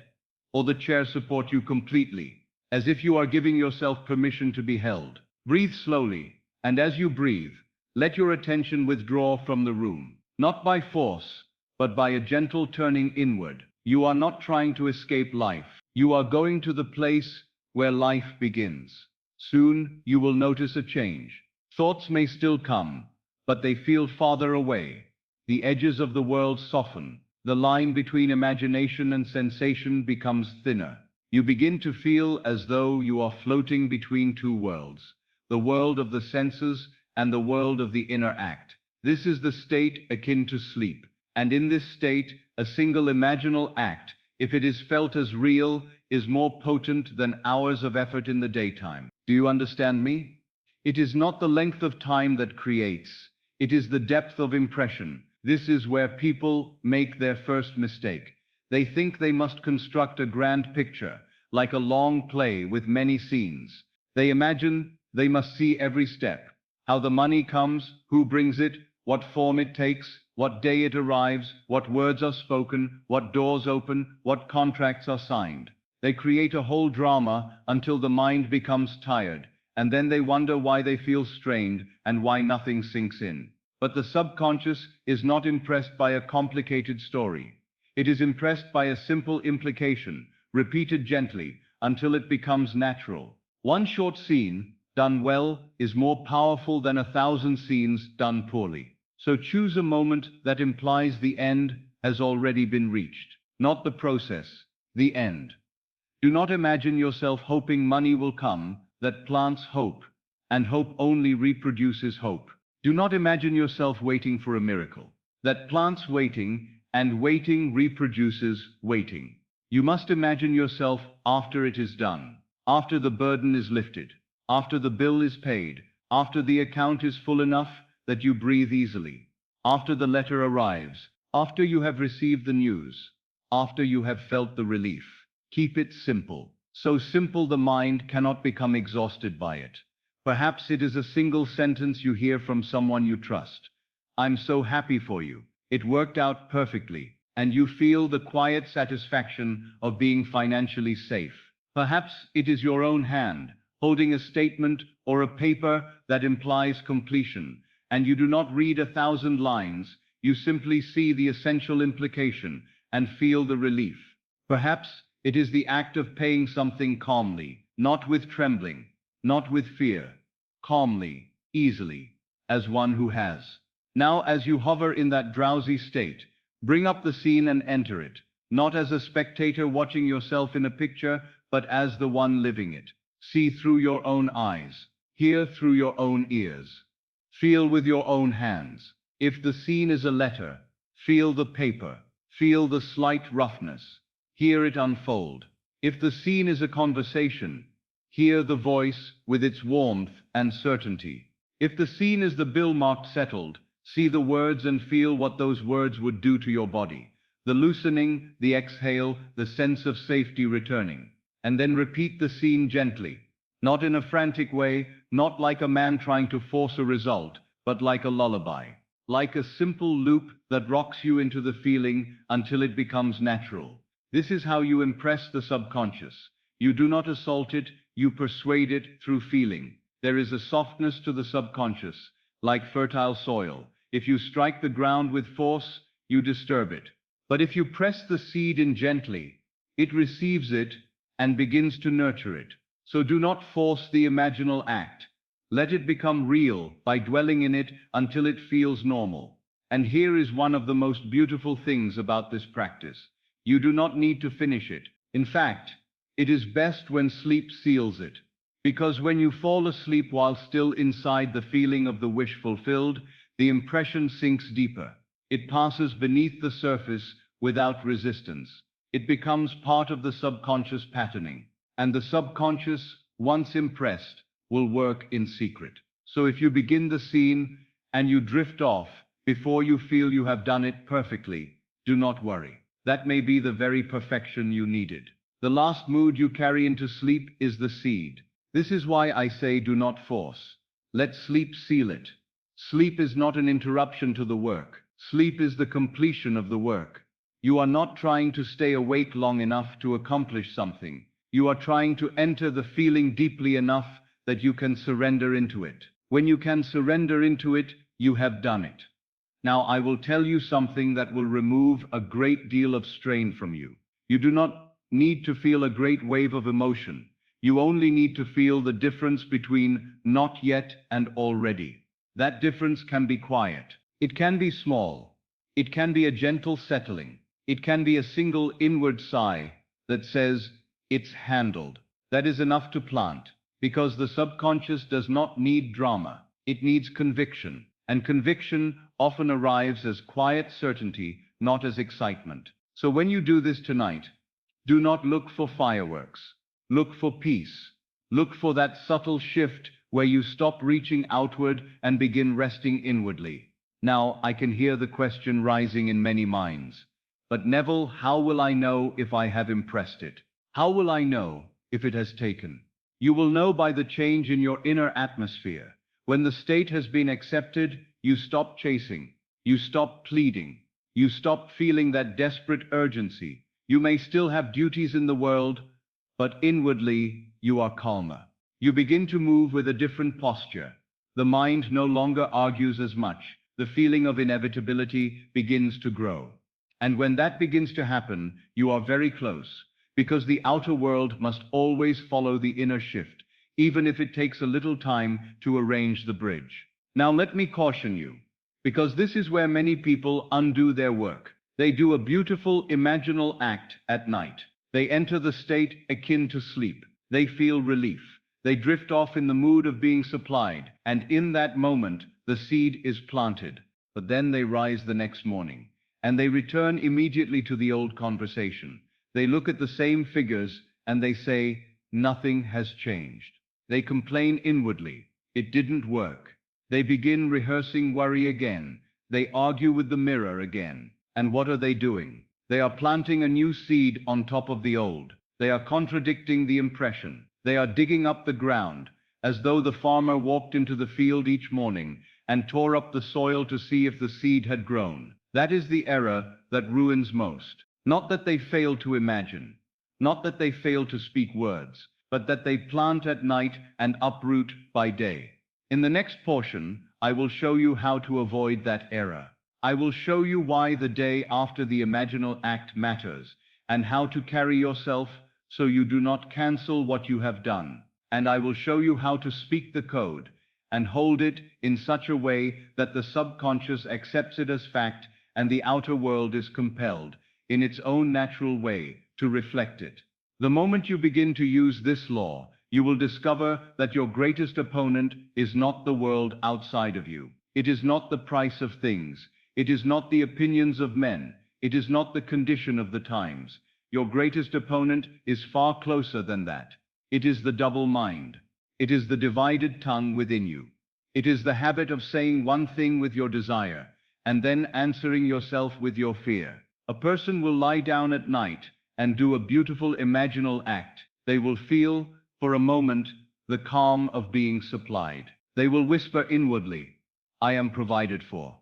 or the chair support you completely, as if you are giving yourself permission to be held. Breathe slowly, and as you breathe, let your attention withdraw from the room, not by force, but by a gentle turning inward. You are not trying to escape life. You are going to the place where life begins. Soon you will notice a change. Thoughts may still come, but they feel farther away. The edges of the world soften. The line between imagination and sensation becomes thinner. You begin to feel as though you are floating between two worlds, the world of the senses and the world of the inner act. This is the state akin to sleep. And in this state, a single imaginal act, if it is felt as real, is more potent than hours of effort in the daytime. Do you understand me? It is not the length of time that creates, it is the depth of impression. This is where people make their first mistake. They think they must construct a grand picture, like a long play with many scenes. They imagine they must see every step, how the money comes, who brings it, what form it takes, what day it arrives, what words are spoken, what doors open, what contracts are signed. They create a whole drama until the mind becomes tired, and then they wonder why they feel strained and why nothing sinks in. But the subconscious is not impressed by a complicated story. It is impressed by a simple implication, repeated gently, until it becomes natural. One short scene, done well, is more powerful than 1,000 scenes done poorly. So choose a moment that implies the end has already been reached, not the process, the end. Do not imagine yourself hoping money will come, that plants hope, and hope only reproduces hope. Do not imagine yourself waiting for a miracle, that plants waiting, and waiting reproduces waiting. You must imagine yourself after it is done, after the burden is lifted, after the bill is paid, after the account is full enough that you breathe easily, after the letter arrives, after you have received the news, after you have felt the relief. Keep it simple, so simple the mind cannot become exhausted by it. Perhaps it is a single sentence you hear from someone you trust. I'm so happy for you. It worked out perfectly, and you feel the quiet satisfaction of being financially safe. Perhaps it is your own hand, holding a statement or a paper that implies completion, and you do not read 1,000 lines, you simply see the essential implication and feel the relief. Perhaps it is the act of paying something calmly, not with trembling, not with fear, calmly, easily, as one who has. Now, as you hover in that drowsy state, bring up the scene and enter it, not as a spectator watching yourself in a picture, but as the one living it. See through your own eyes, hear through your own ears, feel with your own hands. If the scene is a letter, feel the paper, feel the slight roughness, hear it unfold. If the scene is a conversation, hear the voice with its warmth and certainty. If the scene is the bill marked settled, see the words and feel what those words would do to your body. The loosening, the exhale, the sense of safety returning. And then repeat the scene gently, not in a frantic way, not like a man trying to force a result, but like a lullaby, like a simple loop that rocks you into the feeling until it becomes natural. This is how you impress the subconscious. You do not assault it, you persuade it through feeling. There is a softness to the subconscious, like fertile soil. If you strike the ground with force, you disturb it. But if you press the seed in gently, it receives it and begins to nurture it. So do not force the imaginal act. Let it become real by dwelling in it until it feels normal. And here is one of the most beautiful things about this practice. You do not need to finish it. In fact, it is best when sleep seals it. Because when you fall asleep while still inside the feeling of the wish fulfilled, the impression sinks deeper. It passes beneath the surface without resistance. It becomes part of the subconscious patterning. And the subconscious, once impressed, will work in secret. So if you begin the scene and you drift off before you feel you have done it perfectly, do not worry. That may be the very perfection you needed. The last mood you carry into sleep is the seed. This is why I say do not force. Let sleep seal it. Sleep is not an interruption to the work. Sleep is the completion of the work. You are not trying to stay awake long enough to accomplish something. You are trying to enter the feeling deeply enough that you can surrender into it. When you can surrender into it, you have done it. Now I will tell you something that will remove a great deal of strain from you. You do not need to feel a great wave of emotion. You only need to feel the difference between not yet and already. That difference can be quiet. It can be small. It can be a gentle settling. It can be a single inward sigh that says, it's handled. That is enough to plant, because the subconscious does not need drama. It needs conviction. And conviction often arrives as quiet certainty, not as excitement. So when you do this tonight, do not look for fireworks. Look for peace. Look for that subtle shift where you stop reaching outward and begin resting inwardly. Now, I can hear the question rising in many minds. But Neville, how will I know if I have impressed it? How will I know if it has taken? You will know by the change in your inner atmosphere. When the state has been accepted, you stop chasing. You stop pleading. You stop feeling that desperate urgency. You may still have duties in the world, but inwardly you are calmer. You begin to move with a different posture. The mind no longer argues as much. The feeling of inevitability begins to grow. And when that begins to happen, you are very close, because the outer world must always follow the inner shift, even if it takes a little time to arrange the bridge. Now let me caution you, because this is where many people undo their work. They do a beautiful imaginal act at night. They enter the state akin to sleep. They feel relief. They drift off in the mood of being supplied, and in that moment, the seed is planted. But then they rise the next morning, and they return immediately to the old conversation. They look at the same figures, and they say, nothing has changed. They complain inwardly. It didn't work. They begin rehearsing worry again. They argue with the mirror again. And what are they doing? They are planting a new seed on top of the old. They are contradicting the impression. They are digging up the ground, as though the farmer walked into the field each morning and tore up the soil to see if the seed had grown. That is the error that ruins most. Not that they fail to imagine, not that they fail to speak words, but that they plant at night and uproot by day. In the next portion, I will show you how to avoid that error. I will show you why the day after the imaginal act matters, and how to carry yourself so you do not cancel what you have done. And I will show you how to speak the code and hold it in such a way that the subconscious accepts it as fact and the outer world is compelled, in its own natural way, to reflect it. The moment you begin to use this law, you will discover that your greatest opponent is not the world outside of you. It is not the price of things. It is not the opinions of men. It is not the condition of the times. Your greatest opponent is far closer than that. It is the double mind. It is the divided tongue within you. It is the habit of saying one thing with your desire, and then answering yourself with your fear. A person will lie down at night and do a beautiful imaginal act. They will feel, for a moment, the calm of being supplied. They will whisper inwardly, I am provided for.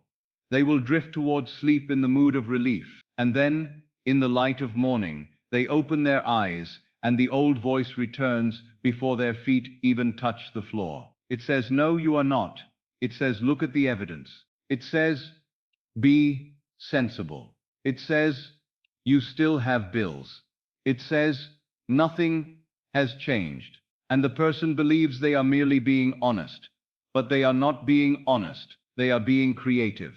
They will drift towards sleep in the mood of relief, and then, in the light of morning, they open their eyes, and the old voice returns before their feet even touch the floor. It says, no, you are not. It says, look at the evidence. It says, be sensible. It says, you still have bills. It says, nothing has changed. And the person believes they are merely being honest. But they are not being honest. They are being creative.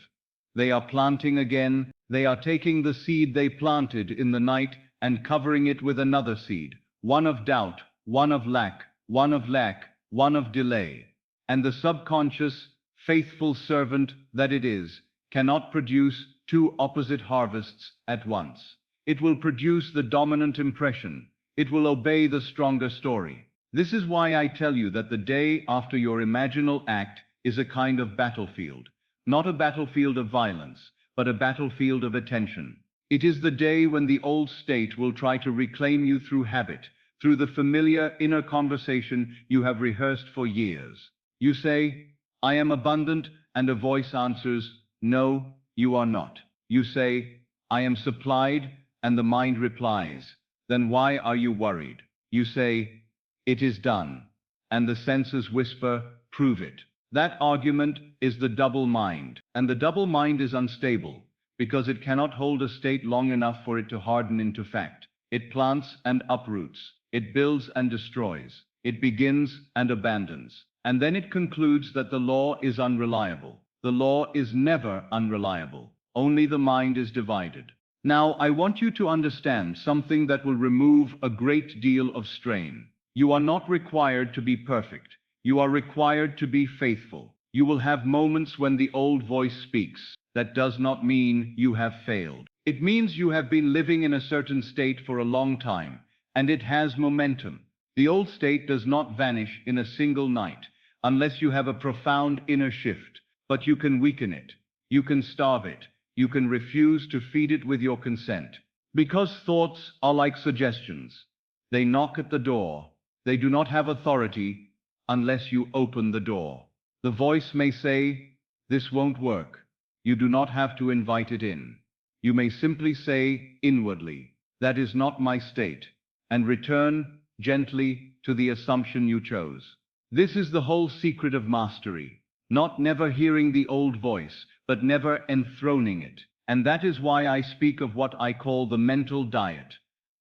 They are planting again. They are taking the seed they planted in the night and covering it with another seed, one of doubt, one of lack, one of lack, one of delay. And the subconscious, faithful servant that it is, cannot produce two opposite harvests at once. It will produce the dominant impression. It will obey the stronger story. This is why I tell you that the day after your imaginal act is a kind of battlefield. Not a battlefield of violence, but a battlefield of attention. It is the day when the old state will try to reclaim you through habit, through the familiar inner conversation you have rehearsed for years. You say, I am abundant, and a voice answers, no, you are not. You say, I am supplied, and the mind replies, then why are you worried? You say, it is done, and the senses whisper, prove it. That argument is the double mind, and the double mind is unstable, because it cannot hold a state long enough for it to harden into fact. It plants and uproots, it builds and destroys, it begins and abandons, and then it concludes that the law is unreliable. The law is never unreliable, only the mind is divided. Now, I want you to understand something that will remove a great deal of strain. You are not required to be perfect. You are required to be faithful. You will have moments when the old voice speaks. That does not mean you have failed. It means you have been living in a certain state for a long time, and it has momentum. The old state does not vanish in a single night, unless you have a profound inner shift, but you can weaken it. You can starve it. You can refuse to feed it with your consent. Because thoughts are like suggestions. They knock at the door. They do not have authority unless you open the door. The voice may say, this won't work. You do not have to invite it in. You may simply say inwardly, that is not my state, and return gently to the assumption you chose. This is the whole secret of mastery, not never hearing the old voice, but never enthroning it. And that is why I speak of what I call the mental diet.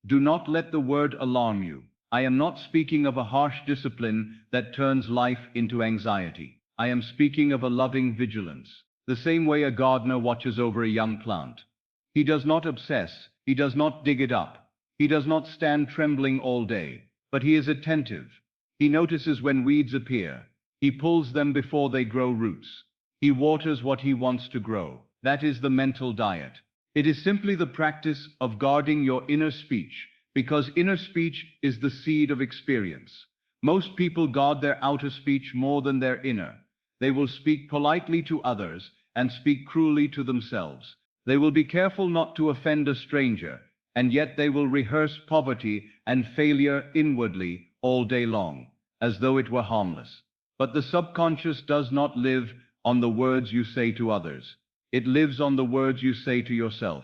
Do not let the word alarm you. I am not speaking of a harsh discipline that turns life into anxiety. I am speaking of a loving vigilance, the same way a gardener watches over a young plant. He does not obsess, he does not dig it up, he does not stand trembling all day, but he is attentive. He notices when weeds appear, he pulls them before they grow roots. He waters what he wants to grow. That is the mental diet. It is simply the practice of guarding your inner speech, because inner speech is the seed of experience. Most people guard their outer speech more than their inner. They will speak politely to others and speak cruelly to themselves. They will be careful not to offend a stranger, and yet they will rehearse poverty and failure inwardly all day long, as though it were harmless. But the subconscious does not live on the words you say to others. It lives on the words you say to yourself.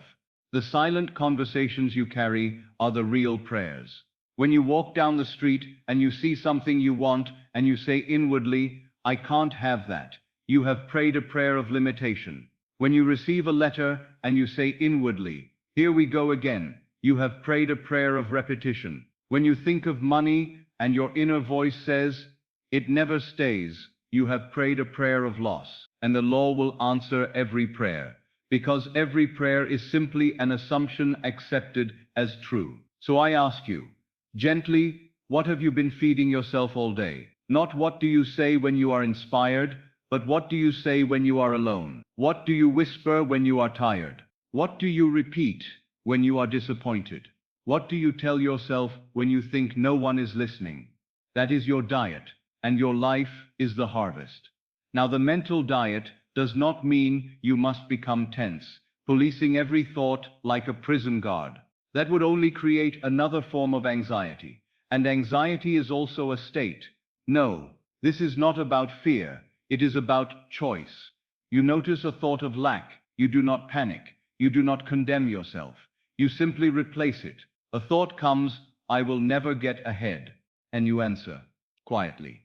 The silent conversations you carry are the real prayers. When you walk down the street and you see something you want and you say inwardly, I can't have that, you have prayed a prayer of limitation. When you receive a letter and you say inwardly, here we go again, you have prayed a prayer of repetition. When you think of money and your inner voice says, it never stays, you have prayed a prayer of loss. And the law will answer every prayer, because every prayer is simply an assumption accepted as true. So I ask you, gently, what have you been feeding yourself all day? Not what do you say when you are inspired, but what do you say when you are alone? What do you whisper when you are tired? What do you repeat when you are disappointed? What do you tell yourself when you think no one is listening? That is your diet, and your life is the harvest. Now, the mental diet does not mean you must become tense, policing every thought like a prison guard. That would only create another form of anxiety. And anxiety is also a state. No, this is not about fear. It is about choice. You notice a thought of lack. You do not panic. You do not condemn yourself. You simply replace it. A thought comes, I will never get ahead. And you answer, quietly,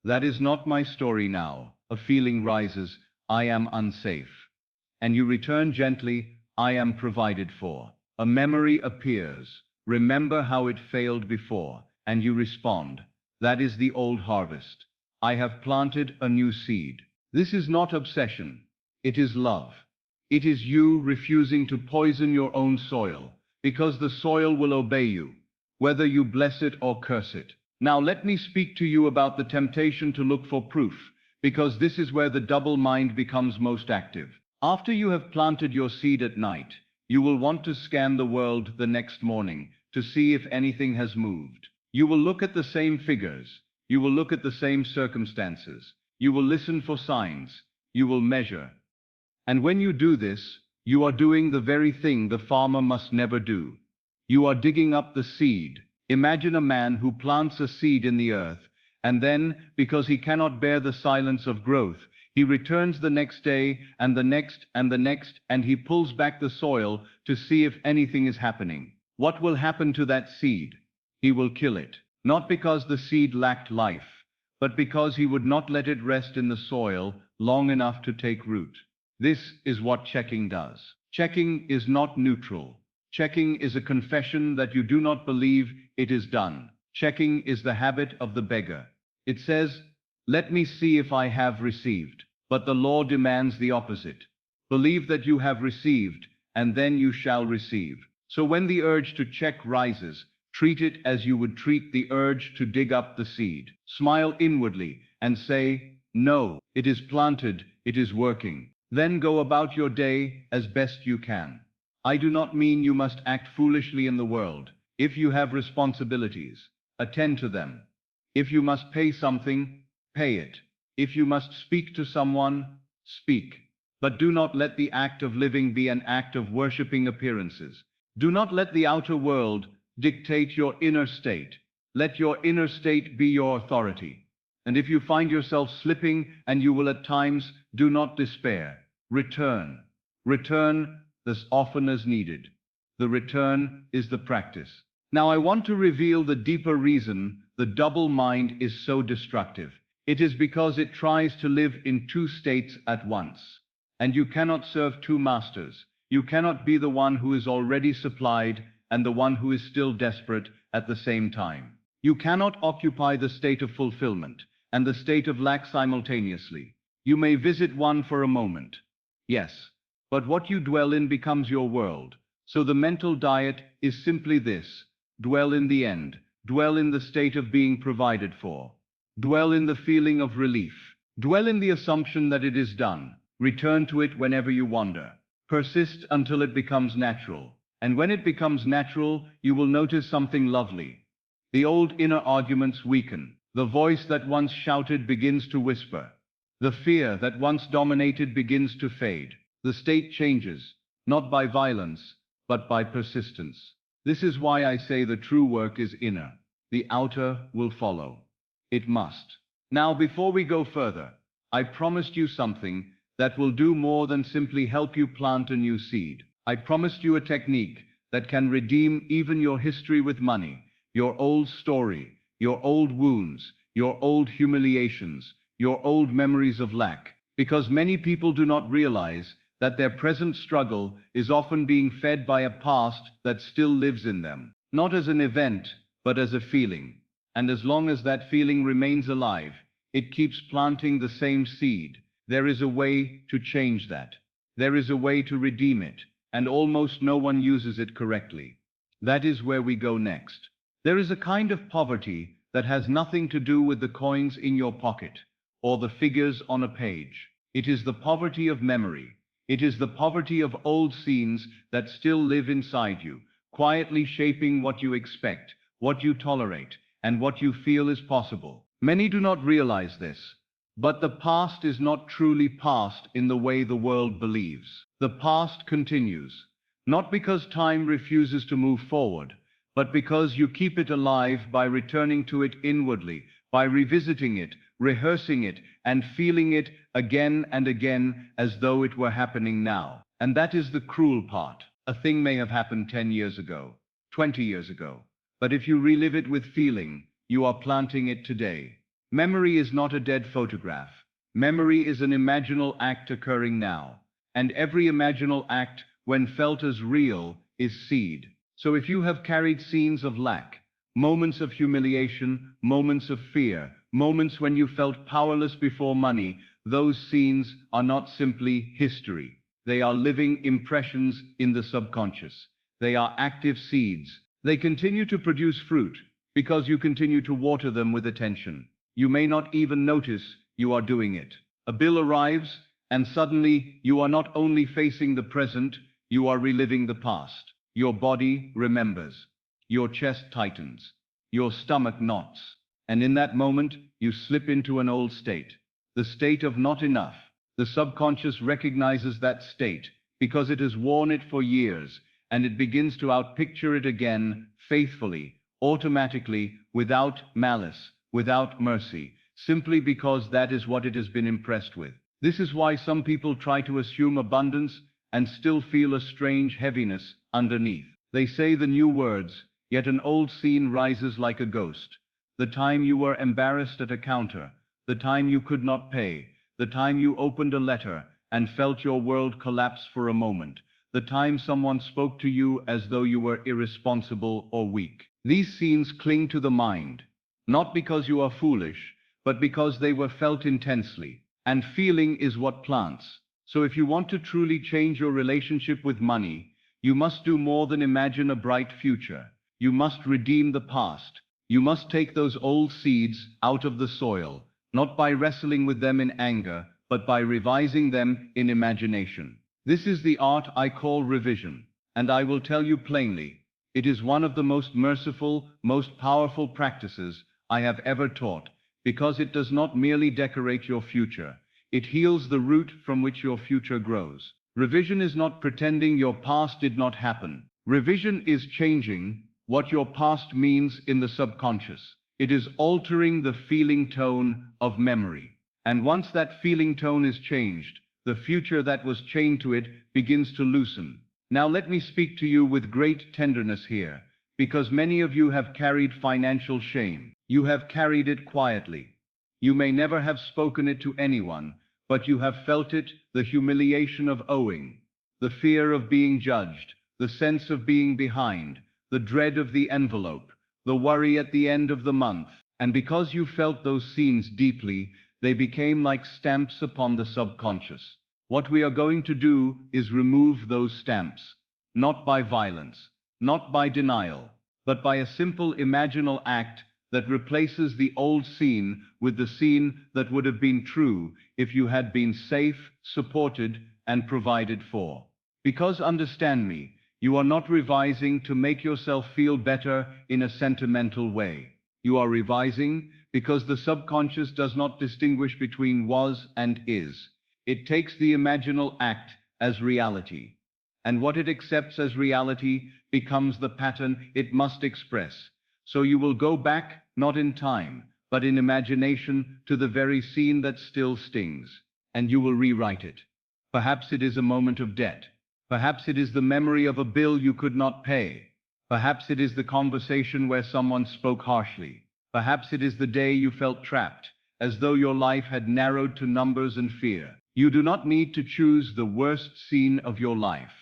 that is not my story now. A feeling rises, I am unsafe. And you return gently, I am provided for. A memory appears. Remember how it failed before. And you respond, that is the old harvest. I have planted a new seed. This is not obsession. It is love. It is you refusing to poison your own soil, because the soil will obey you, whether you bless it or curse it. Now let me speak to you about the temptation to look for proof, because this is where the double mind becomes most active. After you have planted your seed at night, you will want to scan the world the next morning to see if anything has moved. You will look at the same figures, you will look at the same circumstances, you will listen for signs, you will measure. And when you do this, you are doing the very thing the farmer must never do. You are digging up the seed. Imagine a man who plants a seed in the earth, and then, because he cannot bear the silence of growth, he returns the next day, and the next, and the next, and he pulls back the soil to see if anything is happening. What will happen to that seed? He will kill it. Not because the seed lacked life, but because he would not let it rest in the soil long enough to take root. This is what checking does. Checking is not neutral. Checking is a confession that you do not believe it is done. Checking is the habit of the beggar. It says, "Let me see if I have received." But the law demands the opposite. Believe that you have received, and then you shall receive. So when the urge to check rises, treat it as you would treat the urge to dig up the seed. Smile inwardly and say, "No, it is planted, it is working." Then go about your day as best you can. I do not mean you must act foolishly in the world. If you have responsibilities, attend to them. If you must pay something, pay it. If you must speak to someone, speak. But do not let the act of living be an act of worshipping appearances. Do not let the outer world dictate your inner state. Let your inner state be your authority. And if you find yourself slipping, and you will at times, do not despair. Return. Return as often as needed. The return is the practice. Now I want to reveal the deeper reason the double mind is so destructive. It is because it tries to live in two states at once. And you cannot serve two masters. You cannot be the one who is already supplied and the one who is still desperate at the same time. You cannot occupy the state of fulfillment and the state of lack simultaneously. You may visit one for a moment. Yes, but what you dwell in becomes your world. So the mental diet is simply this: dwell in the end, dwell in the state of being provided for, dwell in the feeling of relief, dwell in the assumption that it is done, return to it whenever you wander, persist until it becomes natural. And when it becomes natural, you will notice something lovely. The old inner arguments weaken, the voice that once shouted begins to whisper, the fear that once dominated begins to fade. The state changes, not by violence, but by persistence. This is why I say the true work is inner. The outer will follow. It must. Now, before we go further, I promised you something that will do more than simply help you plant a new seed. I promised you a technique that can redeem even your history with money, your old story, your old wounds, your old humiliations, your old memories of lack. Because many people do not realize that their present struggle is often being fed by a past that still lives in them, not as an event, but as a feeling. And as long as that feeling remains alive, it keeps planting the same seed. There is a way to change that. There is a way to redeem it, and almost no one uses it correctly. That is where we go next. There is a kind of poverty that has nothing to do with the coins in your pocket or the figures on a page. It is the poverty of memory. It is the poverty of old scenes that still live inside you, quietly shaping what you expect, what you tolerate, and what you feel is possible. Many do not realize this, but the past is not truly past in the way the world believes. The past continues, not because time refuses to move forward, but because you keep it alive by returning to it inwardly, by revisiting it, rehearsing it, and feeling it again and again as though it were happening now. And that is the cruel part. A thing may have happened 10 years ago, 20 years ago, but if you relive it with feeling, you are planting it today. Memory is not a dead photograph. Memory is an imaginal act occurring now. And every imaginal act, when felt as real, is seed. So if you have carried scenes of lack, moments of humiliation, moments of fear, moments when you felt powerless before money, those scenes are not simply history. They are living impressions in the subconscious. They are active seeds. They continue to produce fruit because you continue to water them with attention. You may not even notice you are doing it. A bill arrives, and suddenly you are not only facing the present, you are reliving the past. Your body remembers. Your chest tightens. Your stomach knots. And in that moment, you slip into an old state. The state of not enough. The subconscious recognizes that state because it has worn it for years, and it begins to outpicture it again, faithfully, automatically, without malice, without mercy, simply because that is what it has been impressed with. This is why some people try to assume abundance and still feel a strange heaviness underneath. They say the new words, yet an old scene rises like a ghost. The time you were embarrassed at a counter, the time you could not pay, the time you opened a letter and felt your world collapse for a moment, the time someone spoke to you as though you were irresponsible or weak. These scenes cling to the mind, not because you are foolish, but because they were felt intensely. And feeling is what plants. So if you want to truly change your relationship with money, you must do more than imagine a bright future. You must redeem the past. You must take those old seeds out of the soil, not by wrestling with them in anger, but by revising them in imagination. This is the art I call revision, and I will tell you plainly, it is one of the most merciful, most powerful practices I have ever taught, because it does not merely decorate your future, it heals the root from which your future grows. Revision is not pretending your past did not happen. Revision is changing what your past means in the subconscious. It is altering the feeling tone of memory. And once that feeling tone is changed, the future that was chained to it begins to loosen. Now let me speak to you with great tenderness here, because many of you have carried financial shame. You have carried it quietly. You may never have spoken it to anyone, but you have felt it, the humiliation of owing, the fear of being judged, the sense of being behind, the dread of the envelope, the worry at the end of the month. And because you felt those scenes deeply, they became like stamps upon the subconscious. What we are going to do is remove those stamps, not by violence, not by denial, but by a simple imaginal act that replaces the old scene with the scene that would have been true if you had been safe, supported, and provided for. Because understand me, you are not revising to make yourself feel better in a sentimental way. You are revising because the subconscious does not distinguish between was and is. It takes the imaginal act as reality. And what it accepts as reality becomes the pattern it must express. So you will go back, not in time, but in imagination, to the very scene that still stings. And you will rewrite it. Perhaps it is a moment of debt. Perhaps it is the memory of a bill you could not pay. Perhaps it is the conversation where someone spoke harshly. Perhaps it is the day you felt trapped, as though your life had narrowed to numbers and fear. You do not need to choose the worst scene of your life.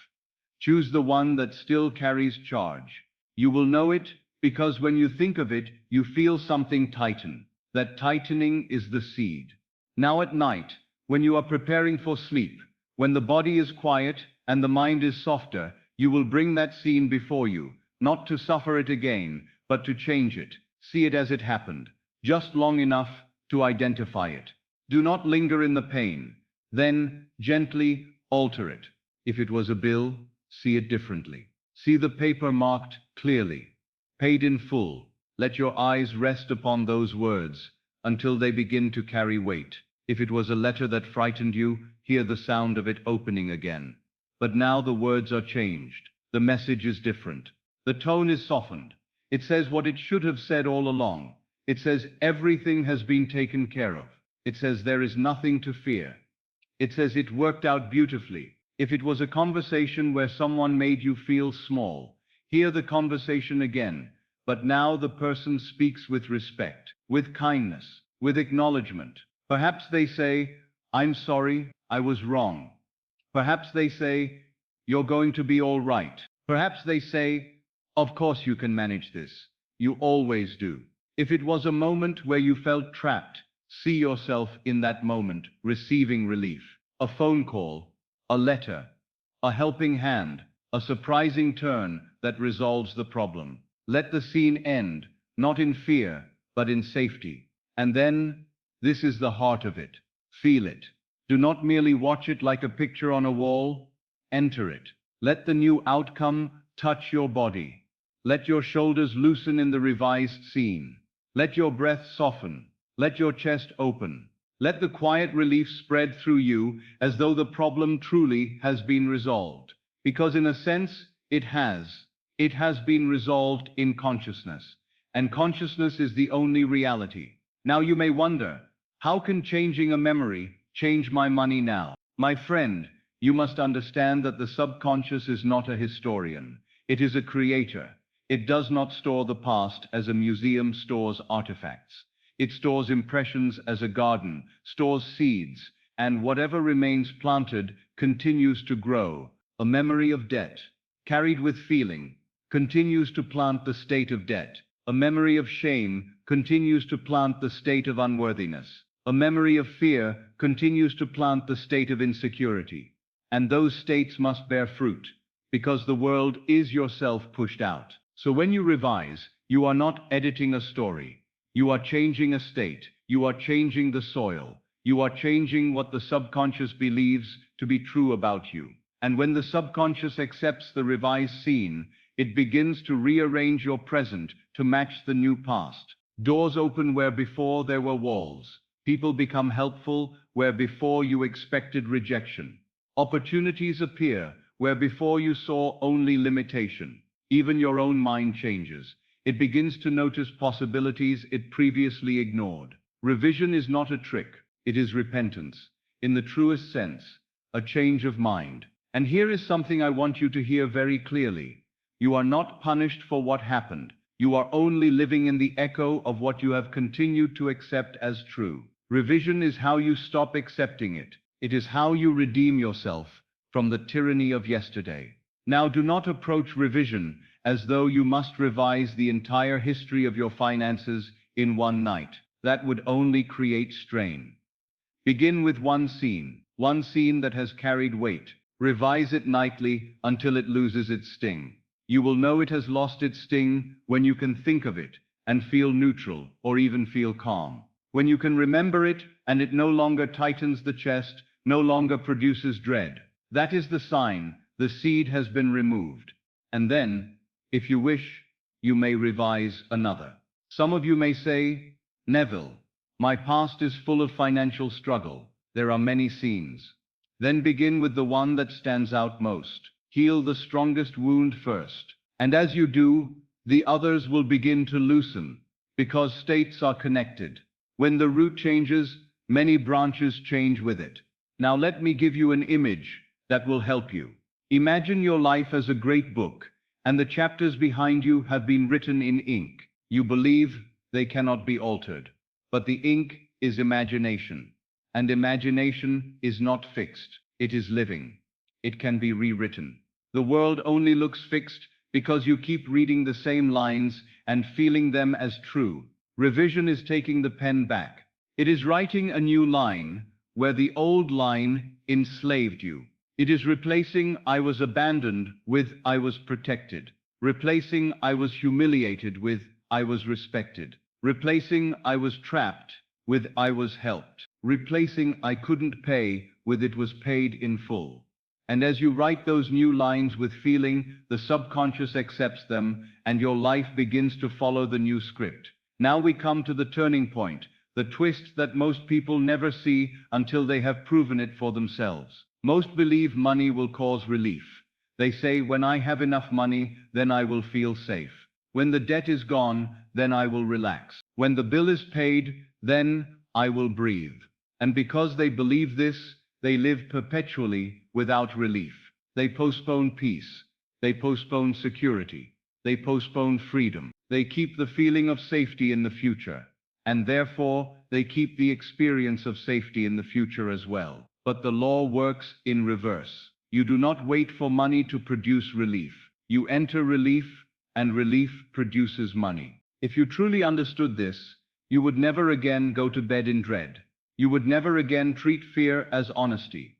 Choose the one that still carries charge. You will know it because when you think of it, you feel something tighten. That tightening is the seed. Now at night, when you are preparing for sleep, when the body is quiet and the mind is softer, you will bring that scene before you, not to suffer it again, but to change it. See it as it happened, just long enough to identify it. Do not linger in the pain. Then, gently alter it. If it was a bill, see it differently. See the paper marked clearly. Paid in full. Let your eyes rest upon those words until they begin to carry weight. If it was a letter that frightened you, hear the sound of it opening again. But now the words are changed. The message is different. The tone is softened. It says what it should have said all along. It says everything has been taken care of. It says there is nothing to fear. It says it worked out beautifully. If it was a conversation where someone made you feel small, hear the conversation again. But now the person speaks with respect, with kindness, with acknowledgement. Perhaps they say, "I'm sorry, I was wrong." Perhaps they say, "You're going to be all right." Perhaps they say, "Of course you can manage this. You always do." If it was a moment where you felt trapped, see yourself in that moment, receiving relief. A phone call, a letter, a helping hand, a surprising turn that resolves the problem. Let the scene end, not in fear, but in safety. And then, this is the heart of it. Feel it. Do not merely watch it like a picture on a wall. Enter it. Let the new outcome touch your body. Let your shoulders loosen in the revised scene. Let your breath soften. Let your chest open. Let the quiet relief spread through you as though the problem truly has been resolved. Because in a sense, it has. It has been resolved in consciousness. And consciousness is the only reality. Now you may wonder, how can changing a memory change my money now? My friend, you must understand that the subconscious is not a historian. It is a creator. It does not store the past as a museum stores artifacts. It stores impressions as a garden, stores seeds, and whatever remains planted continues to grow. A memory of debt, carried with feeling, continues to plant the state of debt. A memory of shame continues to plant the state of unworthiness. A memory of fear continues to plant the state of insecurity. And those states must bear fruit, because the world is yourself pushed out. So when you revise, you are not editing a story. You are changing a state. You are changing the soil. You are changing what the subconscious believes to be true about you. And when the subconscious accepts the revised scene, it begins to rearrange your present to match the new past. Doors open where before there were walls. People become helpful where before you expected rejection. Opportunities appear where before you saw only limitation. Even your own mind changes. It begins to notice possibilities it previously ignored. Revision is not a trick. It is repentance. In the truest sense, a change of mind. And here is something I want you to hear very clearly. You are not punished for what happened. You are only living in the echo of what you have continued to accept as true. Revision is how you stop accepting it. It is how you redeem yourself from the tyranny of yesterday. Now do not approach revision as though you must revise the entire history of your finances in one night. That would only create strain. Begin with one scene that has carried weight. Revise it nightly until it loses its sting. You will know it has lost its sting when you can think of it and feel neutral or even feel calm. When you can remember it and it no longer tightens the chest, no longer produces dread. That is the sign the seed has been removed. And then, if you wish, you may revise another. Some of you may say, Neville, my past is full of financial struggle. There are many scenes. Then begin with the one that stands out most. Heal the strongest wound first. And as you do, the others will begin to loosen, because states are connected. When the root changes, many branches change with it. Now let me give you an image that will help you. Imagine your life as a great book, and the chapters behind you have been written in ink. You believe they cannot be altered. But the ink is imagination. And imagination is not fixed. It is living. It can be rewritten. The world only looks fixed because you keep reading the same lines and feeling them as true. Revision is taking the pen back. It is writing a new line where the old line enslaved you. It is replacing I was abandoned with I was protected. Replacing I was humiliated with I was respected. Replacing I was trapped with I was helped. Replacing I couldn't pay with it was paid in full. And as you write those new lines with feeling, the subconscious accepts them, and your life begins to follow the new script. Now we come to the turning point, the twist that most people never see until they have proven it for themselves. Most believe money will cause relief. They say, when I have enough money, then I will feel safe. When the debt is gone, then I will relax. When the bill is paid, then I will breathe. And because they believe this, they live perpetually without relief. They postpone peace. They postpone security. They postpone freedom. They keep the feeling of safety in the future. And therefore, they keep the experience of safety in the future as well. But the law works in reverse. You do not wait for money to produce relief. You enter relief, and relief produces money. If you truly understood this, you would never again go to bed in dread. You would never again treat fear as honesty.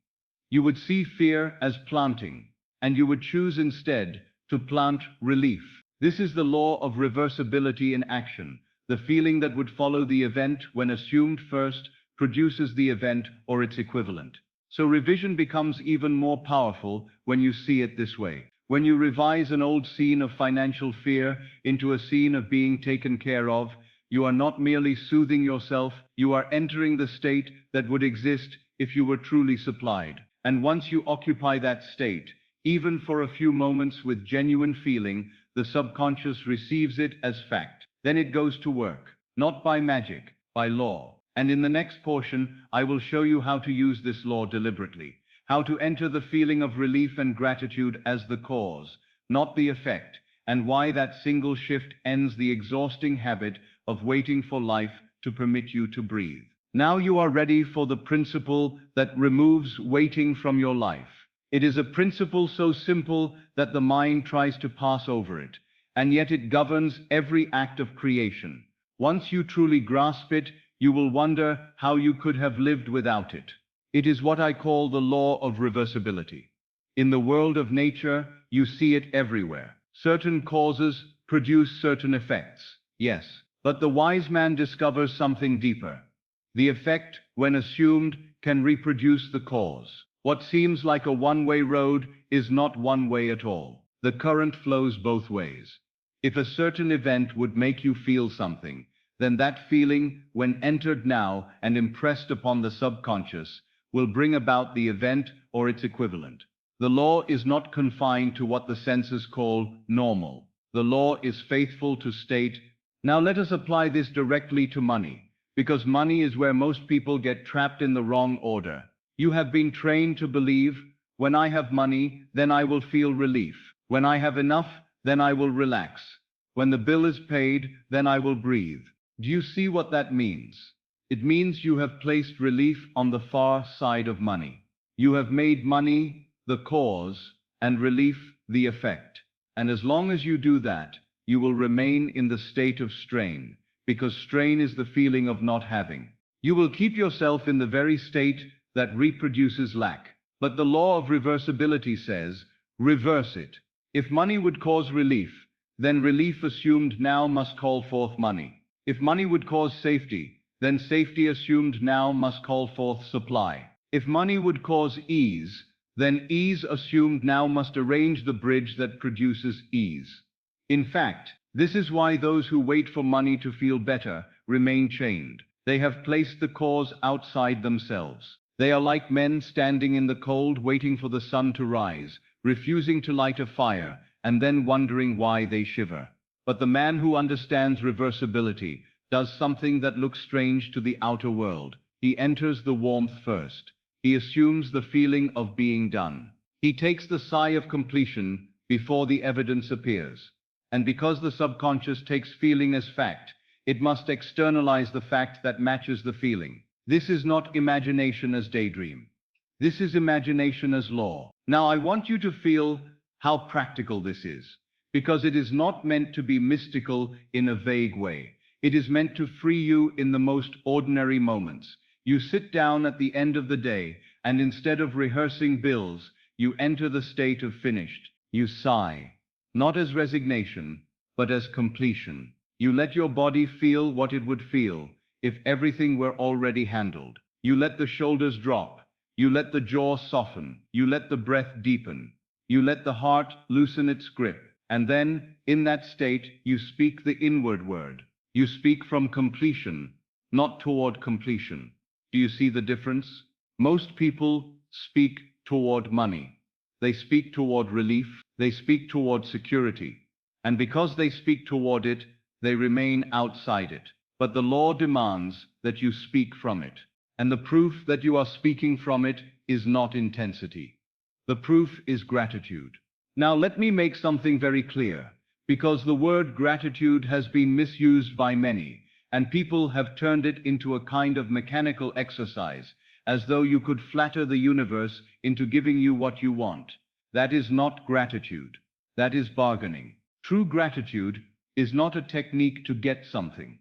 You would see fear as planting. and you would choose instead to plant relief. This is the law of reversibility in action. The feeling that would follow the event when assumed first produces the event or its equivalent. So revision becomes even more powerful when you see it this way. When you revise an old scene of financial fear into a scene of being taken care of, you are not merely soothing yourself, you are entering the state that would exist if you were truly supplied. And once you occupy that state, even for a few moments with genuine feeling, the subconscious receives it as fact. Then it goes to work, not by magic, by law. And in the next portion, I will show you how to use this law deliberately, how to enter the feeling of relief and gratitude as the cause, not the effect, and why that single shift ends the exhausting habit of waiting for life to permit you to breathe. Now you are ready for the principle that removes waiting from your life. It is a principle so simple that the mind tries to pass over it, and yet it governs every act of creation. Once you truly grasp it, you will wonder how you could have lived without it. It is what I call the law of reversibility. In the world of nature, you see it everywhere. Certain causes produce certain effects, yes, but the wise man discovers something deeper. The effect, when assumed, can reproduce the cause. What seems like a one-way road is not one way at all. The current flows both ways. If a certain event would make you feel something, then that feeling, when entered now and impressed upon the subconscious, will bring about the event or its equivalent. The law is not confined to what the senses call normal. The law is faithful to state. Now let us apply this directly to money, because money is where most people get trapped in the wrong order. You have been trained to believe, when I have money, then I will feel relief. When I have enough, then I will relax. When the bill is paid, then I will breathe. Do you see what that means? It means you have placed relief on the far side of money. You have made money the cause and relief the effect. And as long as you do that, you will remain in the state of strain, because strain is the feeling of not having. You will keep yourself in the very state that reproduces lack. But the law of reversibility says, reverse it. If money would cause relief, then relief assumed now must call forth money. If money would cause safety, then safety assumed now must call forth supply. If money would cause ease, then ease assumed now must arrange the bridge that produces ease. In fact, this is why those who wait for money to feel better remain chained. They have placed the cause outside themselves. They are like men standing in the cold waiting for the sun to rise, refusing to light a fire, and then wondering why they shiver. But the man who understands reversibility does something that looks strange to the outer world. He enters the warmth first. He assumes the feeling of being done. He takes the sigh of completion before the evidence appears. And because the subconscious takes feeling as fact, it must externalize the fact that matches the feeling. This is not imagination as daydream. This is imagination as law. Now I want you to feel how practical this is, because it is not meant to be mystical in a vague way. It is meant to free you in the most ordinary moments. You sit down at the end of the day, and instead of rehearsing bills, you enter the state of finished. You sigh, not as resignation, but as completion. You let your body feel what it would feel if everything were already handled. You let the shoulders drop. You let the jaw soften. You let the breath deepen. You let the heart loosen its grip. And then, in that state, you speak the inward word. You speak from completion, not toward completion. Do you see the difference? Most people speak toward money. They speak toward relief. They speak toward security. And because they speak toward it, they remain outside it. But the law demands that you speak from it. And the proof that you are speaking from it is not intensity. The proof is gratitude. Now let me make something very clear, because the word gratitude has been misused by many, and people have turned it into a kind of mechanical exercise, as though you could flatter the universe into giving you what you want. That is not gratitude. That is bargaining. True gratitude is not a technique to get something.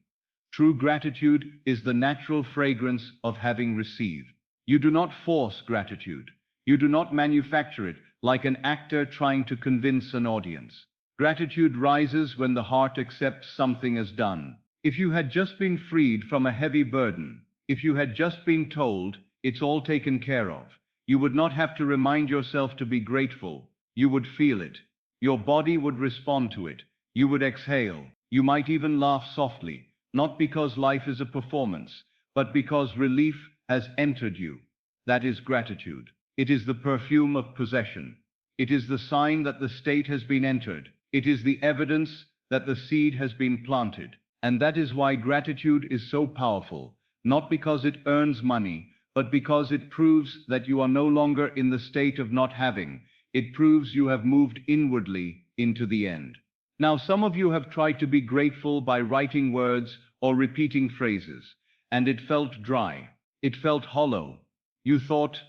True gratitude is the natural fragrance of having received. You do not force gratitude. You do not manufacture it like an actor trying to convince an audience. Gratitude rises when the heart accepts something as done. If you had just been freed from a heavy burden, if you had just been told, it's all taken care of, you would not have to remind yourself to be grateful. You would feel it. Your body would respond to it. You would exhale. You might even laugh softly, not because life is a performance, but because relief has entered you. That is gratitude. It is the perfume of possession. It is the sign that the state has been entered. It is the evidence that the seed has been planted. And that is why gratitude is so powerful, not because it earns money, but because it proves that you are no longer in the state of not having. It proves you have moved inwardly into the end. Now, some of you have tried to be grateful by writing words or repeating phrases, and it felt dry. It felt hollow. You thought,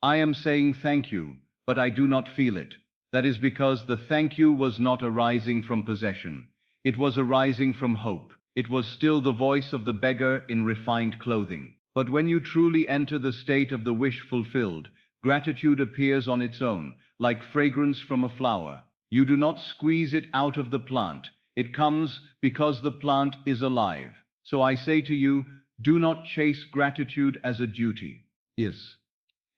I am saying thank you, but I do not feel it. That is because the thank you was not arising from possession. It was arising from hope. It was still the voice of the beggar in refined clothing. But when you truly enter the state of the wish fulfilled, gratitude appears on its own, like fragrance from a flower. You do not squeeze it out of the plant. It comes because the plant is alive. So I say to you, do not chase gratitude as a duty. Yes.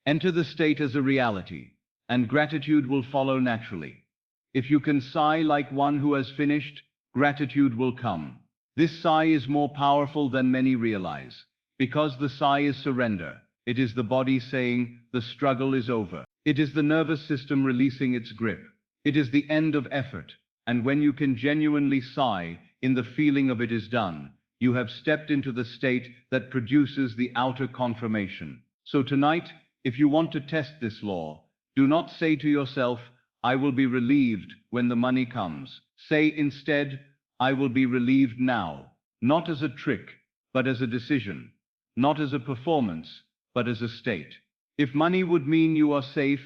Enter the state as a reality, and gratitude will follow naturally. If you can sigh like one who has finished, gratitude will come. This sigh is more powerful than many realize, because the sigh is surrender. It is the body saying, the struggle is over. It is the nervous system releasing its grip. It is the end of effort. And when you can genuinely sigh, in the feeling of it is done, you have stepped into the state that produces the outer confirmation. So tonight, if you want to test this law, do not say to yourself, I will be relieved when the money comes. Say instead, I will be relieved now, not as a trick, but as a decision, not as a performance, but as a state. If money would mean you are safe,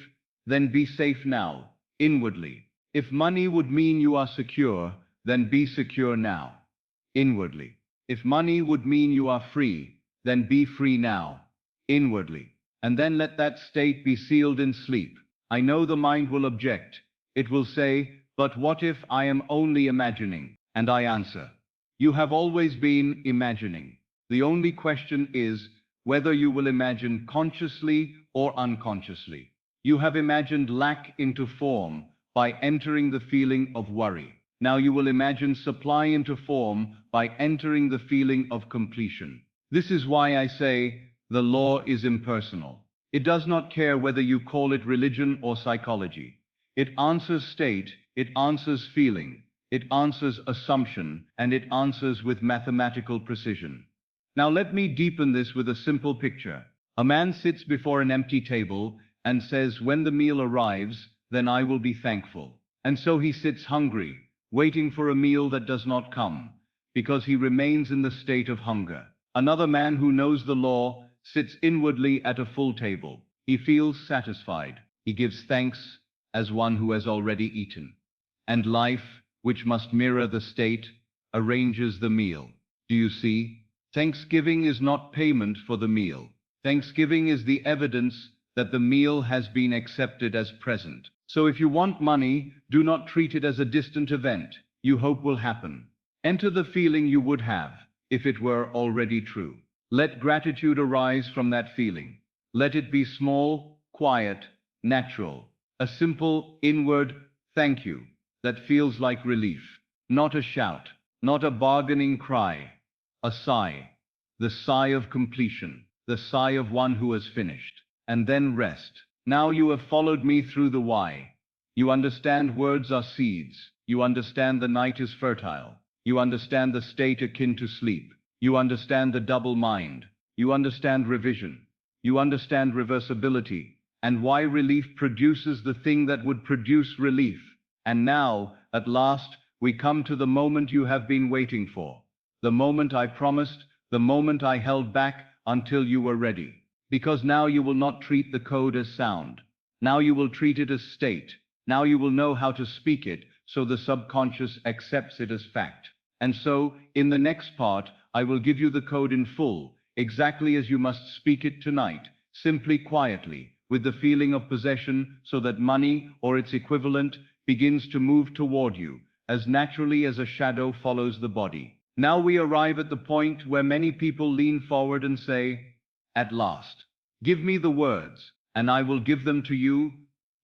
then be safe now, inwardly. If money would mean you are secure, then be secure now, inwardly. If money would mean you are free, then be free now, inwardly. And then let that state be sealed in sleep. I know the mind will object. It will say, but what if I am only imagining? And I answer, you have always been imagining. The only question is whether you will imagine consciously or unconsciously. You have imagined lack into form by entering the feeling of worry. Now you will imagine supply into form by entering the feeling of completion. This is why I say the law is impersonal. It does not care whether you call it religion or psychology. It answers state, it answers feeling, it answers assumption, and it answers with mathematical precision. Now let me deepen this with a simple picture. A man sits before an empty table and says, when the meal arrives, then I will be thankful. And so he sits hungry, waiting for a meal that does not come, because he remains in the state of hunger. Another man who knows the law sits inwardly at a full table. He feels satisfied. He gives thanks as one who has already eaten. And life, which must mirror the state, arranges the meal. Do you see? Thanksgiving is not payment for the meal. Thanksgiving is the evidence that the meal has been accepted as present. So if you want money, do not treat it as a distant event you hope will happen. Enter the feeling you would have if it were already true. Let gratitude arise from that feeling. Let it be small, quiet, natural. A simple, inward thank you that feels like relief. Not a shout, not a bargaining cry. A sigh. The sigh of completion. The sigh of one who has finished. And then rest. Now you have followed me through the why. You understand words are seeds. You understand the night is fertile. You understand the state akin to sleep. You understand the double mind. You understand revision. You understand reversibility, and why relief produces the thing that would produce relief. And now, at last, we come to the moment you have been waiting for. The moment I promised, the moment I held back until you were ready. Because now you will not treat the code as sound. Now you will treat it as state. Now you will know how to speak it, so the subconscious accepts it as fact. And so, in the next part, I will give you the code in full, exactly as you must speak it tonight, simply quietly, with the feeling of possession so that money or its equivalent begins to move toward you, as naturally as a shadow follows the body. Now we arrive at the point where many people lean forward and say, "At last, give me the words, and I will give them to you,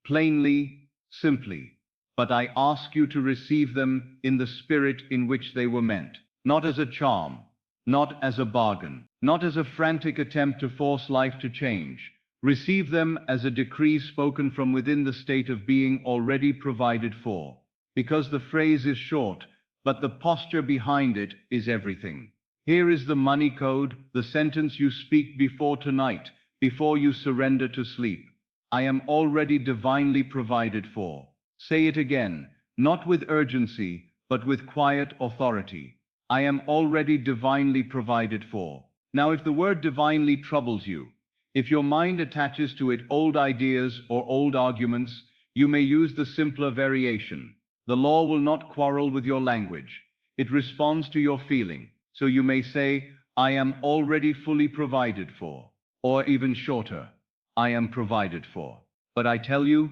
plainly, simply. But I ask you to receive them in the spirit in which they were meant, not as a charm, not as a bargain, not as a frantic attempt to force life to change. Receive them as a decree spoken from within the state of being already provided for. Because the phrase is short, but the posture behind it is everything. Here is the money code, the sentence you speak before tonight, before you surrender to sleep. I am already divinely provided for. Say it again, not with urgency, but with quiet authority. I am already divinely provided for. Now, if the word divinely troubles you, if your mind attaches to it old ideas or old arguments, you may use the simpler variation. The law will not quarrel with your language. It responds to your feeling. So you may say, I am already fully provided for. Or even shorter, I am provided for. But I tell you,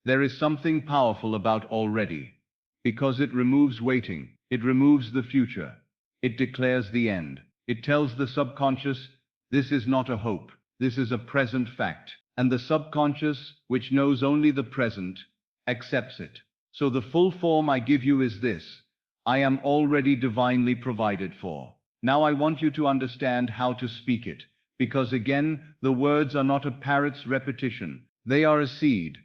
there is something powerful about already. Because it removes waiting. It removes the future. It declares the end. It tells the subconscious, this is not a hope. This is a present fact. And the subconscious, which knows only the present, accepts it. So the full form I give you is this: I am already divinely provided for. Now I want you to understand how to speak it, because again, the words are not a parrot's repetition. They are a seed,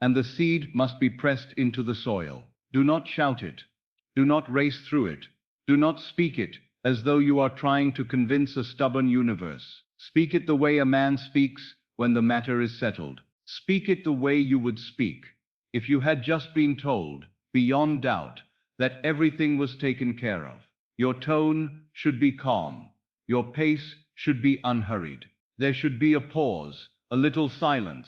and the seed must be pressed into the soil. Do not shout it. Do not race through it. Do not speak it as though you are trying to convince a stubborn universe. Speak it the way a man speaks when the matter is settled. Speak it the way you would speak if you had just been told, beyond doubt, that everything was taken care of. Your tone should be calm. Your pace should be unhurried. There should be a pause, a little silence,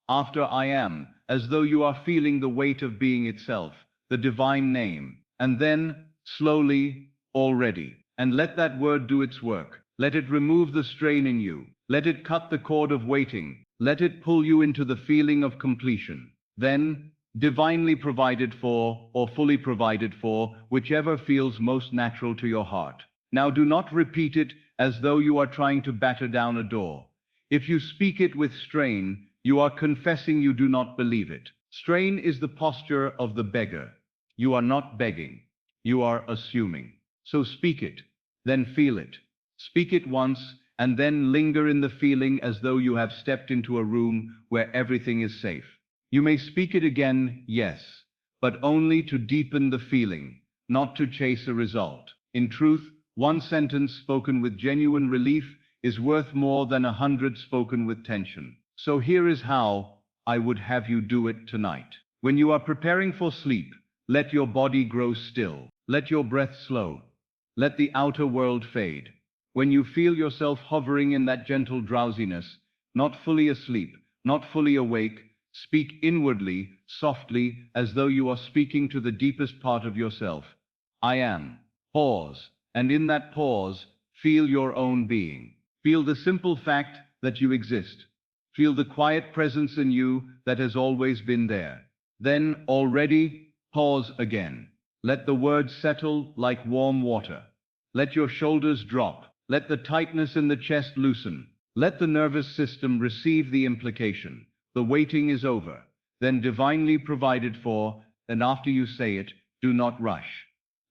after I am, as though you are feeling the weight of being itself, the divine name, and then, slowly, already. And let that word do its work. Let it remove the strain in you. Let it cut the cord of waiting. Let it pull you into the feeling of completion. Then, divinely provided for, or fully provided for, whichever feels most natural to your heart. Now do not repeat it as though you are trying to batter down a door. If you speak it with strain, you are confessing you do not believe it. Strain is the posture of the beggar. You are not begging. You are assuming. So speak it, then feel it. Speak it once, and then linger in the feeling as though you have stepped into a room where everything is safe. You may speak it again, yes, but only to deepen the feeling, not to chase a result. In truth, one sentence spoken with genuine relief is worth more than 100 spoken with tension. So here is how I would have you do it tonight. When you are preparing for sleep, let your body grow still. Let your breath slow. Let the outer world fade. When you feel yourself hovering in that gentle drowsiness, not fully asleep, not fully awake, speak inwardly, softly, as though you are speaking to the deepest part of yourself. I am. Pause, and in that pause, feel your own being. Feel the simple fact that you exist. Feel the quiet presence in you that has always been there. Then, already, pause again. Let the words settle like warm water. Let your shoulders drop. Let the tightness in the chest loosen. Let the nervous system receive the implication. The waiting is over, then divinely provided for, and after you say it, do not rush.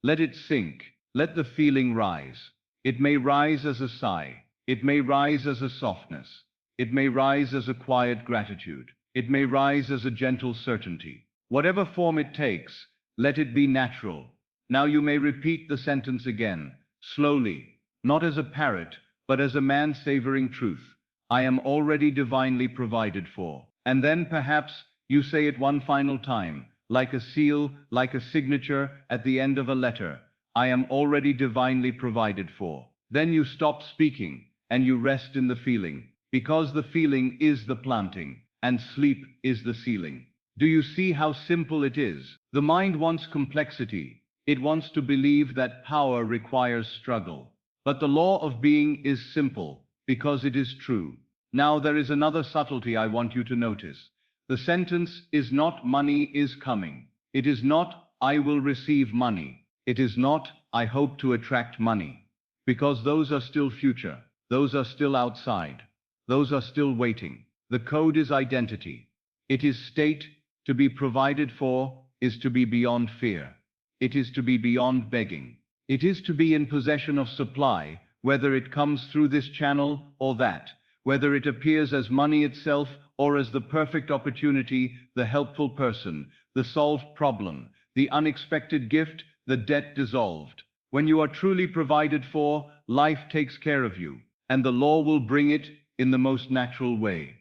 Let it sink. Let the feeling rise. It may rise as a sigh. It may rise as a softness. It may rise as a quiet gratitude. It may rise as a gentle certainty. Whatever form it takes, let it be natural. Now you may repeat the sentence again, slowly, not as a parrot, but as a man savoring truth. I am already divinely provided for. And then perhaps you say it one final time, like a seal, like a signature at the end of a letter. I am already divinely provided for. Then you stop speaking, and you rest in the feeling, because the feeling is the planting, and sleep is the sealing. Do you see how simple it is? The mind wants complexity. It wants to believe that power requires struggle. But the law of being is simple, because it is true. Now there is another subtlety I want you to notice. The sentence is not money is coming. It is not I will receive money. It is not I hope to attract money. Because those are still future. Those are still outside. Those are still waiting. The code is identity. It is state. To be provided for is to be beyond fear. It is to be beyond begging. It is to be in possession of supply, whether it comes through this channel or that, whether it appears as money itself or as the perfect opportunity, the helpful person, the solved problem, the unexpected gift, the debt dissolved. When you are truly provided for, life takes care of you, and the law will bring it in the most natural way.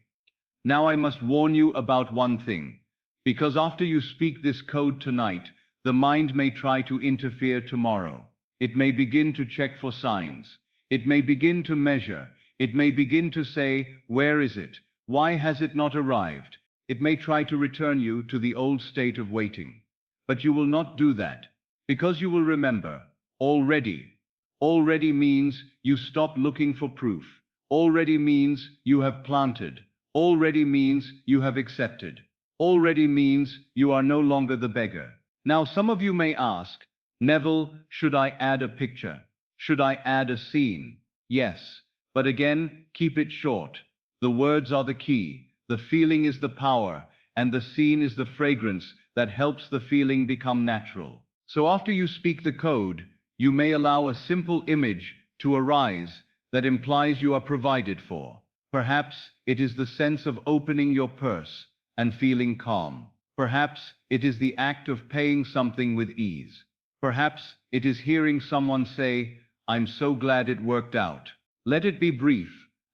Now I must warn you about one thing, because after you speak this code tonight, the mind may try to interfere tomorrow. It may begin to check for signs. It may begin to measure. It may begin to say, where is it? Why has it not arrived? It may try to return you to the old state of waiting. But you will not do that, because you will remember, already. Already means you stop looking for proof. Already means you have planted. Already means you have accepted. Already means you are no longer the beggar. Now some of you may ask, Neville, should I add a picture? Should I add a scene? Yes, but again, keep it short. The words are the key, the feeling is the power, and the scene is the fragrance that helps the feeling become natural. So after you speak the code, you may allow a simple image to arise that implies you are provided for. Perhaps it is the sense of opening your purse and feeling calm. Perhaps it is the act of paying something with ease. Perhaps it is hearing someone say, I'm so glad it worked out. Let it be brief,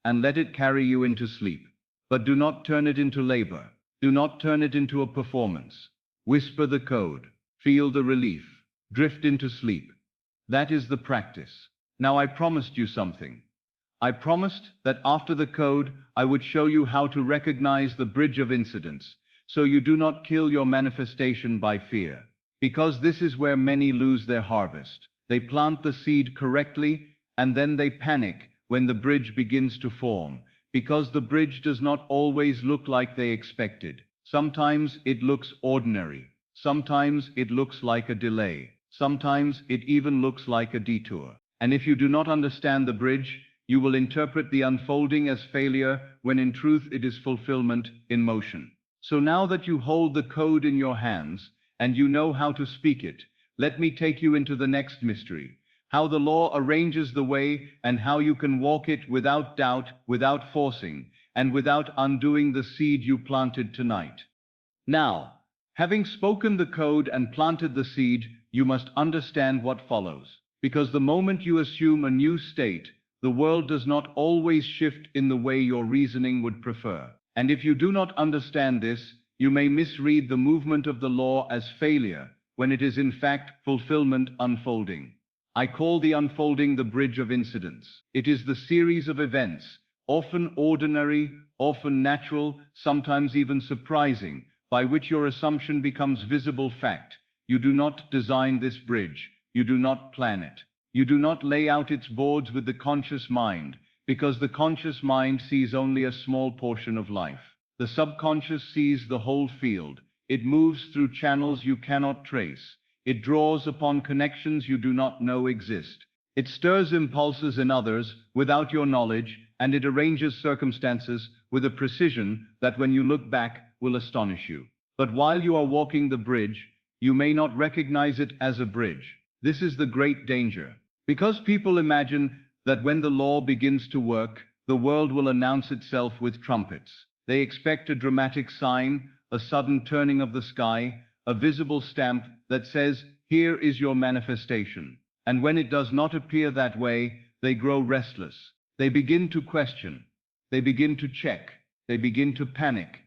and let it carry you into sleep. But do not turn it into labor. Do not turn it into a performance. Whisper the code. Feel the relief. Drift into sleep. That is the practice. Now I promised you something. I promised that after the code, I would show you how to recognize the bridge of incidents, so you do not kill your manifestation by fear. Because this is where many lose their harvest. They plant the seed correctly, and then they panic when the bridge begins to form, because the bridge does not always look like they expected. Sometimes it looks ordinary. Sometimes it looks like a delay. Sometimes it even looks like a detour. And if you do not understand the bridge, you will interpret the unfolding as failure when in truth it is fulfillment in motion. So now that you hold the code in your hands, and you know how to speak it, let me take you into the next mystery. How the law arranges the way and how you can walk it without doubt, without forcing, and without undoing the seed you planted tonight. Now, having spoken the code and planted the seed, you must understand what follows. Because the moment you assume a new state, the world does not always shift in the way your reasoning would prefer. And if you do not understand this, you may misread the movement of the law as failure, when it is in fact fulfillment unfolding. I call the unfolding the bridge of incidents. It is the series of events, often ordinary, often natural, sometimes even surprising, by which your assumption becomes visible fact. You do not design this bridge. You do not plan it. You do not lay out its boards with the conscious mind, because the conscious mind sees only a small portion of life. The subconscious sees the whole field. It moves through channels you cannot trace. It draws upon connections you do not know exist. It stirs impulses in others without your knowledge, and it arranges circumstances with a precision that when you look back will astonish you. But while you are walking the bridge, you may not recognize it as a bridge. This is the great danger. Because people imagine that when the law begins to work, the world will announce itself with trumpets. They expect a dramatic sign, a sudden turning of the sky, a visible stamp that says, here is your manifestation. And when it does not appear that way, they grow restless. They begin to question. They begin to check. They begin to panic.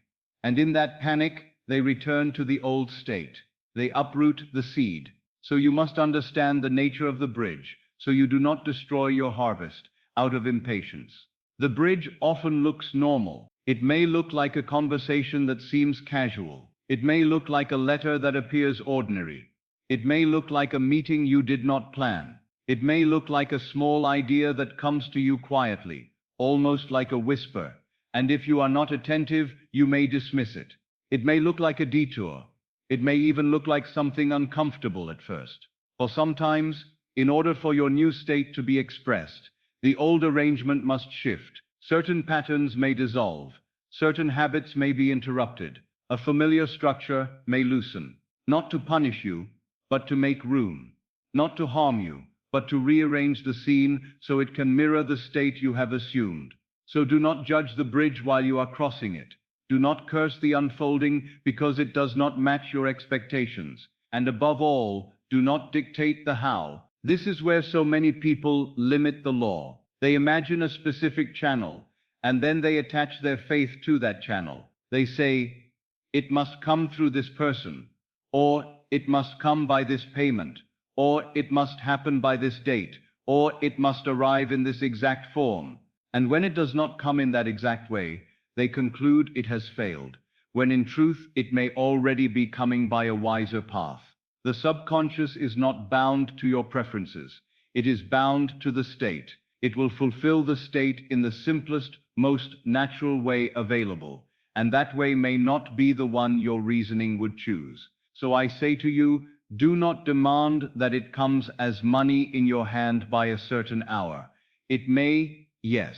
And in that panic, they return to the old state. They uproot the seed. So you must understand the nature of the bridge, so you do not destroy your harvest out of impatience. The bridge often looks normal. It may look like a conversation that seems casual. It may look like a letter that appears ordinary. It may look like a meeting you did not plan. It may look like a small idea that comes to you quietly, almost like a whisper. and if you are not attentive, you may dismiss it. It may look like a detour. It may even look like something uncomfortable at first. For sometimes, in order for your new state to be expressed, the old arrangement must shift. Certain patterns may dissolve. Certain habits may be interrupted. A familiar structure may loosen. Not to punish you, but to make room. Not to harm you, but to rearrange the scene so it can mirror the state you have assumed. So do not judge the bridge while you are crossing it. Do not curse the unfolding because it does not match your expectations. And above all, do not dictate the how. This is where so many people limit the law. They imagine a specific channel, and then they attach their faith to that channel. They say, it must come through this person, or it must come by this payment, or it must happen by this date, or it must arrive in this exact form. And when it does not come in that exact way, they conclude it has failed, when in truth it may already be coming by a wiser path. The subconscious is not bound to your preferences. It is bound to the state. It will fulfill the state in the simplest, most natural way available, and that way may not be the one your reasoning would choose. So I say to you, do not demand that it comes as money in your hand by a certain hour. It may, yes,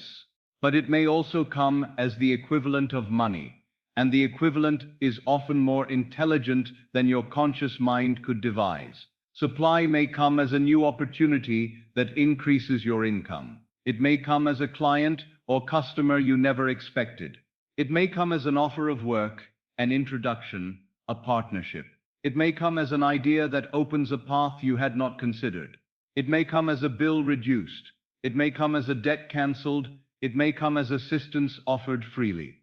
but it may also come as the equivalent of money, and the equivalent is often more intelligent than your conscious mind could devise. Supply may come as a new opportunity that increases your income. It may come as a client or customer you never expected. It may come as an offer of work, an introduction, a partnership. It may come as an idea that opens a path you had not considered. It may come as a bill reduced. It may come as a debt cancelled. It may come as assistance offered freely.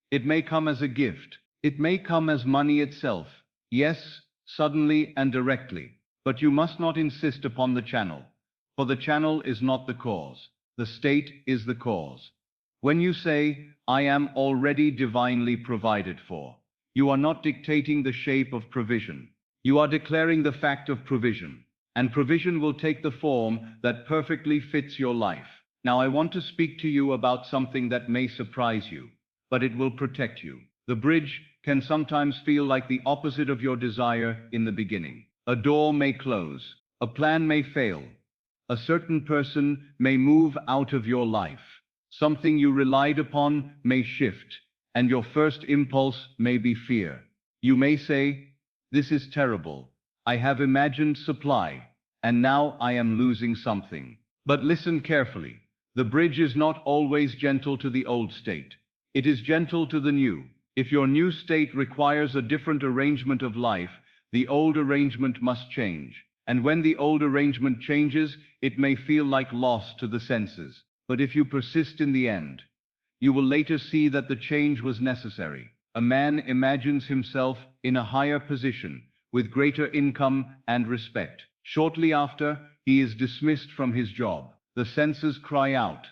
It may come as a gift. It may come as money itself. Yes, suddenly and directly. But you must not insist upon the channel, for the channel is not the cause. The state is the cause. When you say, I am already divinely provided for, you are not dictating the shape of provision. You are declaring the fact of provision, and provision will take the form that perfectly fits your life. Now I want to speak to you about something that may surprise you, but it will protect you. The bridge can sometimes feel like the opposite of your desire in the beginning. A door may close, a plan may fail, a certain person may move out of your life, something you relied upon may shift, and your first impulse may be fear. You may say, this is terrible. I have imagined supply, and now I am losing something. But listen carefully. The bridge is not always gentle to the old state. It is gentle to the new. If your new state requires a different arrangement of life, the old arrangement must change. And when the old arrangement changes, it may feel like loss to the senses. But if you persist in the end, you will later see that the change was necessary. A man imagines himself in a higher position, with greater income and respect. Shortly after, he is dismissed from his job. The senses cry out,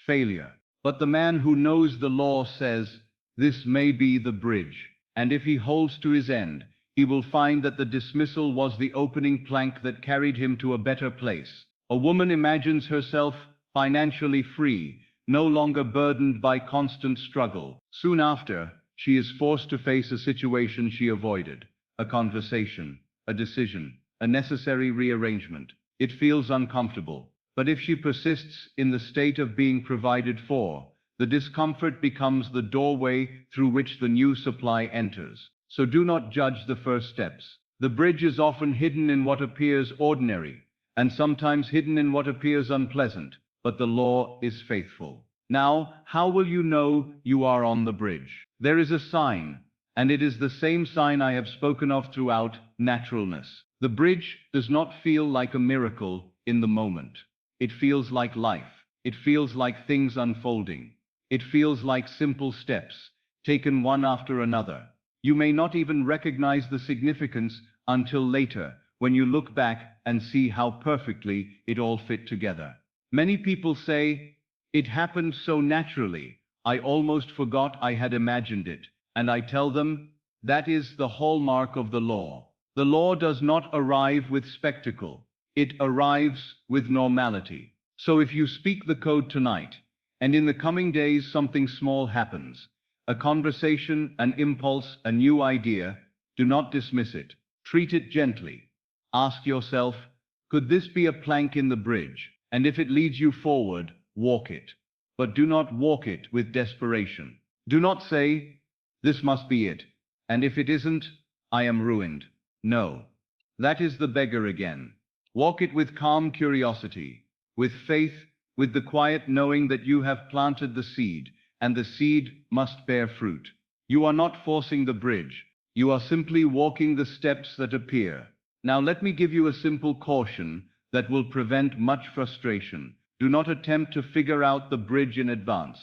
failure. But the man who knows the law says, this may be the bridge. And if he holds to his end, he will find that the dismissal was the opening plank that carried him to a better place. A woman imagines herself financially free, no longer burdened by constant struggle. Soon after, she is forced to face a situation she avoided, a conversation, a decision, a necessary rearrangement. It feels uncomfortable. But if she persists in the state of being provided for, the discomfort becomes the doorway through which the new supply enters. So do not judge the first steps. The bridge is often hidden in what appears ordinary, and sometimes hidden in what appears unpleasant, but the law is faithful. Now, how will you know you are on the bridge? There is a sign, and it is the same sign I have spoken of throughout: naturalness. The bridge does not feel like a miracle in the moment. It feels like life. It feels like things unfolding. It feels like simple steps, taken one after another. You may not even recognize the significance until later, when you look back and see how perfectly it all fit together. Many people say, it happened so naturally, I almost forgot I had imagined it. And I tell them, that is the hallmark of the law. The law does not arrive with spectacle. It arrives with normality. So if you speak the code tonight, And in the coming days, something small happens. A conversation, an impulse, a new idea. Do not dismiss it. Treat it gently. Ask yourself, could this be a plank in the bridge? And if it leads you forward, walk it. But do not walk it with desperation. Do not say, this must be it. And if it isn't, I am ruined. No. That is the beggar again. Walk it with calm curiosity, with faith, with the quiet knowing that you have planted the seed, and the seed must bear fruit. You are not forcing the bridge. You are simply walking the steps that appear. Now let me give you a simple caution that will prevent much frustration. Do not attempt to figure out the bridge in advance.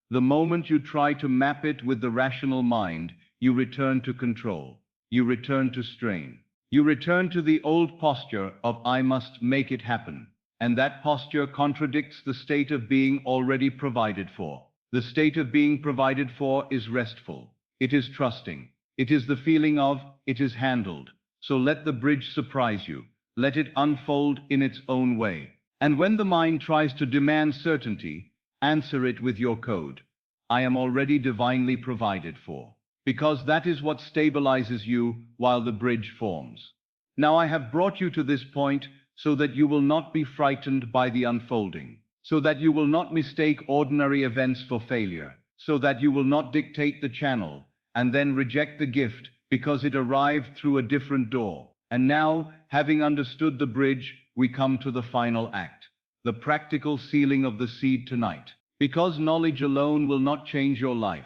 The moment you try to map it with the rational mind, you return to control. You return to strain. You return to the old posture of I must make it happen. And that posture contradicts the state of being already provided for. The state of being provided for is restful. It is trusting. It is the feeling of, it is handled. So let the bridge surprise you. Let it unfold in its own way. And when the mind tries to demand certainty, answer it with your code. I am already divinely provided for. Because that is what stabilizes you while the bridge forms. Now I have brought you to this point so that you will not be frightened by the unfolding, so that you will not mistake ordinary events for failure, so that you will not dictate the channel and then reject the gift because it arrived through a different door. And now, having understood the bridge, we come to the final act, the practical sealing of the seed tonight. Because knowledge alone will not change your life,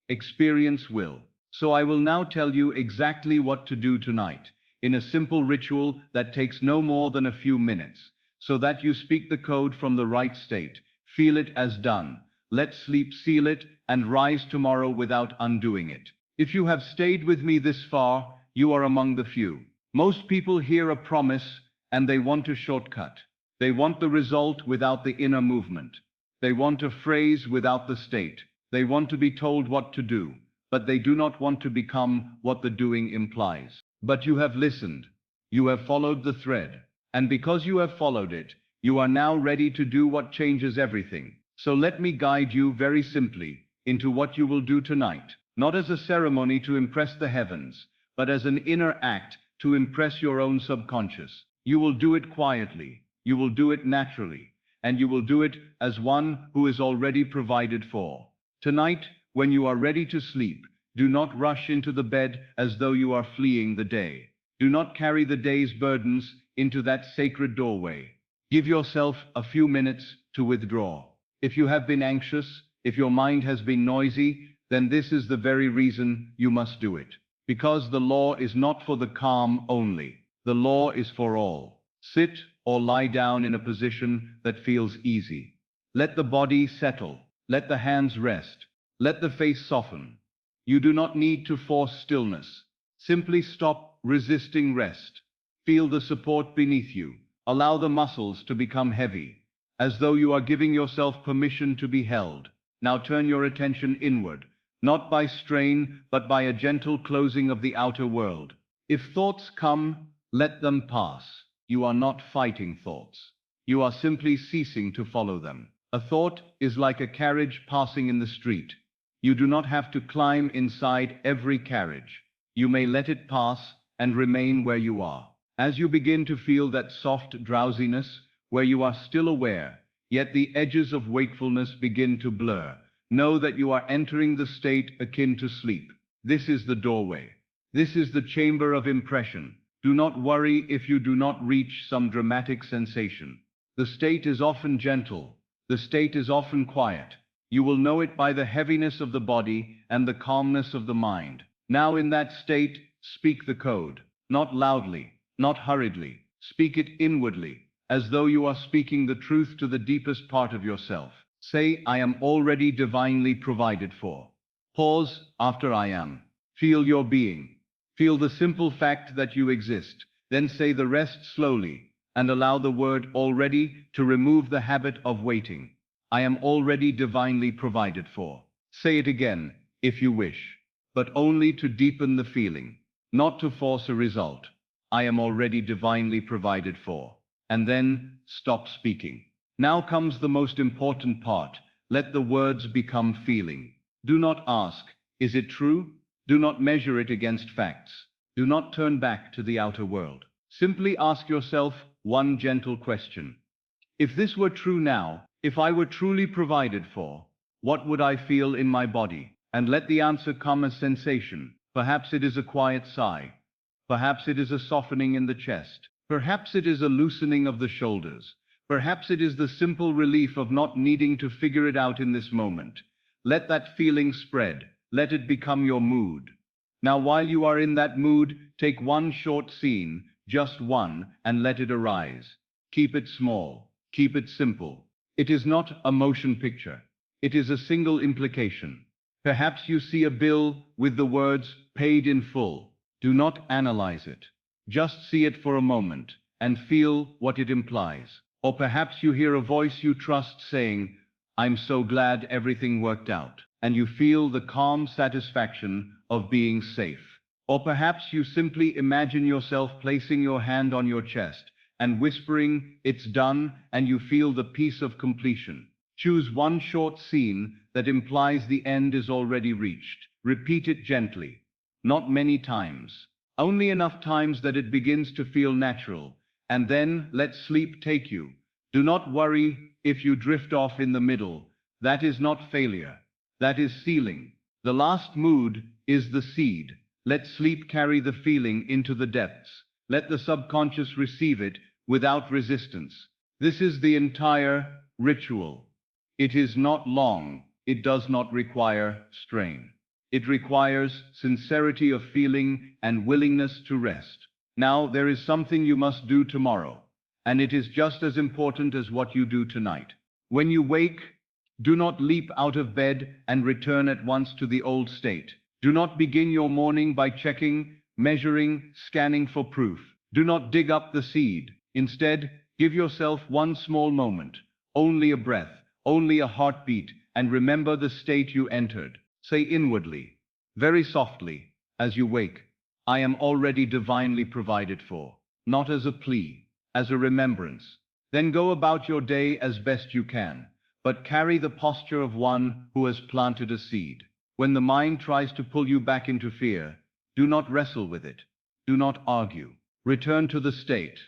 experience will. So I will now tell you exactly what to do tonight, in a simple ritual that takes no more than a few minutes, so that you speak the code from the right state, feel it as done, let sleep seal it, and rise tomorrow without undoing it. If you have stayed with me this far, you are among the few. Most people hear a promise and they want a shortcut. They want the result without the inner movement. They want a phrase without the state. They want to be told what to do, but they do not want to become what the doing implies. But you have listened. You have followed the thread. And because you have followed it, you are now ready to do what changes everything. So let me guide you very simply into what you will do tonight, not as a ceremony to impress the heavens, but as an inner act to impress your own subconscious. You will do it quietly. You will do it naturally. And you will do it as one who is already provided for. Tonight, when you are ready to sleep, do not rush into the bed as though you are fleeing the day. Do not carry the day's burdens into that sacred doorway. Give yourself a few minutes to withdraw. If you have been anxious, if your mind has been noisy, then this is the very reason you must do it. Because the law is not for the calm only. The law is for all. Sit or lie down in a position that feels easy. Let the body settle. Let the hands rest. Let the face soften. You do not need to force stillness. Simply stop resisting rest. Feel the support beneath you. Allow the muscles to become heavy, as though you are giving yourself permission to be held. Now turn your attention inward, not by strain, but by a gentle closing of the outer world. If thoughts come, let them pass. You are not fighting thoughts. You are simply ceasing to follow them. A thought is like a carriage passing in the street. You do not have to climb inside every carriage. You may let it pass and remain where you are. As you begin to feel that soft drowsiness, where you are still aware, yet the edges of wakefulness begin to blur, know that you are entering the state akin to sleep. This is the doorway. This is the chamber of impression. Do not worry if you do not reach some dramatic sensation. The state is often gentle. The state is often quiet. You will know it by the heaviness of the body and the calmness of the mind. Now in that state, speak the code. Not loudly, not hurriedly. Speak it inwardly, as though you are speaking the truth to the deepest part of yourself. Say, I am already divinely provided for. Pause after I am. Feel your being. Feel the simple fact that you exist. Then say the rest slowly, and allow the word already to remove the habit of waiting. I am already divinely provided for. Say it again, if you wish, but only to deepen the feeling, not to force a result. I am already divinely provided for. And then, stop speaking. Now comes the most important part, let the words become feeling. Do not ask, is it true? Do not measure it against facts. Do not turn back to the outer world. Simply ask yourself one gentle question. If this were true now, if I were truly provided for, what would I feel in my body? And let the answer come as sensation. Perhaps it is a quiet sigh. Perhaps it is a softening in the chest. Perhaps it is a loosening of the shoulders. Perhaps it is the simple relief of not needing to figure it out in this moment. Let that feeling spread. Let it become your mood. Now, while you are in that mood, take one short scene, just one, and let it arise. Keep it small. Keep it simple. It is not a motion picture. It is a single implication. Perhaps you see a bill with the words paid in full. Do not analyze it. Just see it for a moment and feel what it implies. Or perhaps you hear a voice you trust saying, I'm so glad everything worked out. And you feel the calm satisfaction of being safe. Or perhaps you simply imagine yourself placing your hand on your chest and whispering, it's done, and you feel the peace of completion. Choose one short scene that implies the end is already reached. Repeat it gently. Not many times. Only enough times that it begins to feel natural. And then let sleep take you. Do not worry if you drift off in the middle. That is not failure. That is sealing. The last mood is the seed. Let sleep carry the feeling into the depths. Let the subconscious receive it without resistance. This is the entire ritual. It is not long. It does not require strain. It requires sincerity of feeling and willingness to rest. Now, there is something you must do tomorrow, and it is just as important as what you do tonight. When you wake, do not leap out of bed and return at once to the old state. Do not begin your morning by checking, measuring, scanning for proof. Do not dig up the seed. Instead, give yourself one small moment, only a breath, only a heartbeat, and remember the state you entered. Say inwardly, very softly, as you wake, I am already divinely provided for, not as a plea, as a remembrance. Then go about your day as best you can, but carry the posture of one who has planted a seed. When the mind tries to pull you back into fear, do not wrestle with it. Do not argue. Return to the state.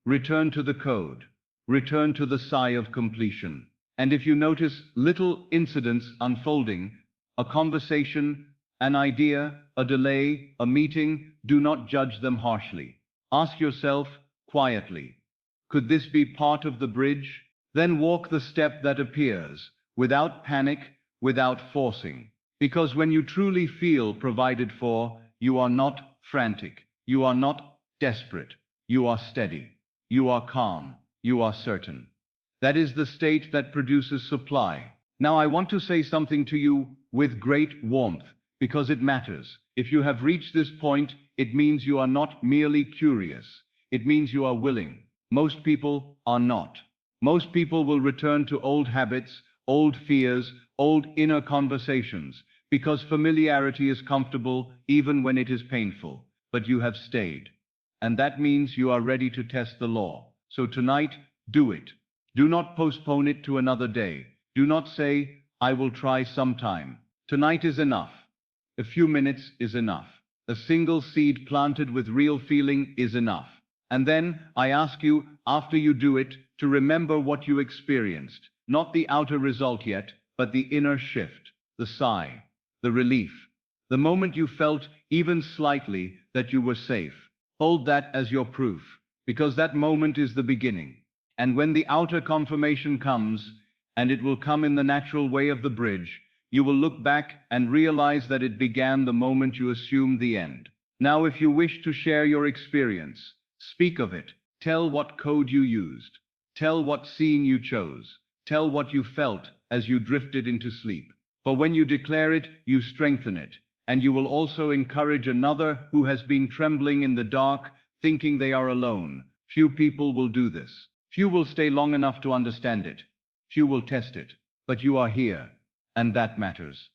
Return to the code. Return to the sigh of completion. And if you notice little incidents unfolding, a conversation, an idea, a delay, a meeting, do not judge them harshly. Ask yourself quietly, could this be part of the bridge? Then walk the step that appears, without panic, without forcing. Because when you truly feel provided for, you are not frantic, you are not desperate, you are steady, you are calm, you are certain. That is the state that produces supply. Now I want to say something to you with great warmth, because it matters. If you have reached this point, it means you are not merely curious. It means you are willing. Most people are not. Most people will return to old habits, old fears, old inner conversations, because familiarity is comfortable even when it is painful. But you have stayed. And that means you are ready to test the law. So tonight, do it. Do not postpone it to another day. Do not say, I will try sometime. Tonight is enough. A few minutes is enough. A single seed planted with real feeling is enough. And then, I ask you, after you do it, to remember what you experienced. Not the outer result yet, but the inner shift, the sigh, the relief. The moment you felt, even slightly, that you were safe. Hold that as your proof, because that moment is the beginning. And when the outer confirmation comes, and it will come in the natural way of the bridge, you will look back and realize that it began the moment you assumed the end. Now, if you wish to share your experience, speak of it. Tell what code you used. Tell what scene you chose. Tell what you felt as you drifted into sleep. For when you declare it, you strengthen it. And you will also encourage another who has been trembling in the dark, thinking they are alone. Few people will do this. Few will stay long enough to understand it. Few will test it. But you are here, and that matters.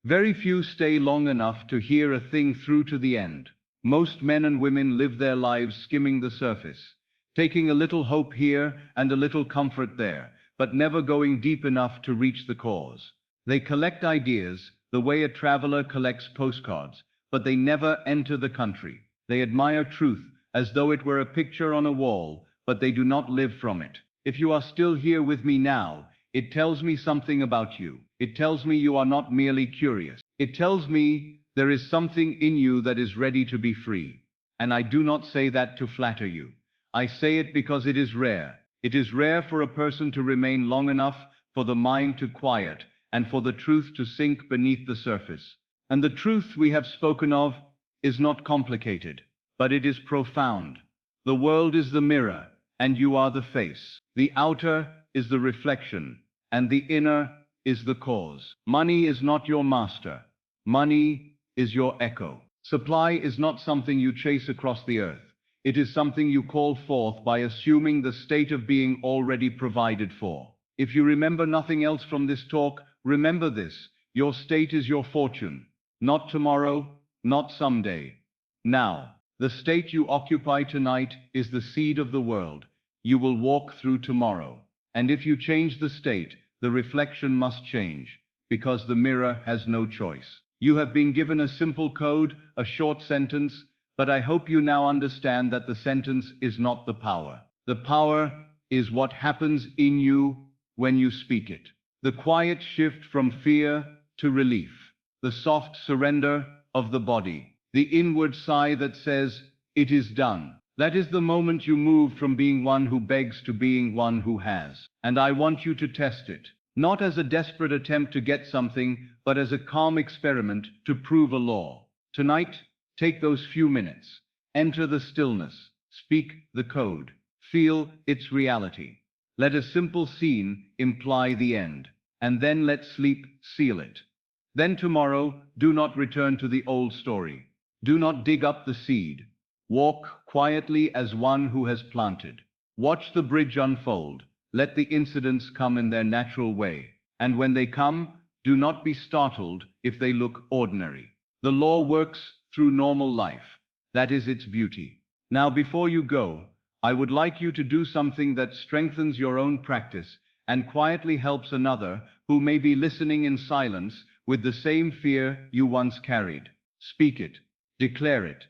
Very few stay long enough to hear a thing through to the end. Most men and women live their lives skimming the surface, taking a little hope here and a little comfort there, but never going deep enough to reach the cause. They collect ideas, the way a traveler collects postcards, but they never enter the country. They admire truth as though it were a picture on a wall, but they do not live from it. If you are still here with me now, it tells me something about you. It tells me you are not merely curious. It tells me there is something in you that is ready to be free. And I do not say that to flatter you. I say it because it is rare. It is rare for a person to remain long enough for the mind to quiet and for the truth to sink beneath the surface. And the truth we have spoken of is not complicated, but it is profound. The world is the mirror, and you are the face. The outer is the reflection, and the inner is the cause. Money is not your master. Money is your echo. Supply is not something you chase across the earth. It is something you call forth by assuming the state of being already provided for. If you remember nothing else from this talk, remember this: your state is your fortune. Not tomorrow, not someday. Now, the state you occupy tonight is the seed of the world you will walk through tomorrow. And if you change the state, the reflection must change, because the mirror has no choice. You have been given a simple code, a short sentence, but I hope you now understand that the sentence is not the power. The power is what happens in you when you speak it. The quiet shift from fear to relief. The soft surrender of the body. The inward sigh that says, "It is done." That is the moment you move from being one who begs to being one who has. And I want you to test it. Not as a desperate attempt to get something, but as a calm experiment to prove a law. Tonight, take those few minutes. Enter the stillness. Speak the code. Feel its reality. Let a simple scene imply the end. And then let sleep seal it. Then tomorrow, do not return to the old story. Do not dig up the seed. Walk quietly as one who has planted. Watch the bridge unfold. Let the incidents come in their natural way. And when they come, do not be startled if they look ordinary. The law works through normal life. That is its beauty. Now, before you go, I would like you to do something that strengthens your own practice and quietly helps another who may be listening in silence with the same fear you once carried. Speak it. Declare it.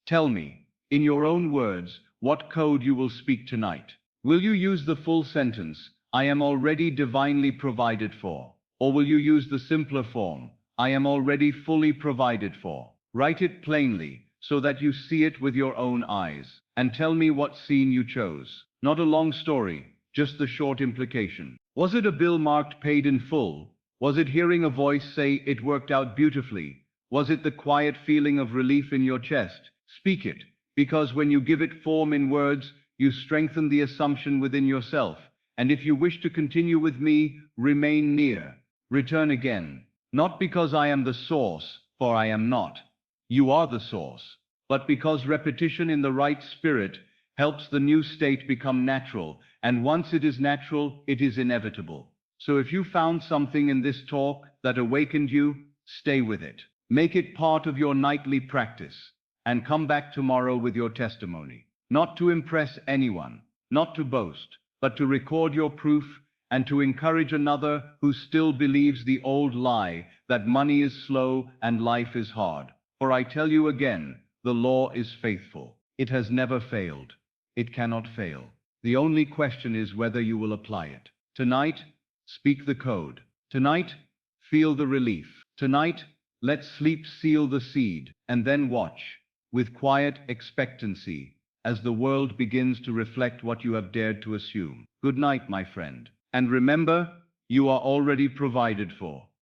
Tell me, in your own words, what code you will speak tonight. Will you use the full sentence, "I am already divinely provided for"? Or will you use the simpler form, "I am already fully provided for"? Write it plainly, so that you see it with your own eyes. And tell me what scene you chose. Not a long story, just the short implication. Was it a bill marked paid in full? Was it hearing a voice say it worked out beautifully? Was it the quiet feeling of relief in your chest? Speak it, because when you give it form in words, you strengthen the assumption within yourself. And if you wish to continue with me, remain near. Return again. Not because I am the source, for I am not. You are the source. But because repetition in the right spirit helps the new state become natural, and once it is natural, it is inevitable. So if you found something in this talk that awakened you, stay with it. Make it part of your nightly practice, and come back tomorrow with your testimony. Not to impress anyone, not to boast, but to record your proof and to encourage another who still believes the old lie that money is slow and life is hard. For I tell you again, the law is faithful. It has never failed. It cannot fail. The only question is whether you will apply it. Tonight, speak the code. Tonight, feel the relief. Tonight, let sleep seal the seed, and then watch, with quiet expectancy, as the world begins to reflect what you have dared to assume. Good night, my friend. And remember, you are already provided for.